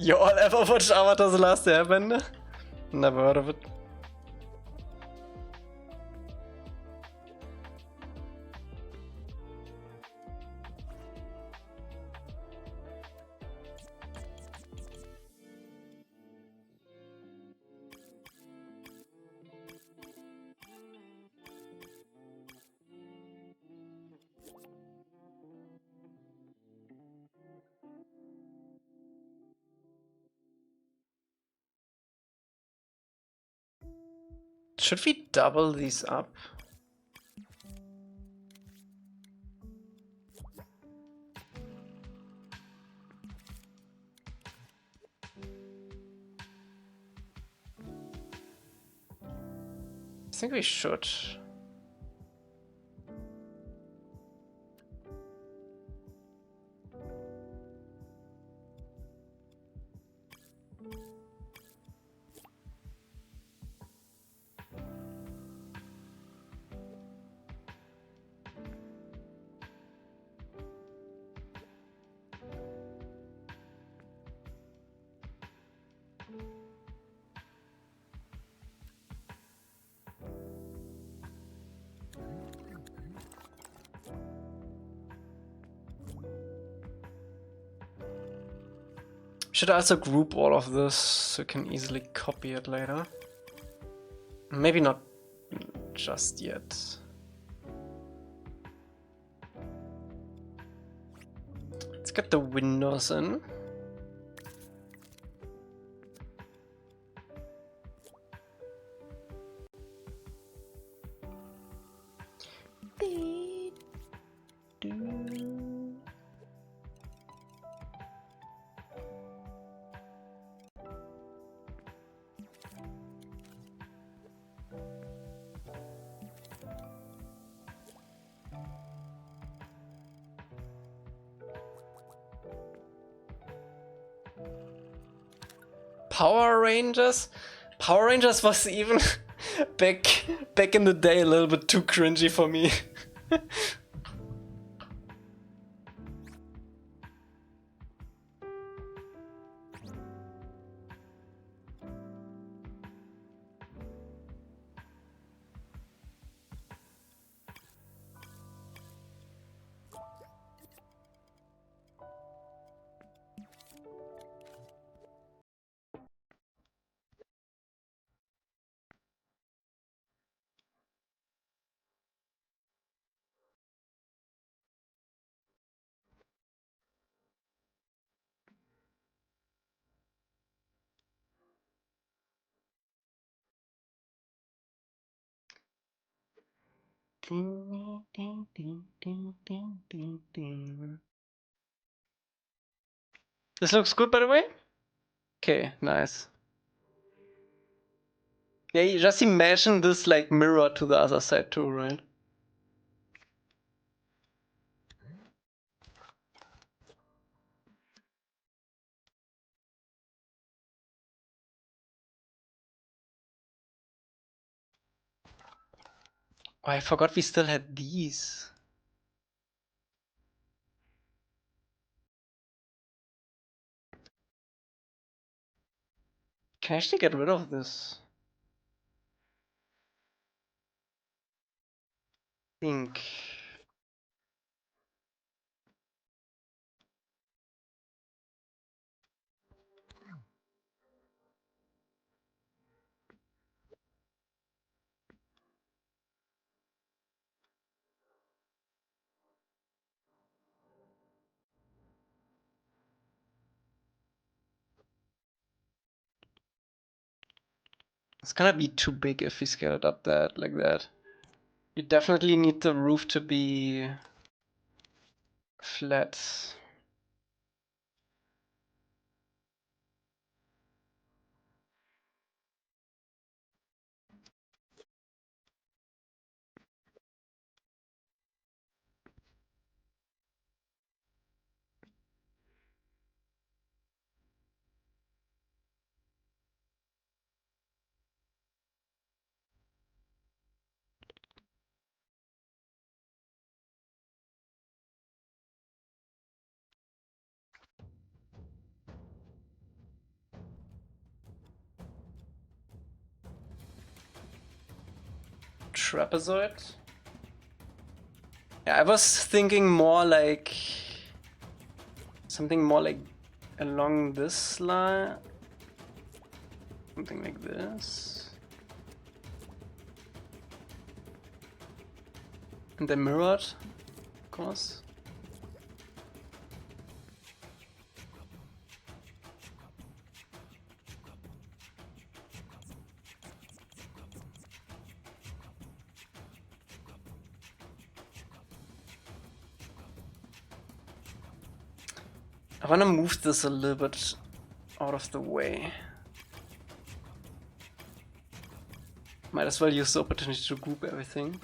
You all ever watched Avatar: The Last Airbender? Never heard of it. Should we double these up? I think we should. Should also group all of this so you can easily copy it later. Maybe not just yet. Let's get the windows in. Power Rangers? Power Rangers was even back in the day a little bit too cringy for me. This looks good, by the way. Okay, nice. Yeah, you just imagine this like mirror to the other side too, right? Oh, I forgot we still had these. Can I actually get rid of this? I think. It's gonna be too big if we scale it up like that. You definitely need the roof to be flat. Trapezoid? Yeah, I was thinking more like something more like along this line. Something like this. And then mirrored, of course. I wanna move this a little bit out of the way. Might as well use the opportunity to group everything.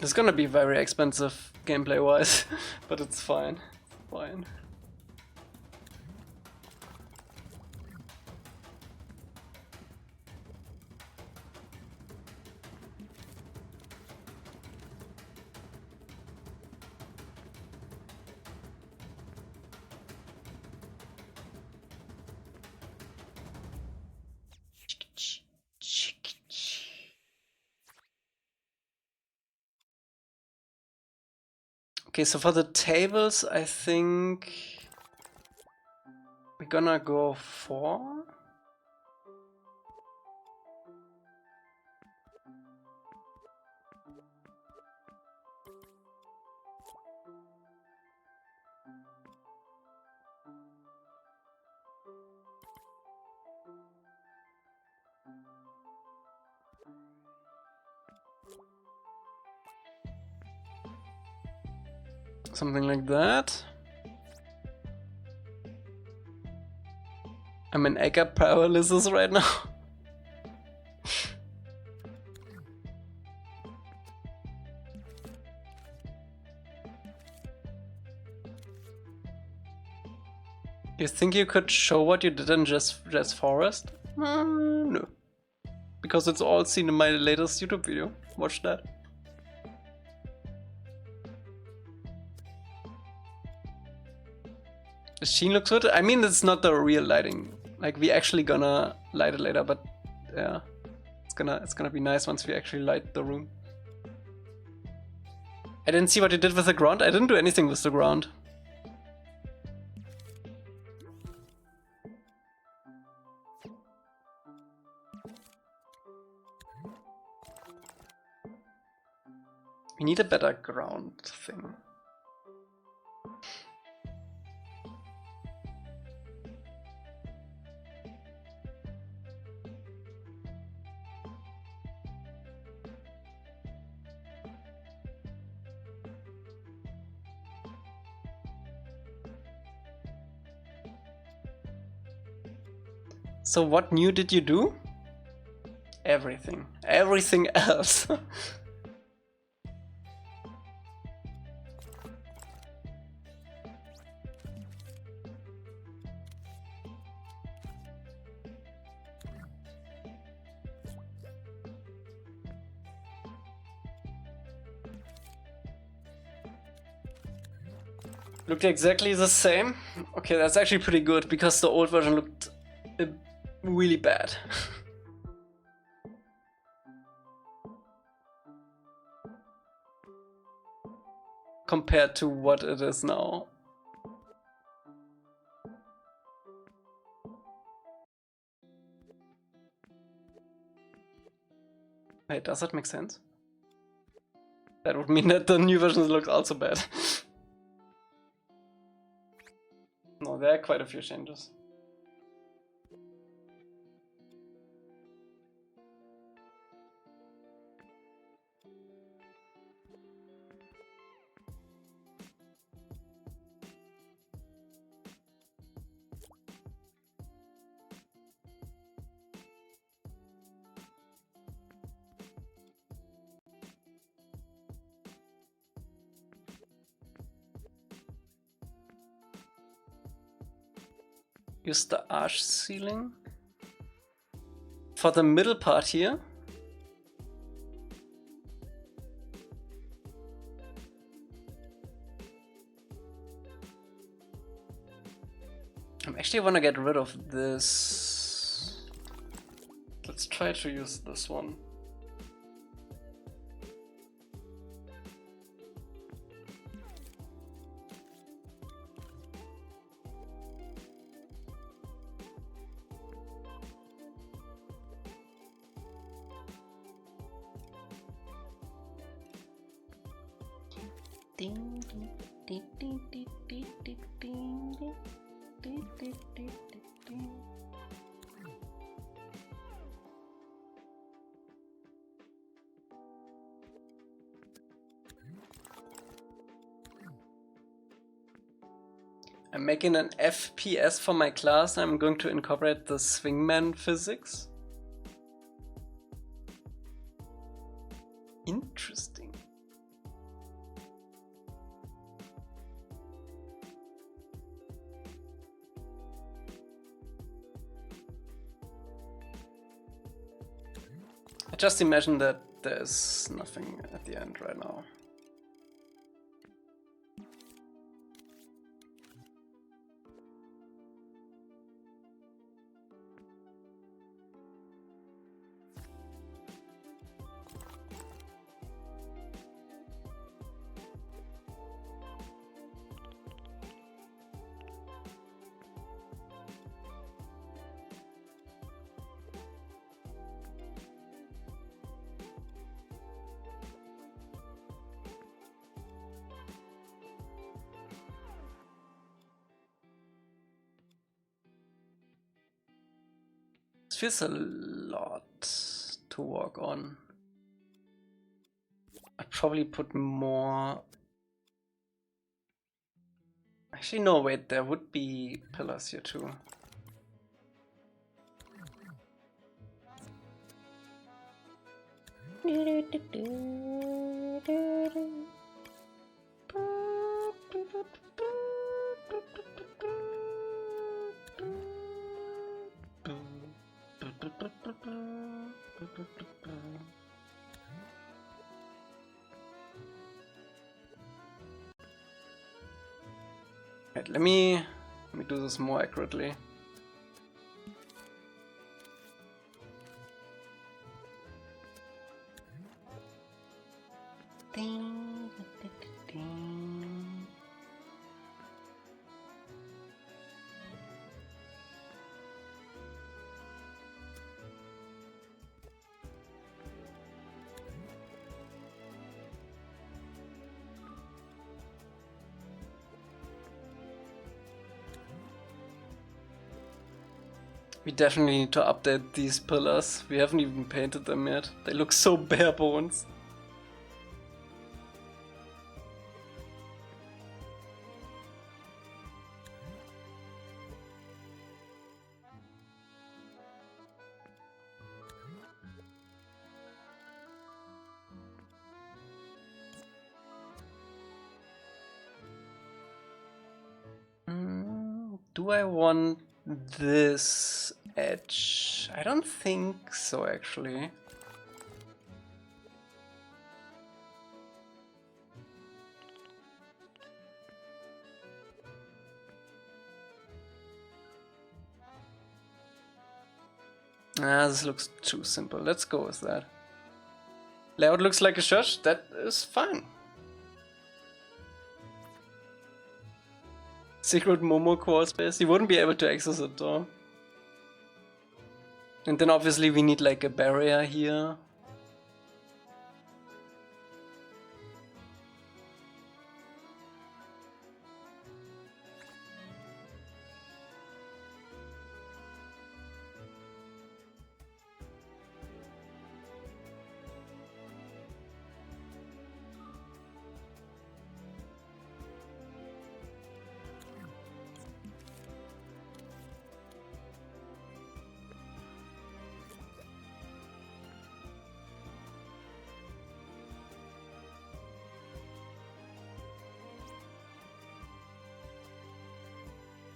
It's gonna be very expensive gameplay wise, but it's fine. Fine. Okay, so for the tables, I think we're gonna go 4. Something like that. I'm in Elca paralysis right now. You think you could show what you did in Jazz Forest? No. Because it's all seen in my latest YouTube video. Watch that. The sheen looks good. I mean, it's not the real lighting. Like, we actually gonna light it later, but yeah. It's gonna be nice once we actually light the room. I didn't see what you did with the ground. I didn't do anything with the ground. We need a better ground thing. So what new did you do? Everything. Everything else. Looked exactly the same. Okay, that's actually pretty good because the old version looked really bad. Compared to what it is now. Wait, does that make sense? That would mean that the new version looks also bad. No, there are quite a few changes. Use the arch ceiling for the middle part here. I actually want to get rid of this. Let's try to use this one. I'm making an FPS for my class. I'm going to incorporate the swingman physics. Interesting. I just imagine that there's nothing at the end right now. It feels a lot to work on. I'd probably put more. Actually, no, wait, there would be pillars here too. Right, let me do this more accurately. We definitely need to update these pillars. We haven't even painted them yet. They look so bare bones. Do I want this edge? I don't think so, actually. Ah, this looks too simple. Let's go with that. Layout looks like a church. That is fine. Secret Momo crawl space. You wouldn't be able to access it though. And then obviously we need like a barrier here.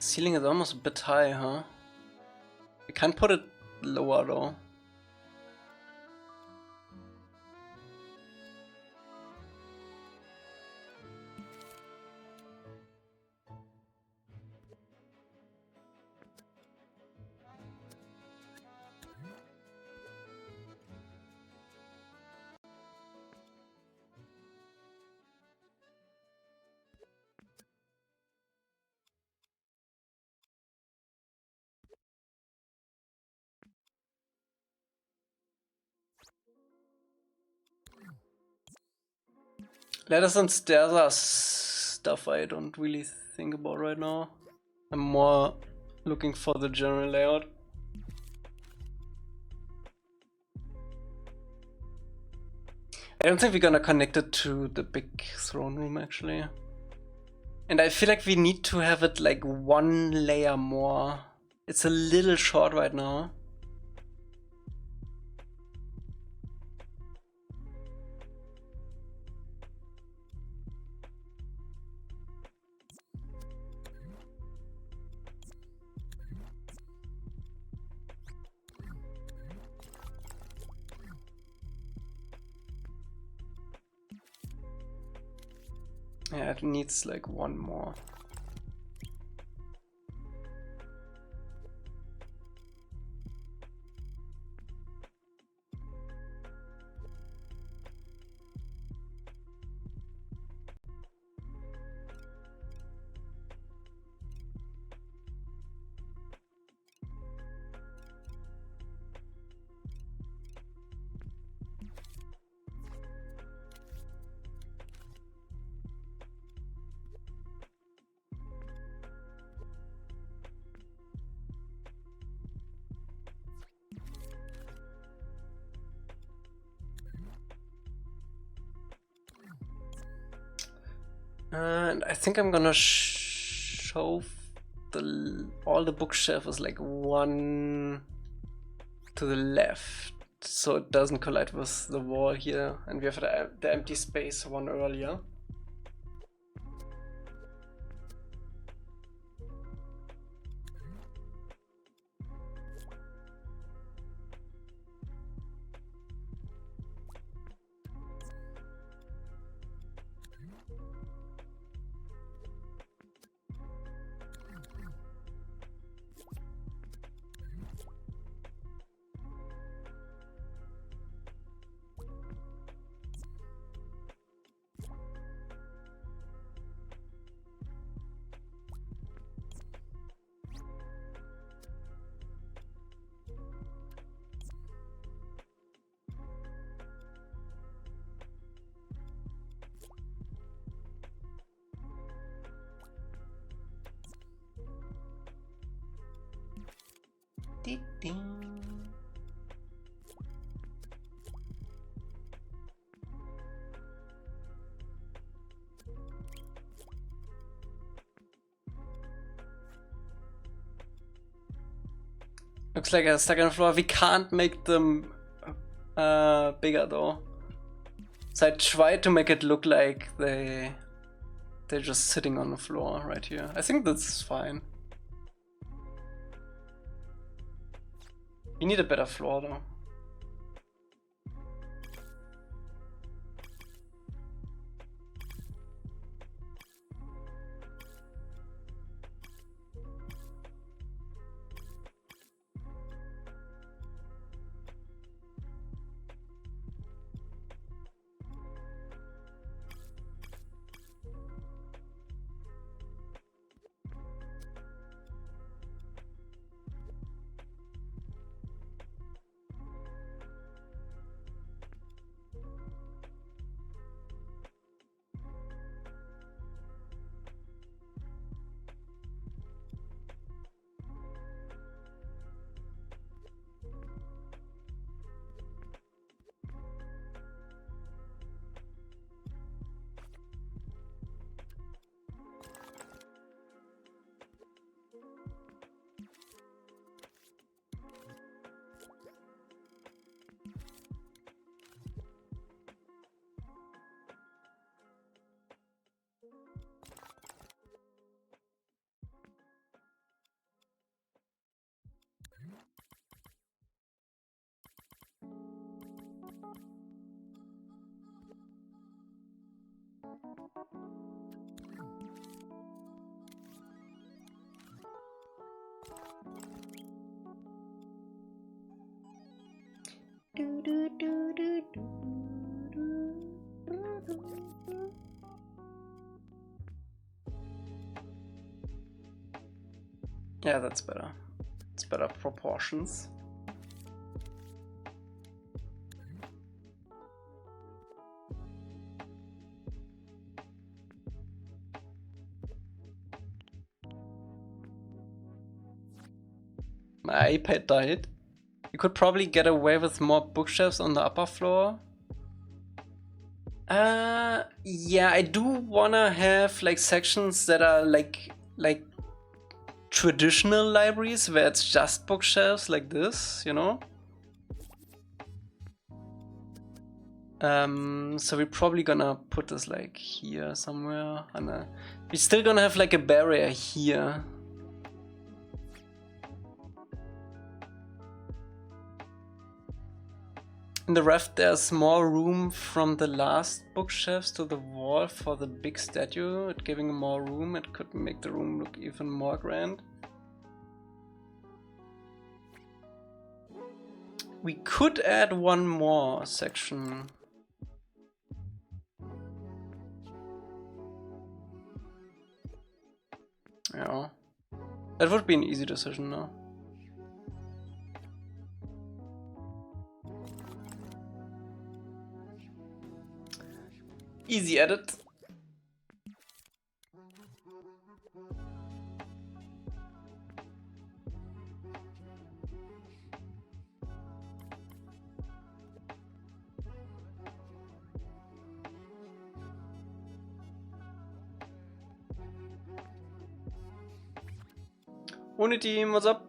Ceiling is almost a bit high, huh? We can't put it lower though. Ladders and stairs are stuff I don't really think about right now. I'm more looking for the general layout. I don't think we're gonna connect it to the big throne room actually. And I feel like we need to have it like one layer more. It's a little short right now. Yeah, it needs like one more. And I think I'm gonna show all the bookshelves like one to the left, so it doesn't collide with the wall here, and we have the empty space one earlier. Looks like a second floor. We can't make them bigger though. So I tried to make it look like they're just sitting on the floor right here. I think that's fine. We need a better floor though. Yeah, that's better. It's better proportions. My iPad died. You could probably get away with more bookshelves on the upper floor. Yeah, I do wanna have like sections that are like traditional libraries where it's just bookshelves like this, you know? So we're probably gonna put this like here somewhere, and we're still gonna have like a barrier here. In the left, there's more room from the last bookshelves to the wall for the big statue. It giving more room, it could make the room look even more grand. We could add one more section. Yeah, that would be an easy decision now. Easy edit. Uni Team, what's up?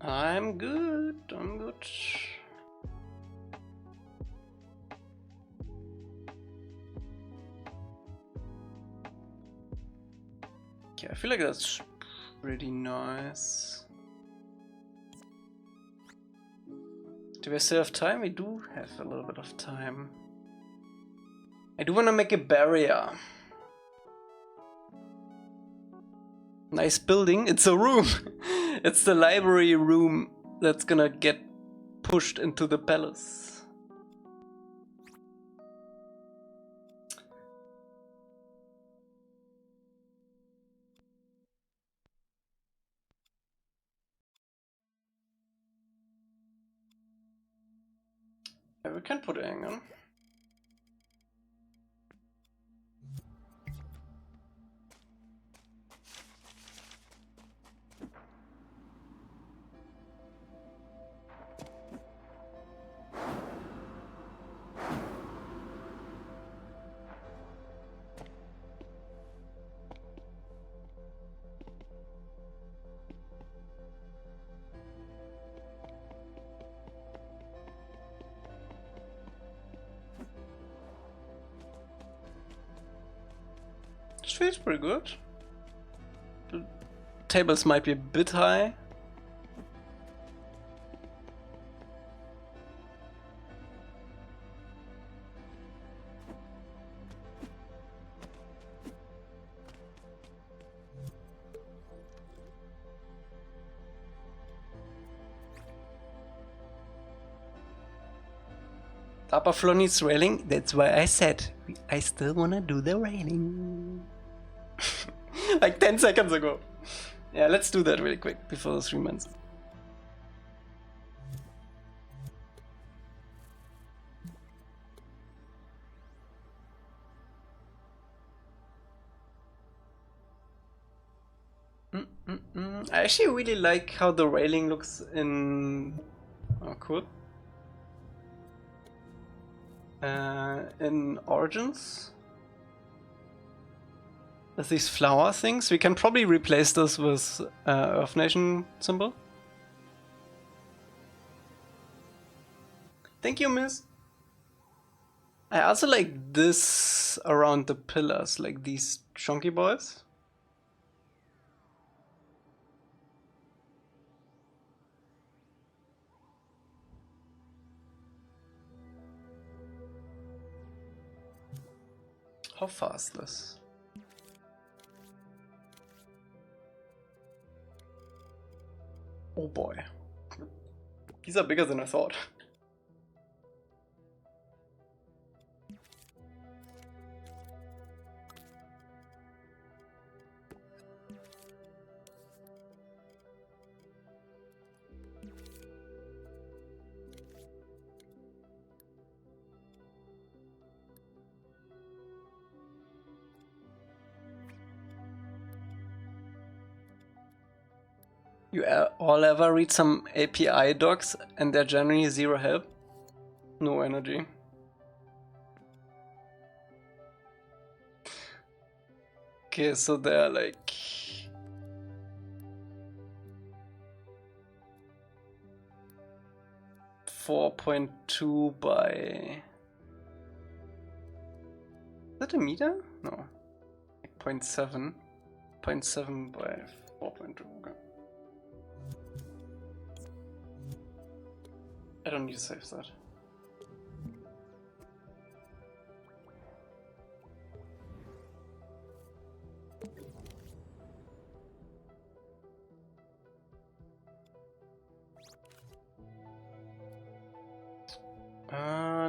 I'm good, I'm good. Okay, I feel like that's pretty nice. Do we still have time? We do have a little bit of time. I do want to make a barrier. Nice building. It's a room. It's the library room that's gonna get pushed into the palace. Yeah, we can put a hang on. This feels pretty good. The tables might be a bit high. The upper floor needs railing, that's why I said I still wanna do the railing. Like 10 seconds ago. Yeah, let's do that really quick before the 3 months. I actually really like how the railing looks in... Oh, cool. In Origins. With these flower things, we can probably replace this with Earth Nation symbol. Thank you, miss. I also like this around the pillars, like these chunky boys. How fast this? Oh boy. These are bigger than I thought. You all ever read some API docs and they're generally zero help? No energy. Okay, so they're like... .2 by... Is that a meter? No. Like 0.7. 0.7 by 4.2, okay. I don't need to save that.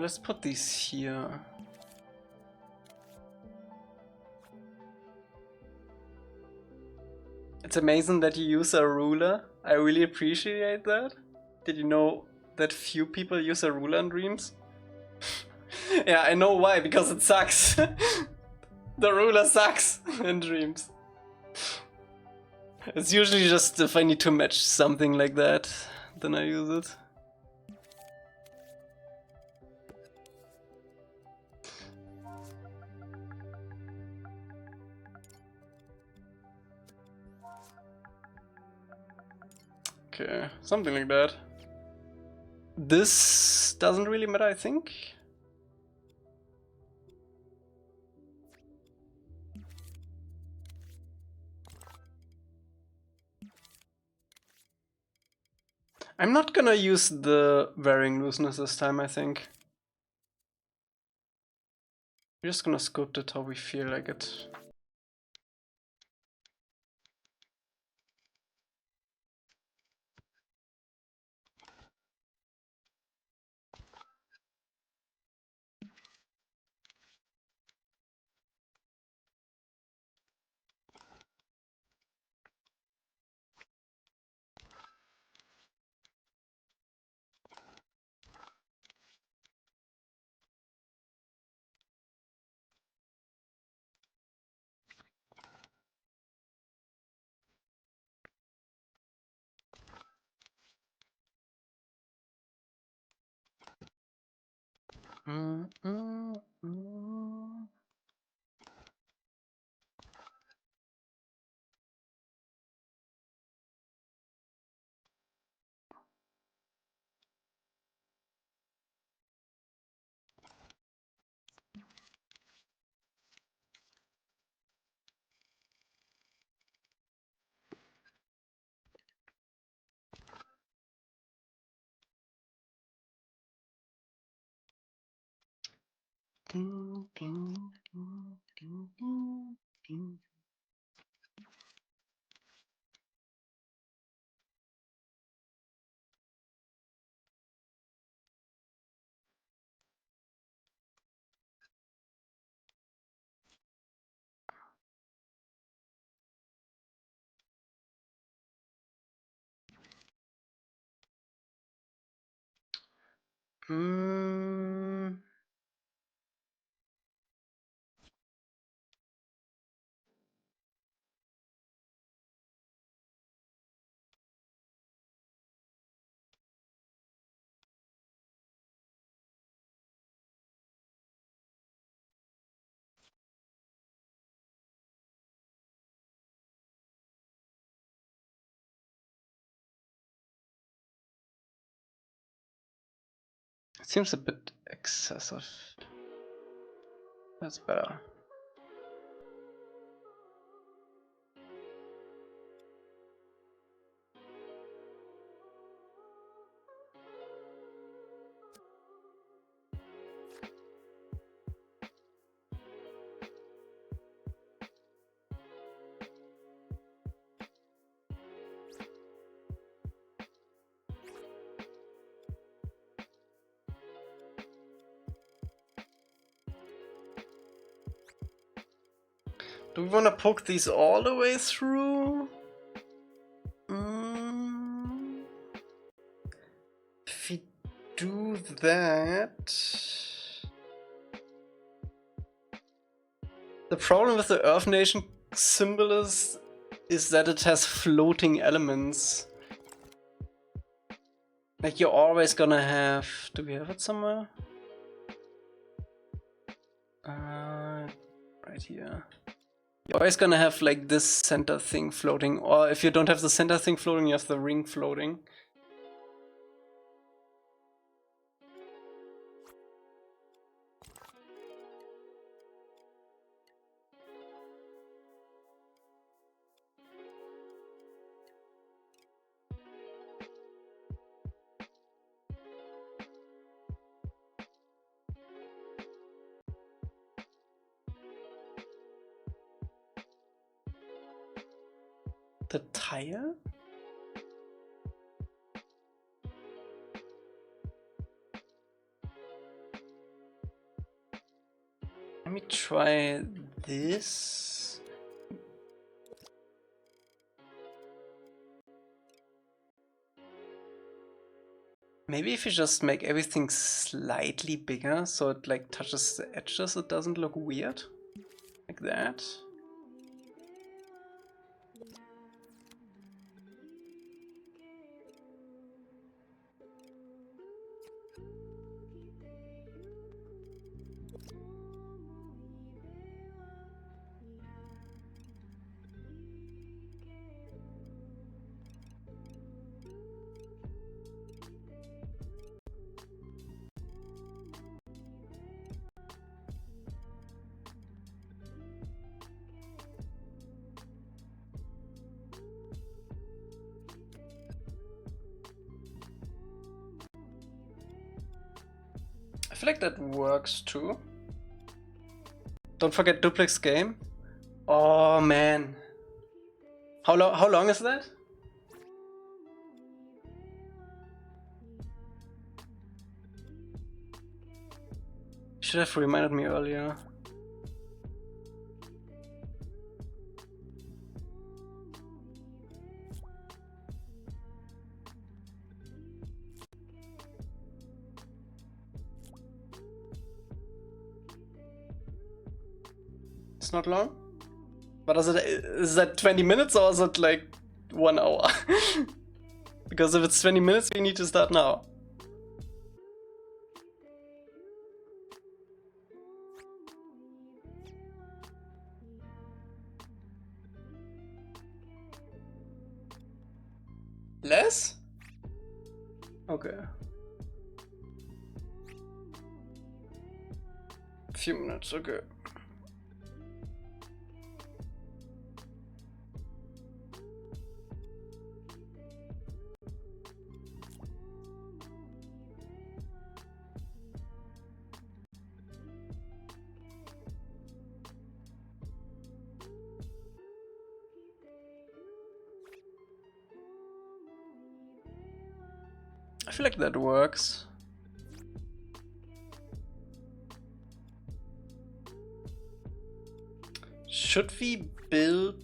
Let's put these here. It's amazing that you use a ruler. I really appreciate that. Did you know that few people use a ruler in Dreams? Yeah, I know why, because it sucks. The ruler sucks in Dreams. It's usually just if I need to match something like that, then I use it. Okay, something like that. This doesn't really matter, I think. I'm not gonna use the varying looseness this time, I think. We're just gonna sculpt it how we feel like it. Mm, mm, mm. Ding, ding, ding, ding, ding, ding. Mm. It seems a bit excessive. That's better. Do we want to poke these all the way through? If we do that... The problem with the Earth Nation symbol is that it has floating elements. Like you're always gonna have... Do we have it somewhere? Right here. You're always gonna have like this center thing floating, or if you don't have the center thing floating, you have the ring floating. The tire? Let me try this. Maybe if you just make everything slightly bigger so it like touches the edges, it doesn't look weird. Like that. feel like that works too. Don't forget duplex game. Oh man. How long is that? Should have reminded me earlier. It's not long? But is that 20 minutes or is it like 1 hour? Because if it's 20 minutes, we need to start now. Less? Okay. A few minutes, okay. I feel like that works. Should we build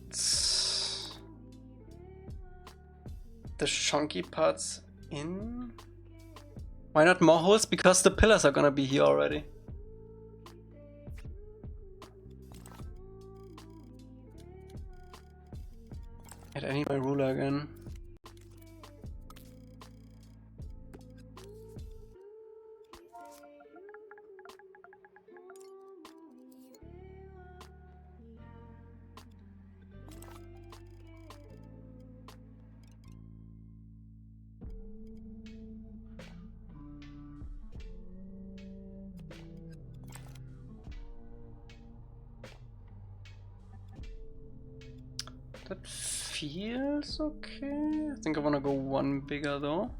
the chunky parts in? Why not more holes? Because the pillars are gonna be here already. I need my ruler again. That feels okay. I think I wanna go one bigger though.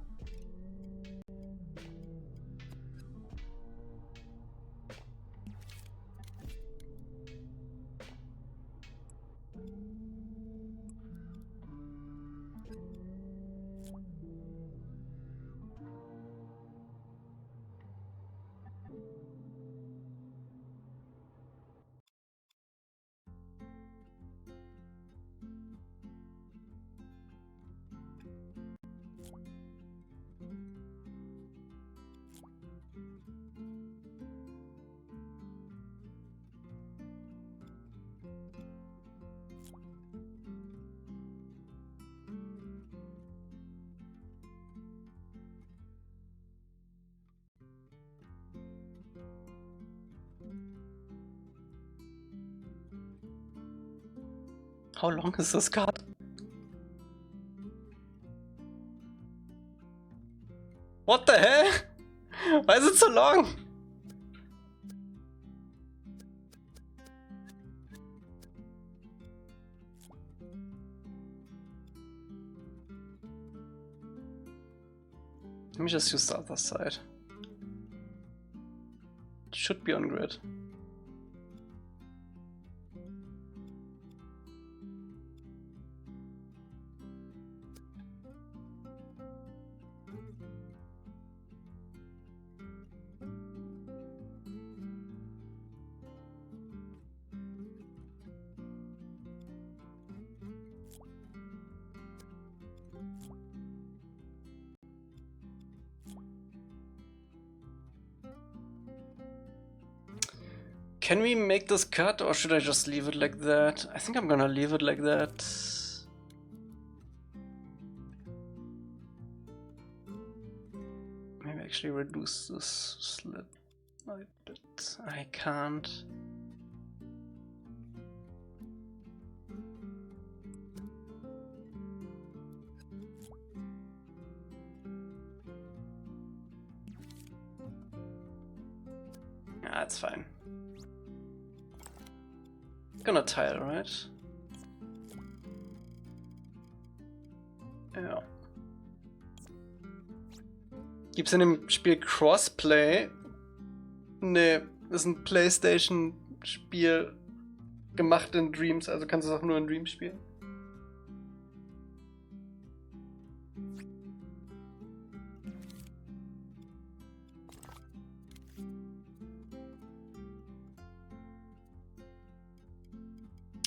How long is this card? What the hell? Why is it so long? Let me just use the other side. It should be on grid. Can we make this cut or should I just leave it like that? I think I'm gonna leave it like that. Maybe actually reduce this slit a bit. I can't. That's fine. Gonna tile, right? Ja. Gibt's in dem Spiel Crossplay? Nee, ist ein PlayStation-Spiel gemacht in Dreams, also kannst du es auch nur in Dreams spielen.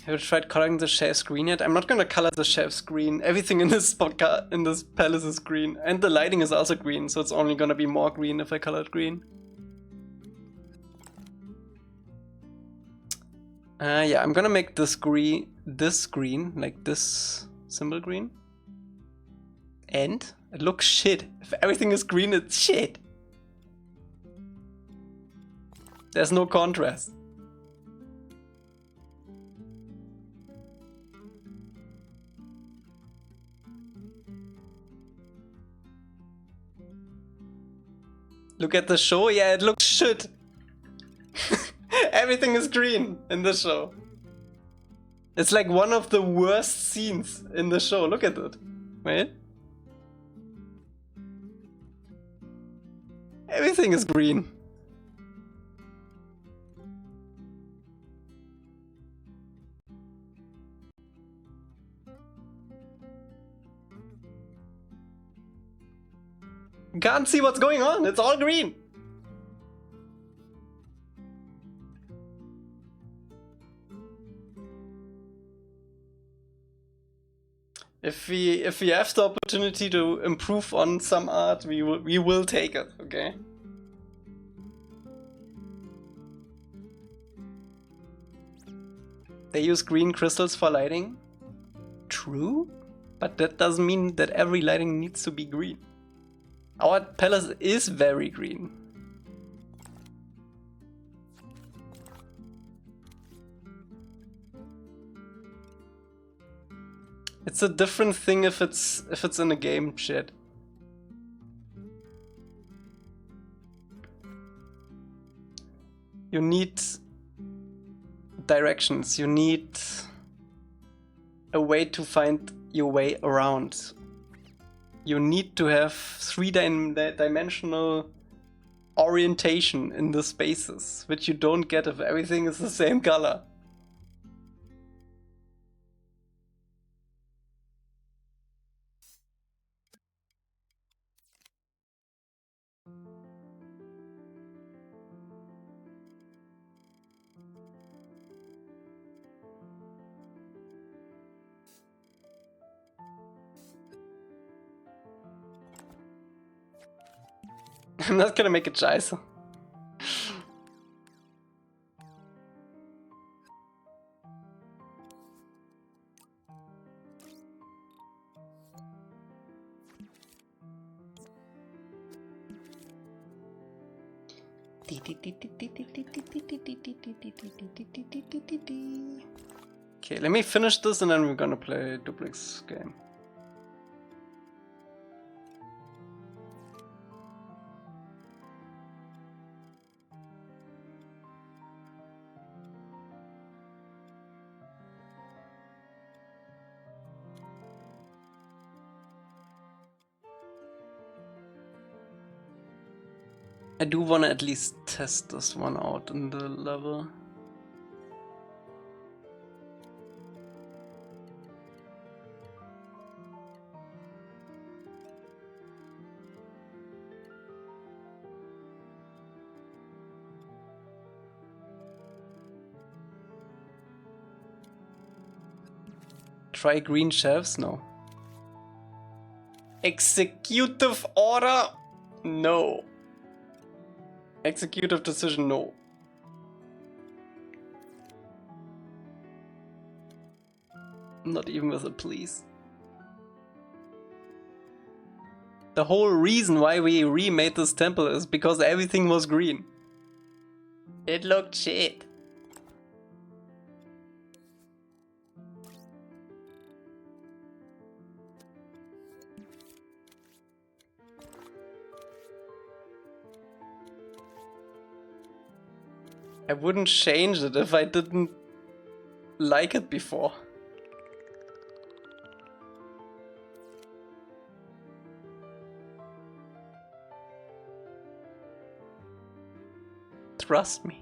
Have you tried coloring the shell screen yet? I'm not gonna color the shell screen. Everything in this podcast, in this palace is green. And the lighting is also green, so it's only gonna be more green if I color it green. Yeah, I'm gonna make this green, like this symbol green. And it looks shit. If everything is green, it's shit. There's no contrast. Look at the show, yeah, it looks shit. Everything is green in the show. It's like one of the worst scenes in the show. Look at it. Wait. Everything is green. Can't see what's going on. It's all green. If we have the opportunity to improve on some art, we will take it, okay? They use green crystals for lighting. True, but that doesn't mean that every lighting needs to be green. Our palace is very green. It's a different thing if it's in a game, shit. You need directions, you need a way to find your way around. You need to have three-dimensional orientation in the spaces, which you don't get if everything is the same color. I'm not gonna make it scheiße. Okay, let me finish this and then we're gonna play Duplex game. I do want to at least test this one out in the level. Try green shelves? No. Executive order? No. Executive decision? No. Not even with a please. The whole reason why we remade this temple is because everything was green. It looked shit. I wouldn't change it if I didn't like it before. Trust me.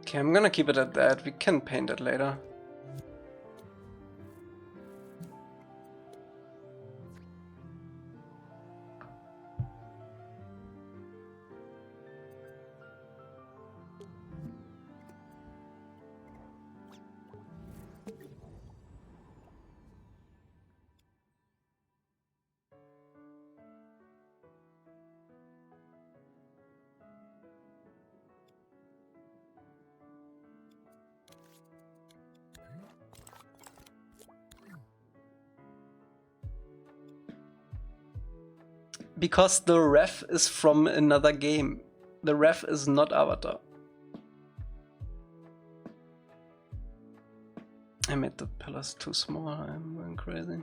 Okay, I'm gonna keep it at that. We can paint it later. Because the ref is from another game. The ref is not Avatar. I made the pillars too small, I'm going crazy.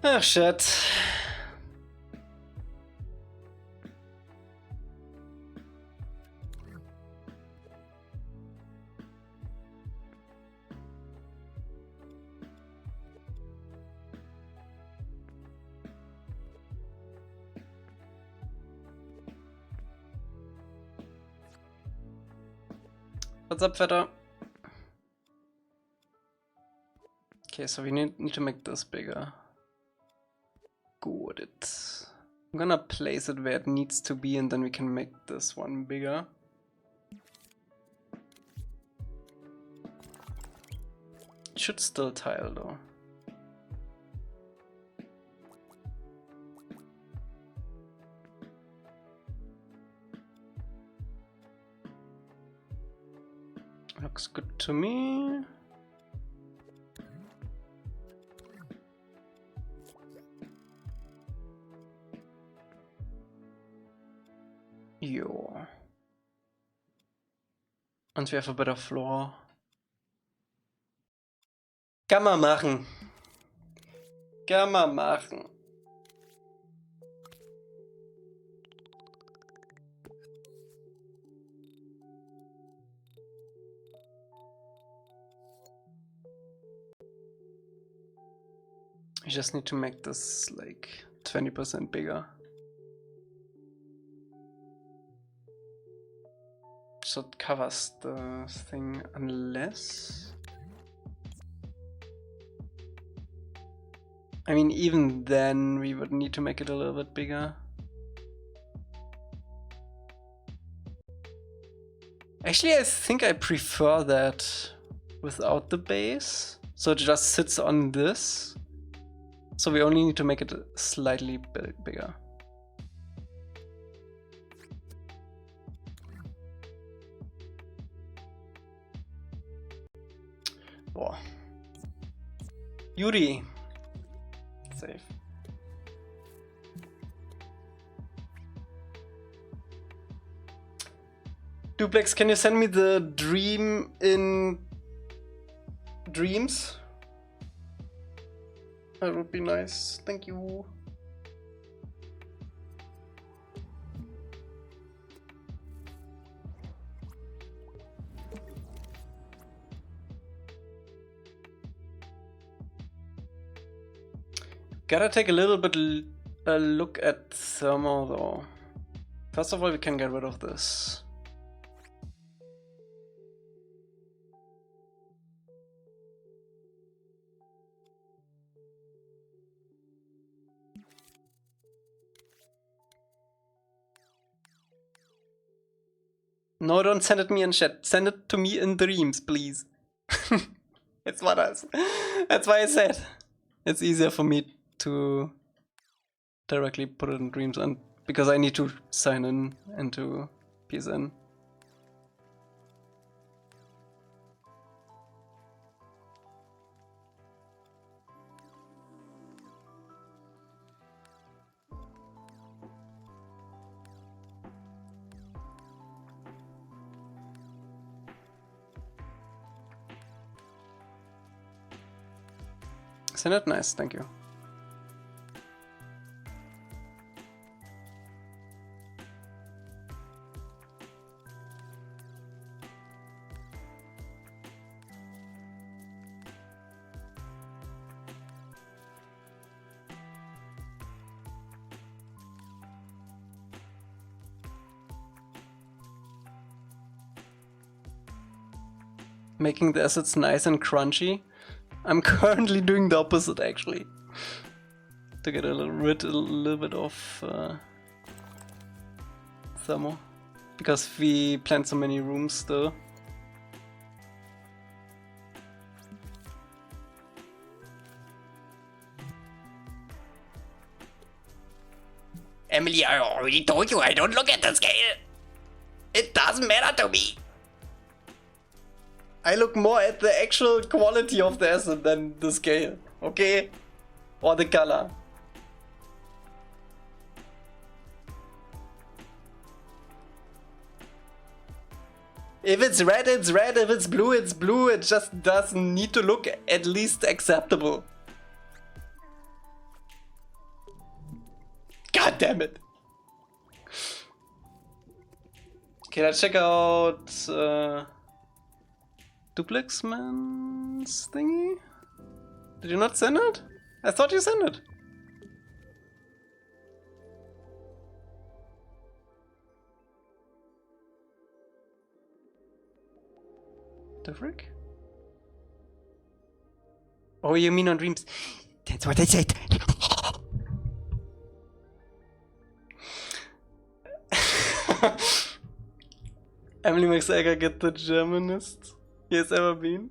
Oh shit. What's up, Vetter? Okay, so we need to make this bigger. Good. I'm gonna place it where it needs to be and then we can make this one bigger. It should still tile though. Looks good to me. Jo. Und wir have a better floor. Kann man machen. Kann man machen. I just need to make this like 20% bigger. So it covers the thing unless... I mean, even then we would need to make it a little bit bigger. Actually, I think I prefer that without the base. So it just sits on this. So we only need to make it slightly bigger. Boah. Yuri. Safe. Duplex, can you send me the dream in Dreams? That would be nice. Thank you. Gotta take a little bit a look at thermal though. First of all, we can get rid of this. No, don't send it me in chat. Send it to me in Dreams, please. That's what that's why I said. It's easier for me to directly put it in Dreams, and because I need to sign in into PSN. Send it? Nice, thank you. Making the assets nice and crunchy. I'm currently doing the opposite actually. To get a little bit of thermal. Because we planned so many rooms still. Emily, I already told you I don't look at the scale. It doesn't matter to me. I look more at the actual quality of the asset than the scale, okay? Or the color. If it's red, it's red. If it's blue, it's blue. It just doesn't need to look at least acceptable. God damn it. Okay, let's check out Duplex Man's thingy? Did you not send it? I thought you sent it. The frick? Oh, you mean on Dreams? That's what I said. Emily makes Elca get the Germanist he has ever been.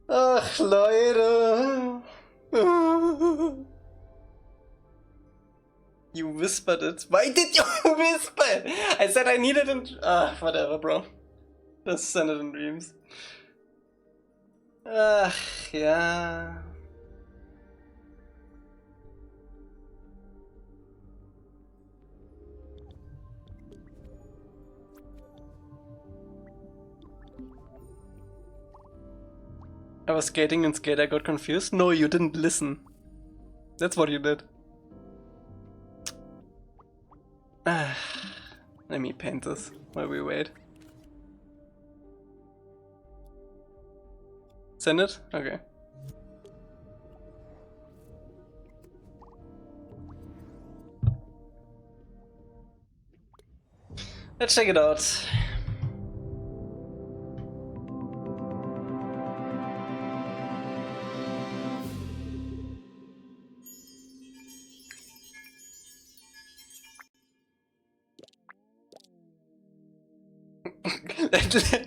Ach, Leute. You whispered it. Why did you whisper? I said I needed it. Ah, whatever, bro. Just send it in Dreams. Ach, yeah. I was skating and skate, I got confused. No, you didn't listen. That's what you did. Ah, let me paint this while we wait. Send it? Okay. Let's check it out.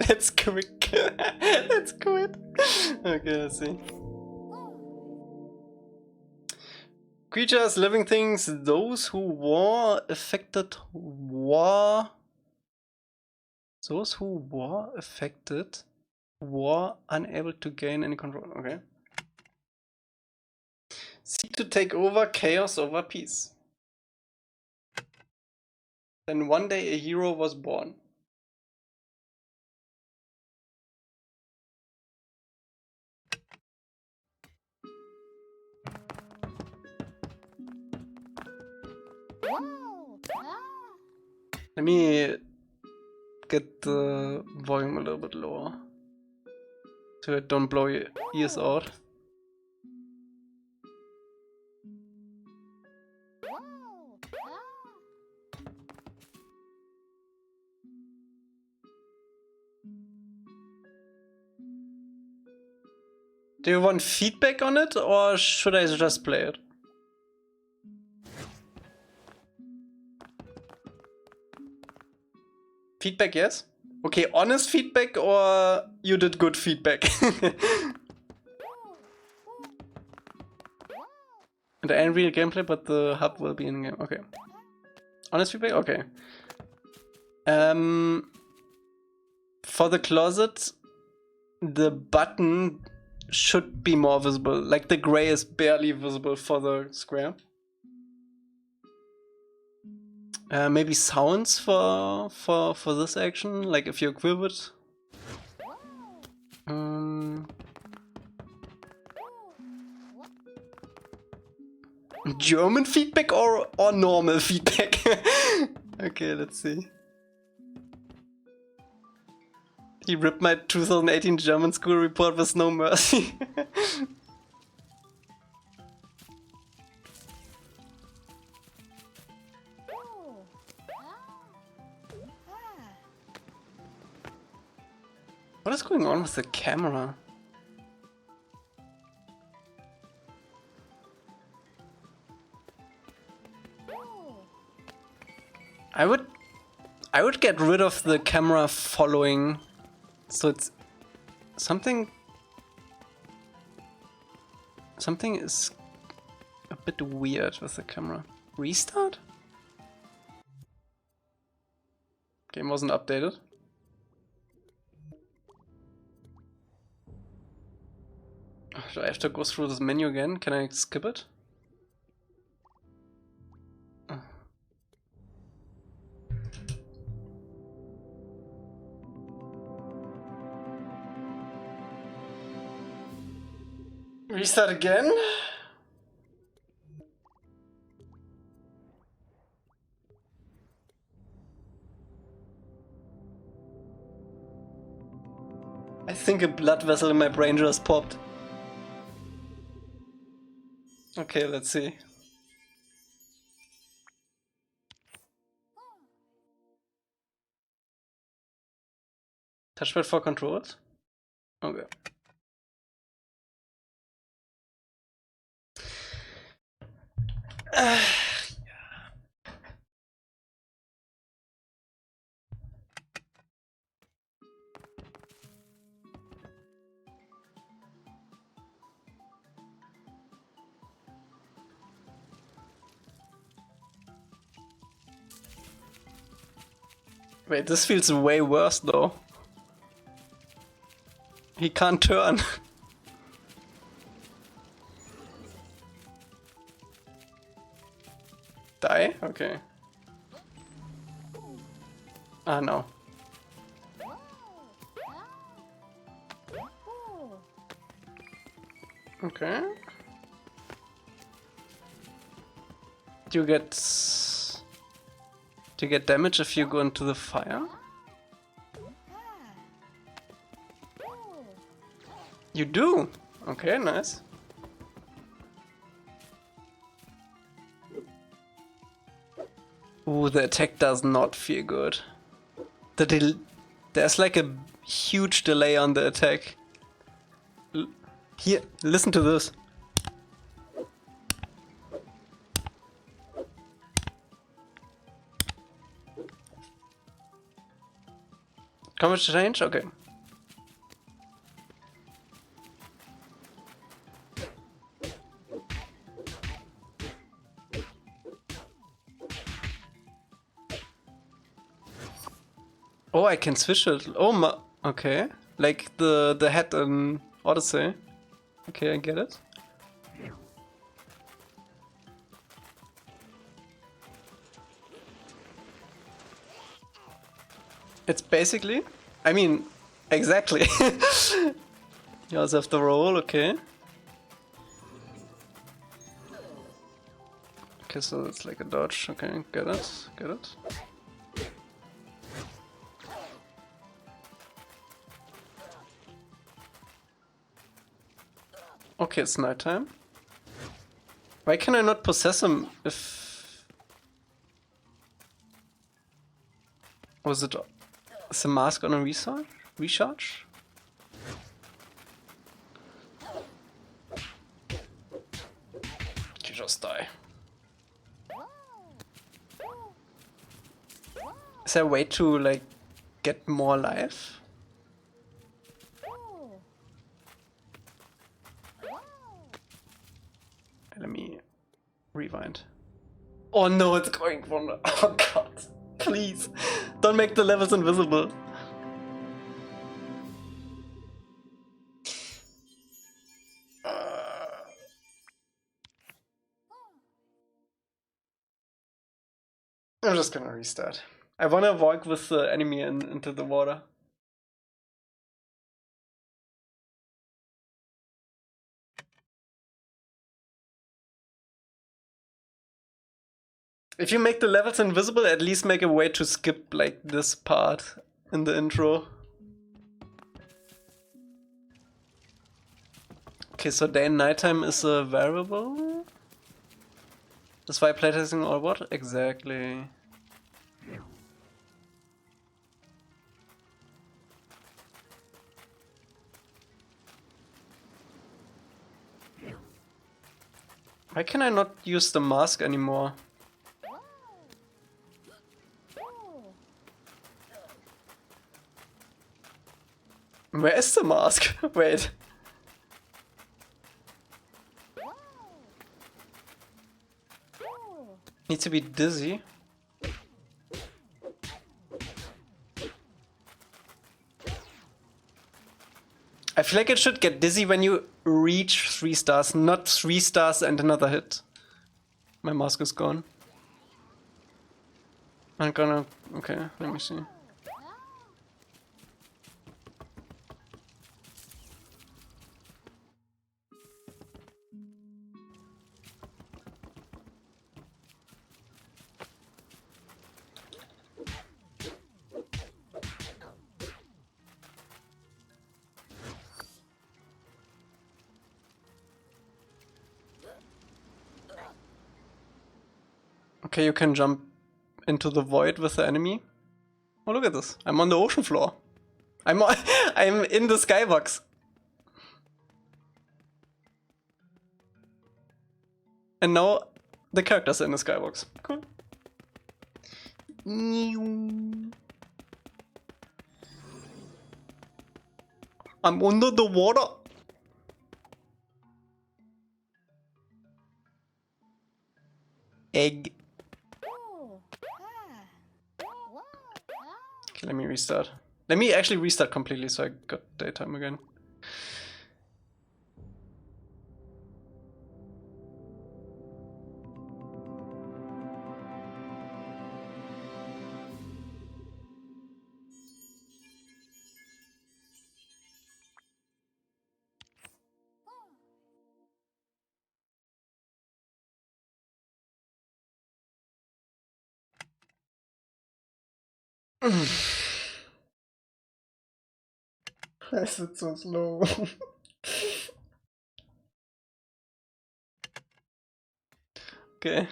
Let's quit. Let's quit. Okay, let's see. Creatures, living things, those who were affected were... Those who were affected were unable to gain any control. Okay. Seek to take over chaos over peace. Then one day a hero was born. Let me get the volume a little bit lower so it don't blow your ears out. Do you want feedback on it or should I just play it? Feedback, yes? Okay, honest feedback or you did good feedback? And the Unreal gameplay, but the hub will be in game. Okay. Honest feedback? Okay. For the closet, the button should be more visible. Like the gray is barely visible for the square. Maybe sounds for this action, like if you equip it. German feedback or normal feedback? Okay, let's see. He ripped my 2018 German school report with no mercy. What is going on with the camera? I would get rid of the camera following, so it's something is a bit weird with the camera. Restart? Game wasn't updated. Do I have to go through this menu again? Can I skip it? Restart again? I think a blood vessel in my brain just popped. Okay, let's see. Touchpad for controls? Okay. Wait, this feels way worse though. He can't turn. Die? Okay. Ah, no. Okay. Do you get damage if you go into the fire? You do? Okay, nice. Ooh, the attack does not feel good. There's like a huge delay on the attack. Here, listen to this. Coverage range? Okay. Oh, I can switch it. Oh my, okay. Like the head in Odyssey. Okay, I get it. It's basically, I mean, exactly. You also have the roll, okay. Okay, so it's like a dodge, okay, get it, get it. Okay, it's nighttime. Why can I not possess him if... Was it... Is the mask on a recharge? You just die. Is there a way to, like, get more life? Let me rewind. Oh no, it's going from... Oh god. Please. Don't make the levels invisible. I'm just gonna restart. I wanna walk with the enemy into the water. If you make the levels invisible, at least make a way to skip like this part in the intro. Okay, so day and nighttime is a variable? That's why playtesting or what? Exactly. Why can I not use the mask anymore? Where is the mask? Wait. Need to be dizzy. I feel like it should get dizzy when you reach 3 stars, not 3 stars and another hit. My mask is gone. I'm gonna... okay, let me see. Okay, you can jump into the void with the enemy. Oh, look at this. I'm on the ocean floor. I'm in the skybox. And now the characters are in the skybox. Cool. I'm under the water. Egg. Okay, let me restart. Let me actually restart completely so I got daytime again. Why is it so slow? Okay.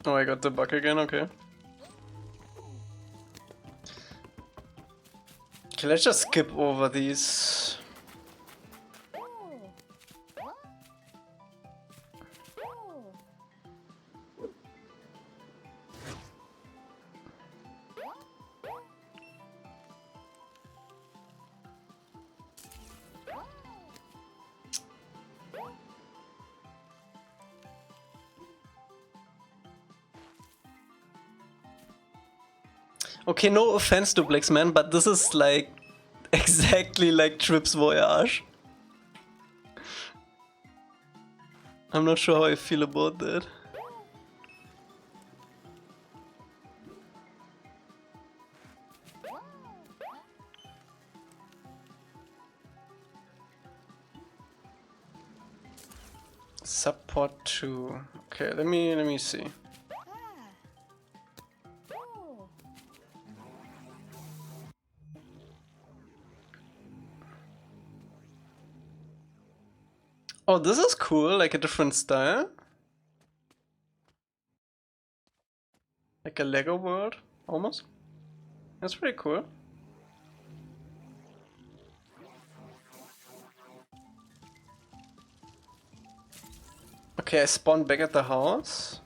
Oh, I got the bug again, okay. Okay, let's just skip over these. Okay, no offense to Blix Man, but this is like exactly like Trip's Voyage. I'm not sure how I feel about that. Support 2. Okay, let me see. Oh, this is cool, like a different style. Like a Lego world, almost. That's pretty cool. Okay, I spawned back at the house.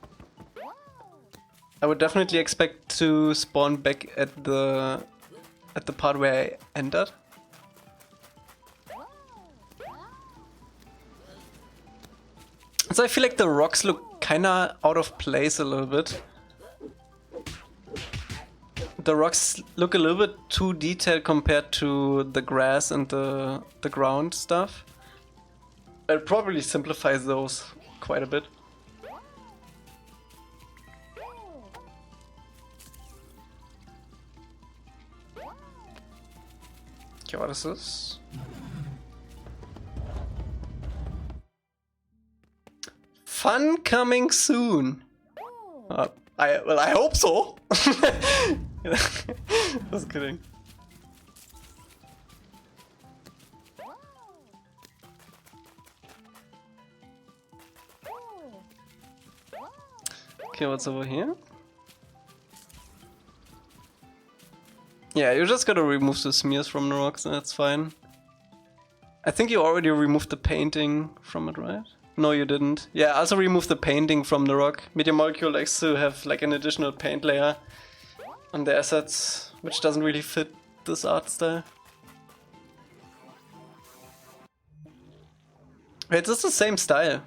I would definitely expect to spawn back at the part where I entered. So I feel like the rocks look kinda out of place a little bit. The rocks look a little bit too detailed compared to the grass and the ground stuff. I'll probably simplify those quite a bit. Okay, what is this? Fun coming soon. I hope so. Just kidding. Okay, what's over here? Yeah, you just gotta remove the smears from the rocks and that's fine. I think you already removed the painting from it, right? No, you didn't. Yeah, also remove the painting from the rock. Media Molecule likes to have like an additional paint layer on the assets, which doesn't really fit this art style. Wait, it's the same style.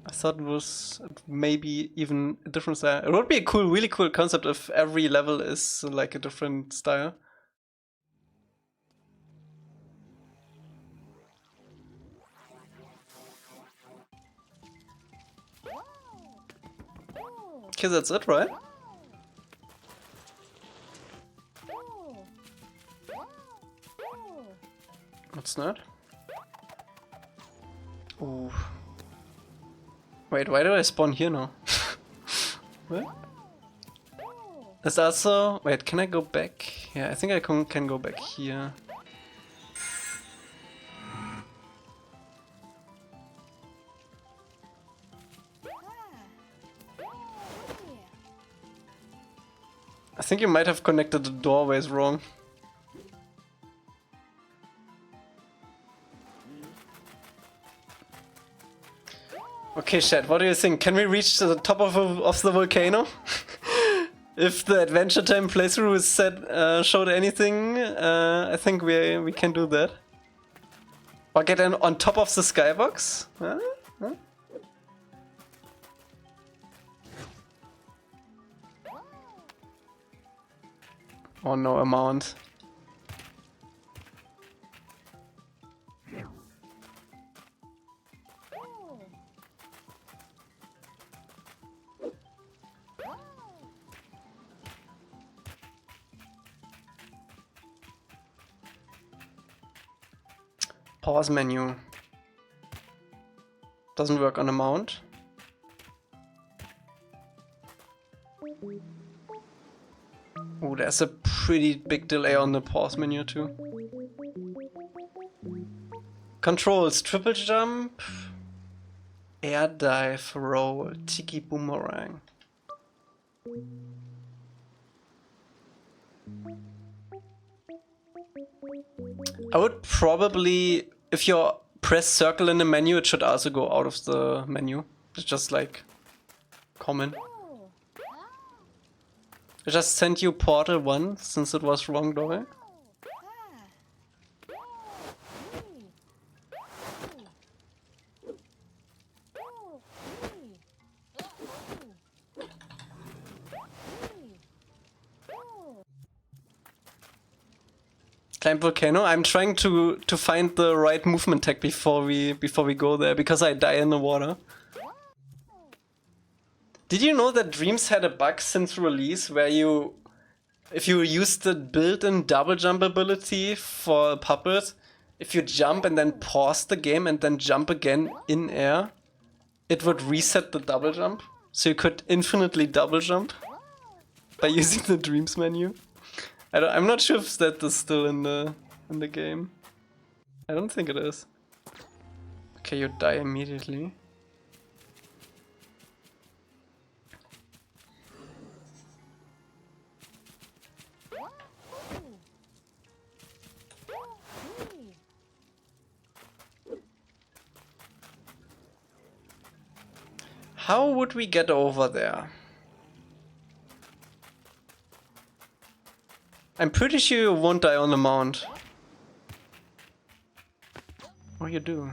I thought it was maybe even a different style. It would be a cool, really cool concept if every level is like a different style. Okay, that's it, right? What's that? Ooh. Wait, why do I spawn here now? What? There's also... Wait, can I go back? Yeah, I think I can go back here. I think you might have connected the doorways wrong. Okay, Chad, what do you think? Can we reach the top of the volcano? If the Adventure Time playthrough is showed anything, I think we can do that. Or get on top of the skybox? Huh? Huh? Oh no, amount. Pause menu. Doesn't work on a mount. Oh, there's a pretty big delay on the pause menu too. Controls, triple jump, air dive, roll, tiki boomerang. I would probably, if you press circle in the menu, it should also go out of the menu. It's just like common. I just sent you Portal 1 since it was wrong doorway. Climb volcano. I'm trying to find the right movement tech before we go there because I die in the water. Did you know that Dreams had a bug since release where if you use the built-in double jump ability for a puppet, if you jump and then pause the game and then jump again in air, it would reset the double jump. So you could infinitely double jump by using the Dreams menu. I'm not sure if that is still in the game. I don't think it is. Okay, you die immediately. How would we get over there? I'm pretty sure you won't die on the mount. Or you do.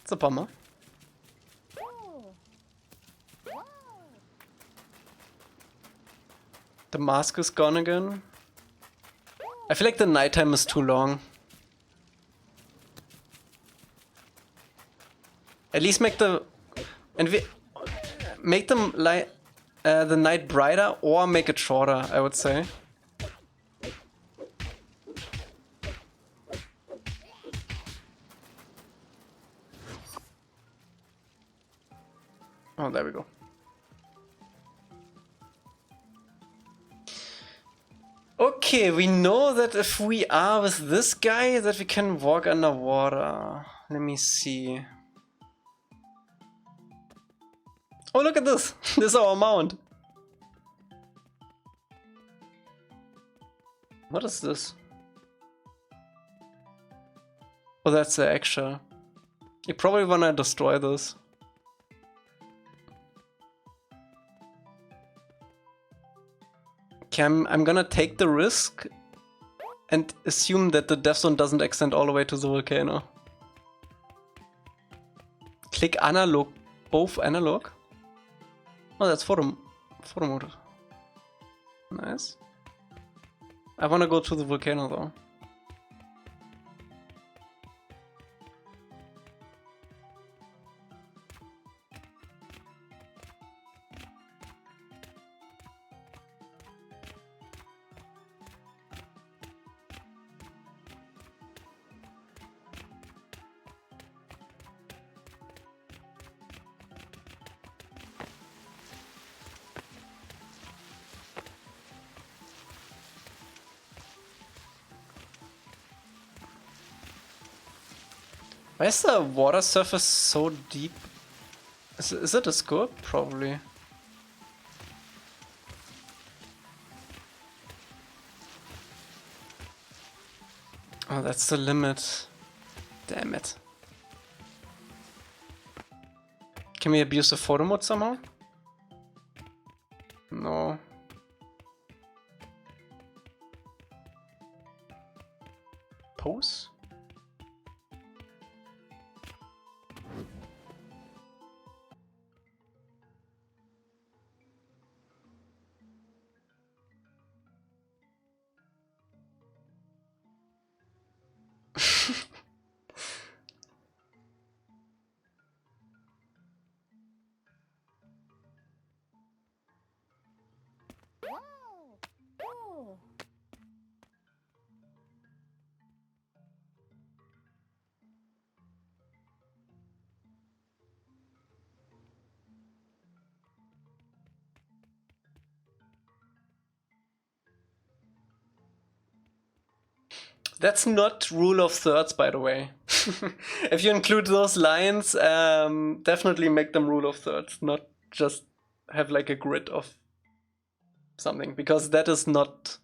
It's a bummer. The mask is gone again. I feel like the nighttime is too long. At least make the the night brighter or make it shorter, I would say. Oh, there we go. Okay, we know that if we are with this guy, that we can walk underwater. Let me see. Oh, look at this! This is our mount. What is this? Oh, that's the actual. You probably wanna destroy this. Okay, I'm gonna take the risk and assume that the death zone doesn't extend all the way to the volcano. Click analog, both analog. Oh, that's photo mode. Nice. I wanna go to the volcano though. Why is the water surface so deep? Is it a scope? Probably. Oh, that's the limit. Damn it. Can we abuse the photo mode somehow? No. Pose? That's not rule of thirds, by the way. If you include those lines, definitely make them rule of thirds, not just have like a grid of something, because that is not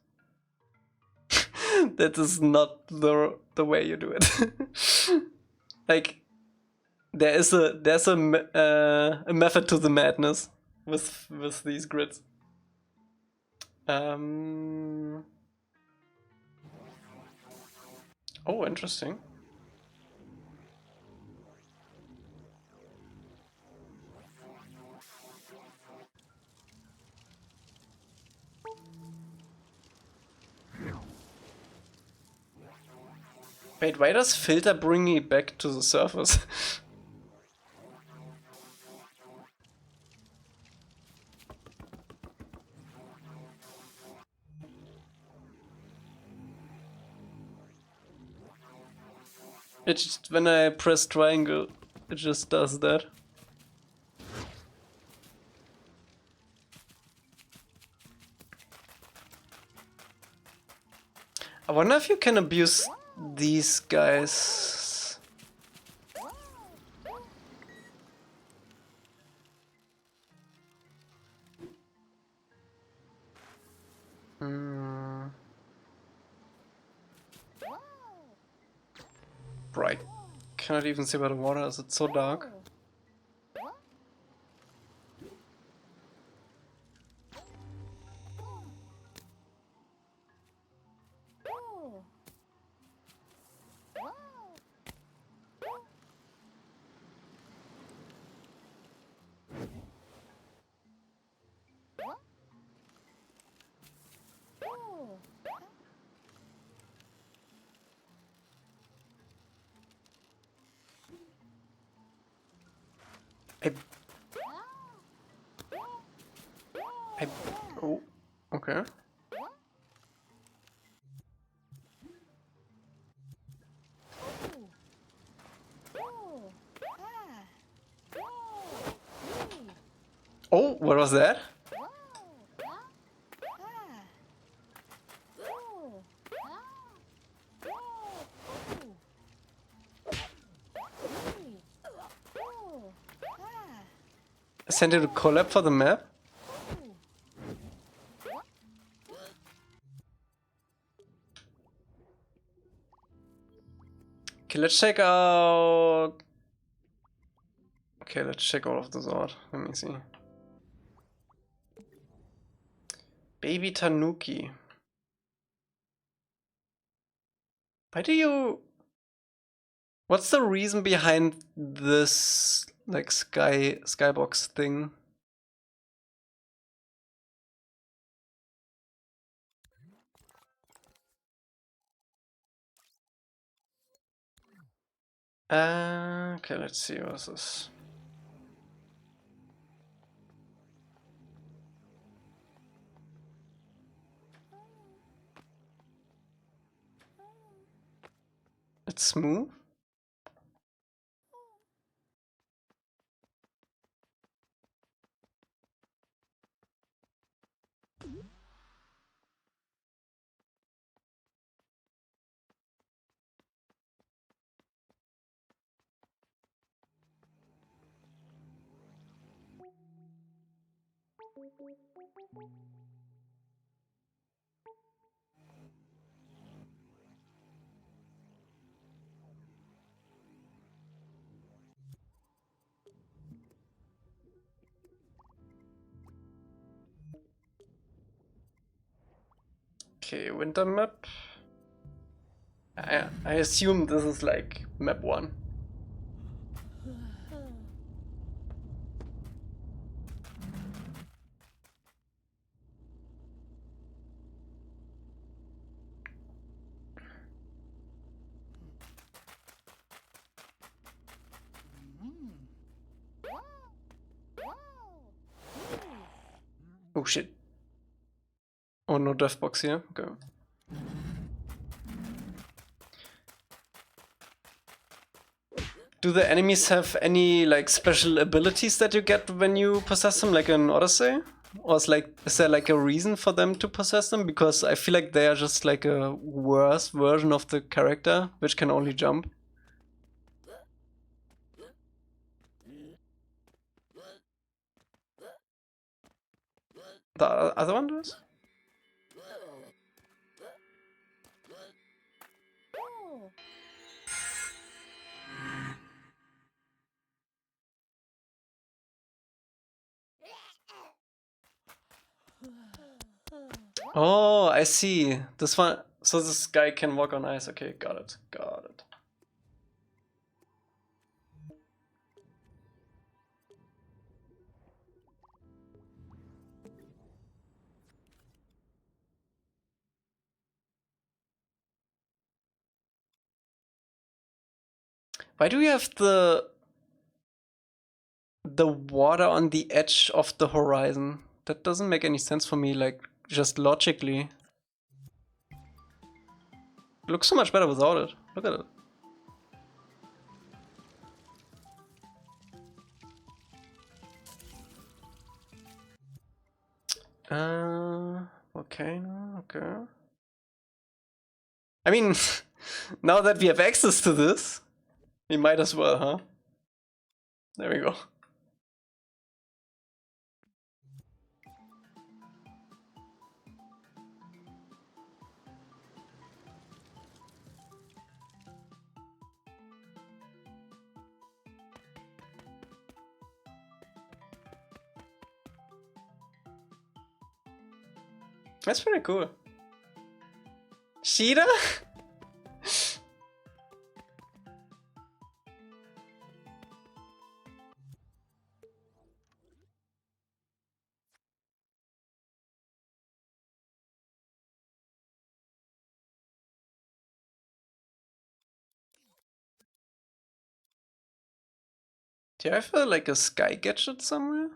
that is not the way you do it. Like there's a method to the madness with these grids. Oh, interesting. Wait, why does filter bring me back to the surface? It just, when I press triangle, it just does that. I wonder if you can abuse these guys. Bright. Cannot even see by the water as it's so dark. Oh, okay. Oh, what was that? Send it a collab for the map? Okay, let's check out... Okay, let's check all of this out. Let me see. Baby Tanuki. Why do you... What's the reason behind this, like, skybox thing? Okay, let's see what's this. It's smooth. Okay, winter map. I assume this is like map 1. Oh shit. Oh, no death box here. Okay. Do the enemies have any like special abilities that you get when you possess them, like in Odyssey? Or is there like a reason for them to possess them? Because I feel like they are just like a worse version of the character, which can only jump. The other one does? Oh, I see. This one, so this guy can walk on ice. Okay, got it, got it. Why do you have the water on the edge of the horizon? That doesn't make any sense for me, like, just logically. It looks so much better without it. Look at it. Volcano, okay. I mean, now that we have access to this, we might as well, huh? There we go. That's pretty cool. Sheeta? Do you have like a sky gadget somewhere?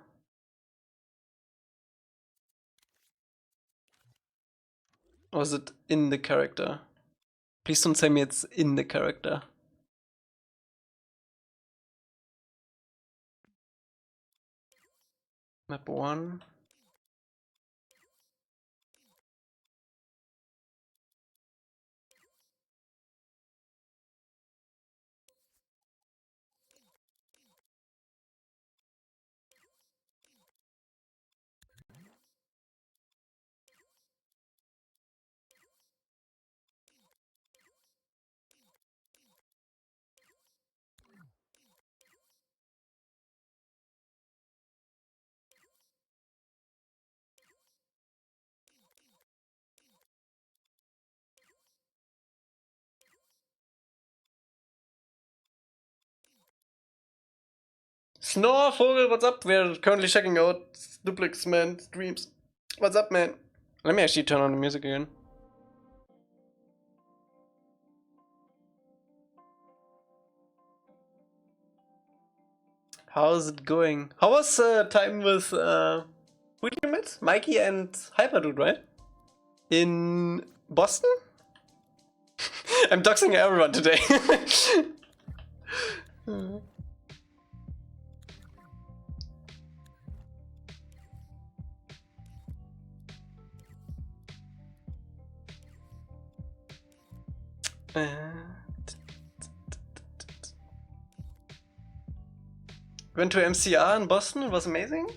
Or is it in the character? Please don't tell me it's in the character. Map 1. Snore Vogel, what's up? We're currently checking out Duplex Man streams. What's up, man? Let me actually turn on the music again. How's it going? How was time with who did you met? Mikey and Hyperdude, right? In Boston? I'm doxing everyone today. Went to MCR in Boston, it was amazing.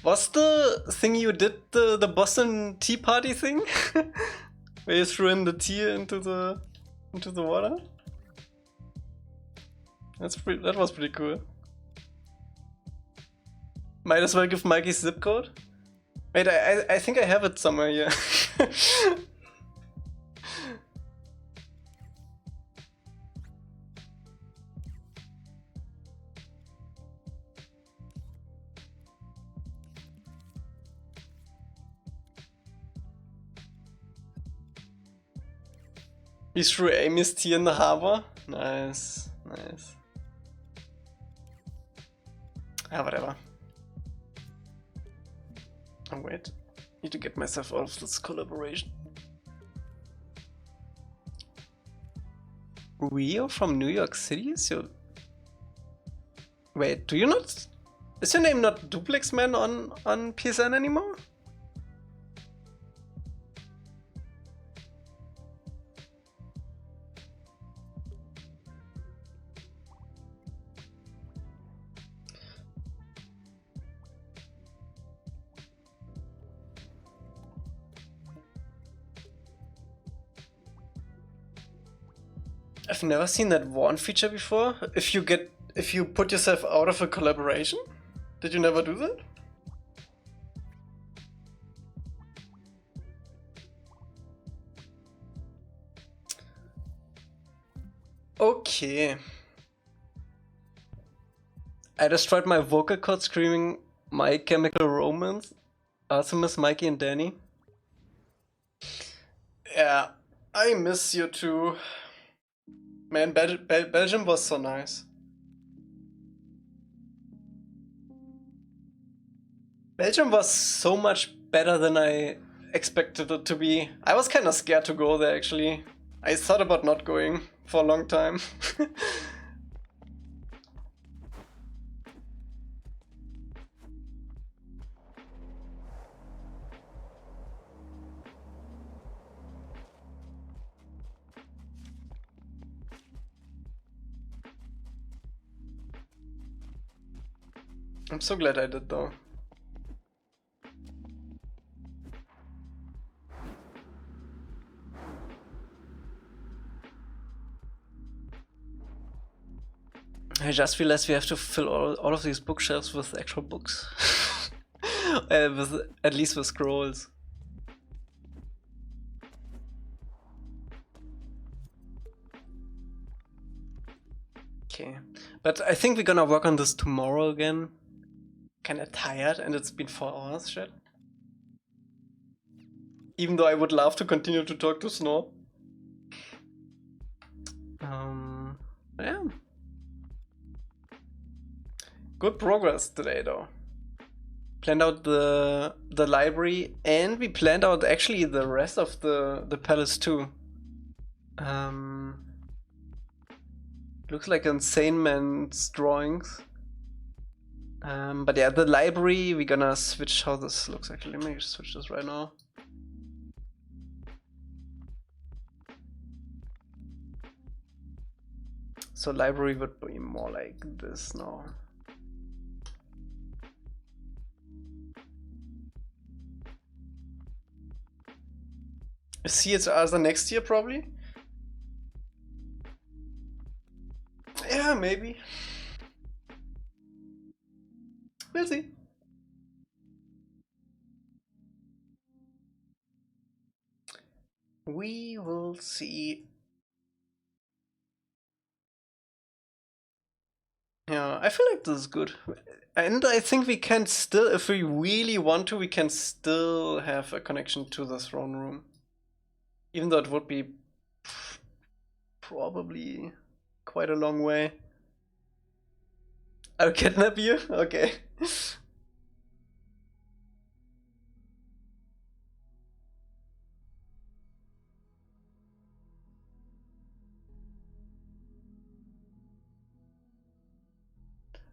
Was the thing you did the Boston Tea Party thing? Where you threw in the tea into the water? That was pretty cool. Might as well give Mikey's zip code. Wait, I think I have it somewhere here. He threw Amy's tea in the harbor. Nice, nice. Ah, whatever. Oh wait, need to get myself out of this collaboration. Rio from New York City is your... Wait, do you not... Is your name not Duplex Man on PSN anymore? I've never seen that warn feature before. If you put yourself out of a collaboration? Did you never do that? Okay. I destroyed my vocal cord screaming My Chemical Romance. Artemis, Mikey and Danny. Yeah, I miss you too. Man, Belgium was so nice. Belgium was so much better than I expected it to be. I was kind of scared to go there actually. I thought about not going for a long time. I'm so glad I did though. I just realized we have to fill all of these bookshelves with actual books. At least with scrolls. Okay, but I think we're gonna work on this tomorrow again. Kinda tired and it's been 4 hours, shit. Even though I would love to continue to talk to Snore. Yeah. Good progress today though. Planned out the library and we planned out actually the rest of the palace too. Looks like Insane Man's drawings. But yeah, the library, we're gonna switch how this looks actually. Let me switch this right now. So library would be more like this now. CHR the next year probably? Yeah, maybe. We'll see. We will see. Yeah, I feel like this is good. And I think we can still, if we really want to, we can still have a connection to the throne room. Even though it would be probably quite a long way. I'll kidnap you? Okay.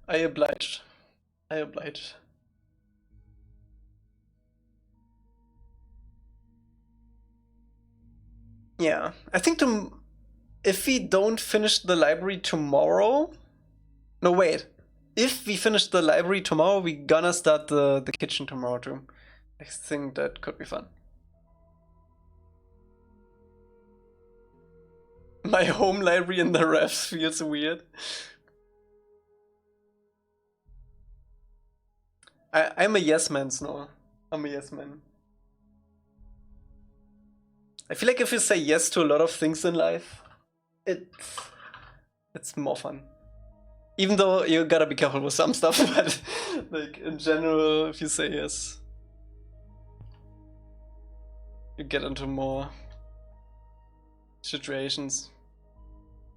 I oblige. I oblige. Yeah, I think if we don't finish the library tomorrow... No, wait. If we finish the library tomorrow, we're gonna start the kitchen tomorrow too. I think that could be fun. My home library in the refs feels weird. I'm a yes man, Snow. I'm a yes man. I feel like if you say yes to a lot of things in life, it's more fun. Even though you gotta be careful with some stuff, but like in general, if you say yes, you get into more situations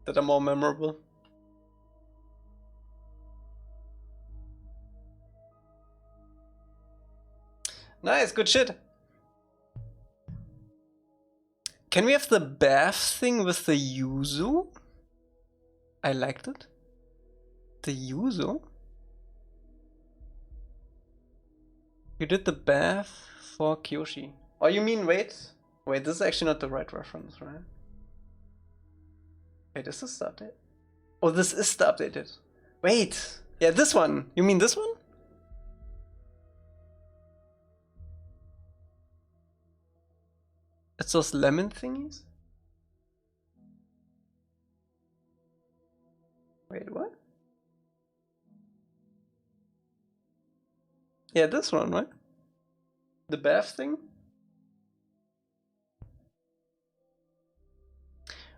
that are more memorable. Nice, good shit. Can we have the bath thing with the yuzu? I liked it. The yuzu? You did the bath for Kyoshi. Oh, you mean, wait, this is actually not the right reference, right? Wait, is this the update? Oh, this is the updated. Wait, yeah, this one. You mean this one? It's those lemon thingies? Wait, what? Yeah, this one, right? The bath thing?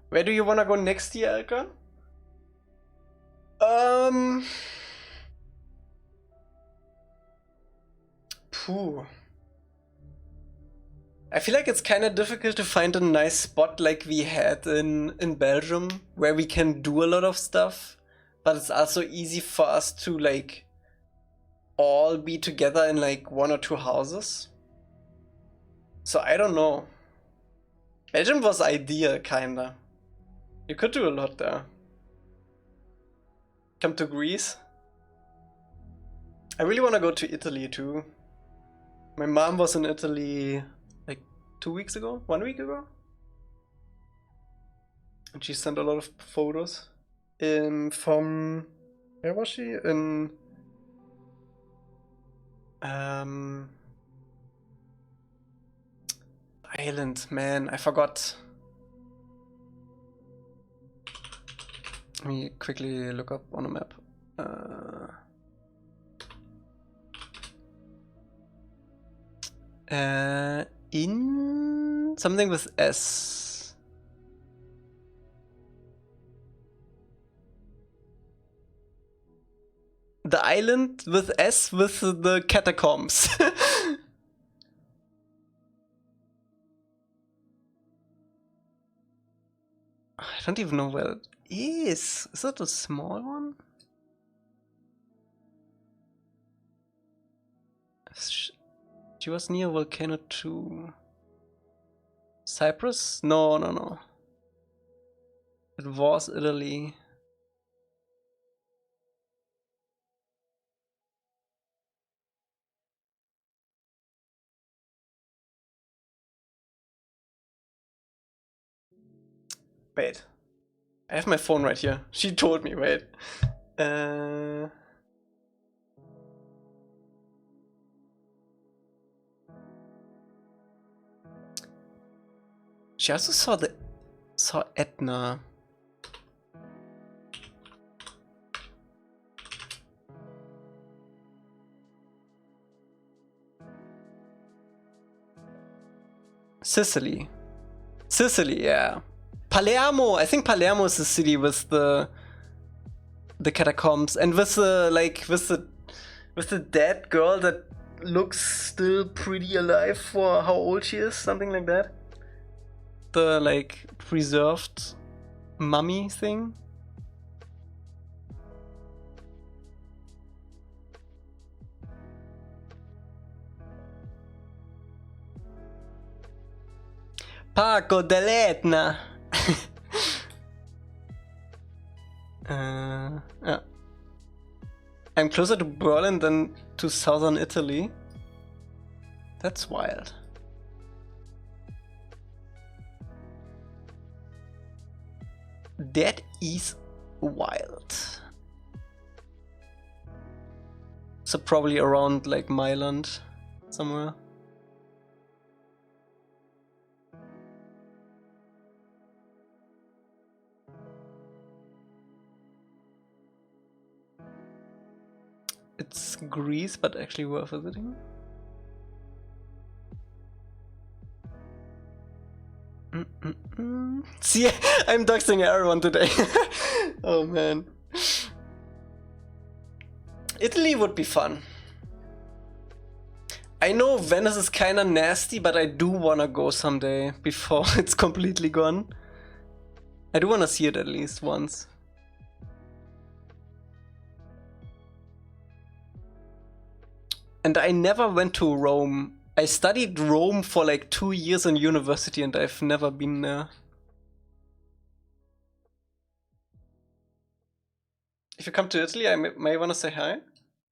Where do you wanna go next year, Elka? Phew. I feel like it's kind of difficult to find a nice spot like we had in Belgium, where we can do a lot of stuff, but it's also easy for us to like all be together in like 1 or 2 houses. So I don't know. Belgium was ideal, kinda. You could do a lot there. Come to Greece. I really want to go to Italy too. My mom was in Italy like 2 weeks ago, 1 week ago. And she sent a lot of photos. From where was she? In island, man, I forgot. Let me quickly look up on a map. In something with S. The island with S with the catacombs. I don't even know where it is. Is that a small one? She was near Volcano 2. Cyprus? No, no, no. It was Italy. Wait. I have my phone right here. She told me, wait. She also saw Etna. Sicily, yeah. Palermo. I think Palermo is the city with the catacombs and with the dead girl that looks still pretty alive for how old she is, something like that. The like preserved mummy thing. Parco dell'Etna. Yeah. I'm closer to Berlin than to southern Italy. That's wild. That is wild. So probably around like Milan somewhere. It's Greece, but actually worth visiting. See, I'm doxing everyone today. Oh man. Italy would be fun. I know Venice is kinda nasty, but I do wanna go someday before it's completely gone. I do wanna see it at least once. And I never went to Rome. I studied Rome for like 2 years in university and I've never been there. If you come to Italy, I may want to say hi.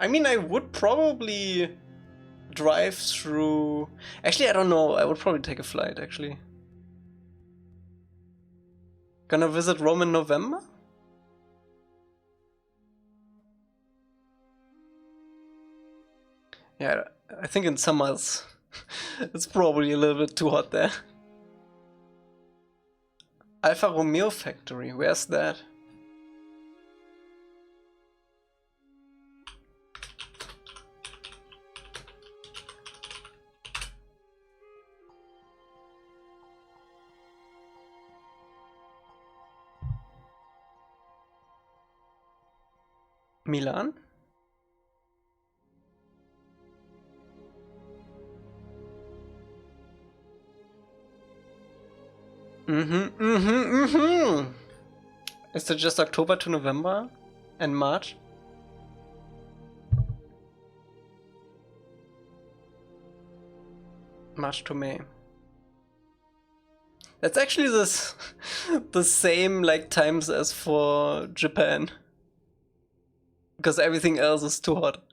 I mean, I would probably drive through... Actually, I don't know. I would probably take a flight, actually. Gonna visit Rome in November? Yeah, I think in summers it's probably a little bit too hot there. Alfa Romeo factory, where's that? Milan? Is it just October to November and March? March to May. That's actually the same like times as for Japan. Because everything else is too hot.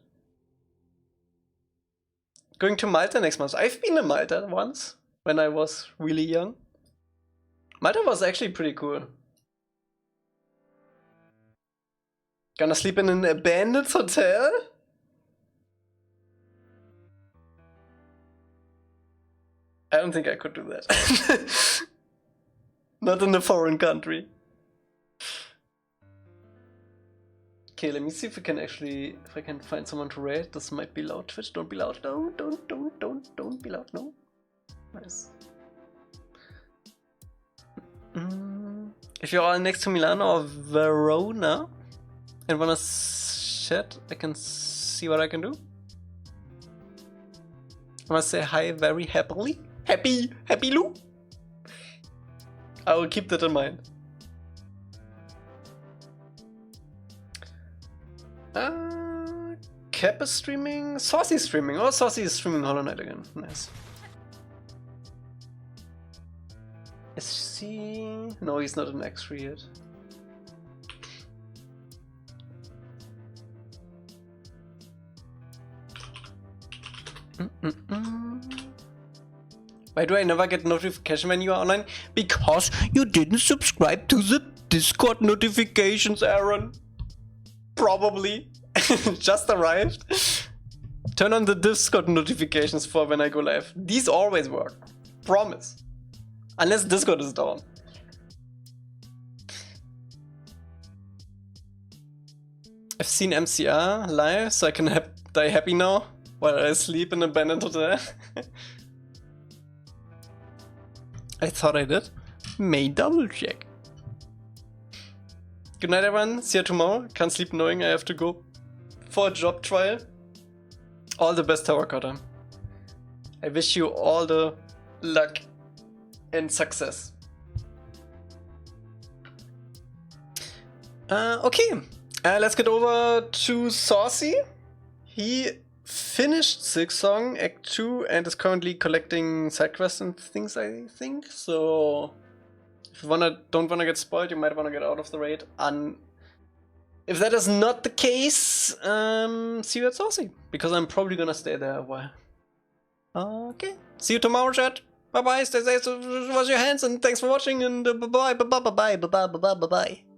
Going to Malta next month. I've been to Malta once when I was really young. Malta was actually pretty cool. Gonna sleep in an abandoned hotel? I don't think I could do that. Not in a foreign country. Okay, let me see if we can actually, if I can find someone to raid. This might be loud. Twitch, don't be loud. No, don't be loud. No. Nice. If you're all next to Milan or Verona and wanna chat, I can see what I can do. I must say hi very happily. Happy Lou. I will keep that in mind. Cap is streaming, Saucy is streaming. Oh, Saucy is streaming Hollow Knight again. Nice. Is he? No, he's not an X3 yet. Why do I never get notification when you are online? Because you didn't subscribe to the Discord notifications, Aaron. Probably. Just arrived. Turn on the Discord notifications for when I go live. These always work. Promise. Unless Discord is down. I've seen MCR live, so I can die happy now while I sleep in abandoned hotel. I thought I did. May double check. Good night, everyone. See you tomorrow. Can't sleep knowing I have to go for a job trial. All the best, Terracotta. I wish you all the luck and success. Okay, let's get over to Saucy. He finished Silksong Act 2 and is currently collecting side quests and things, I think. So if you don't wanna get spoiled, you might wanna get out of the raid. And if that is not the case, see you at Saucy, because I'm probably gonna stay there a while. Okay, see you tomorrow, chat. Bye bye, stay safe, wash your hands, and thanks for watching, and bye bye, bye bye, bye bye, bye bye, bye bye, bye bye.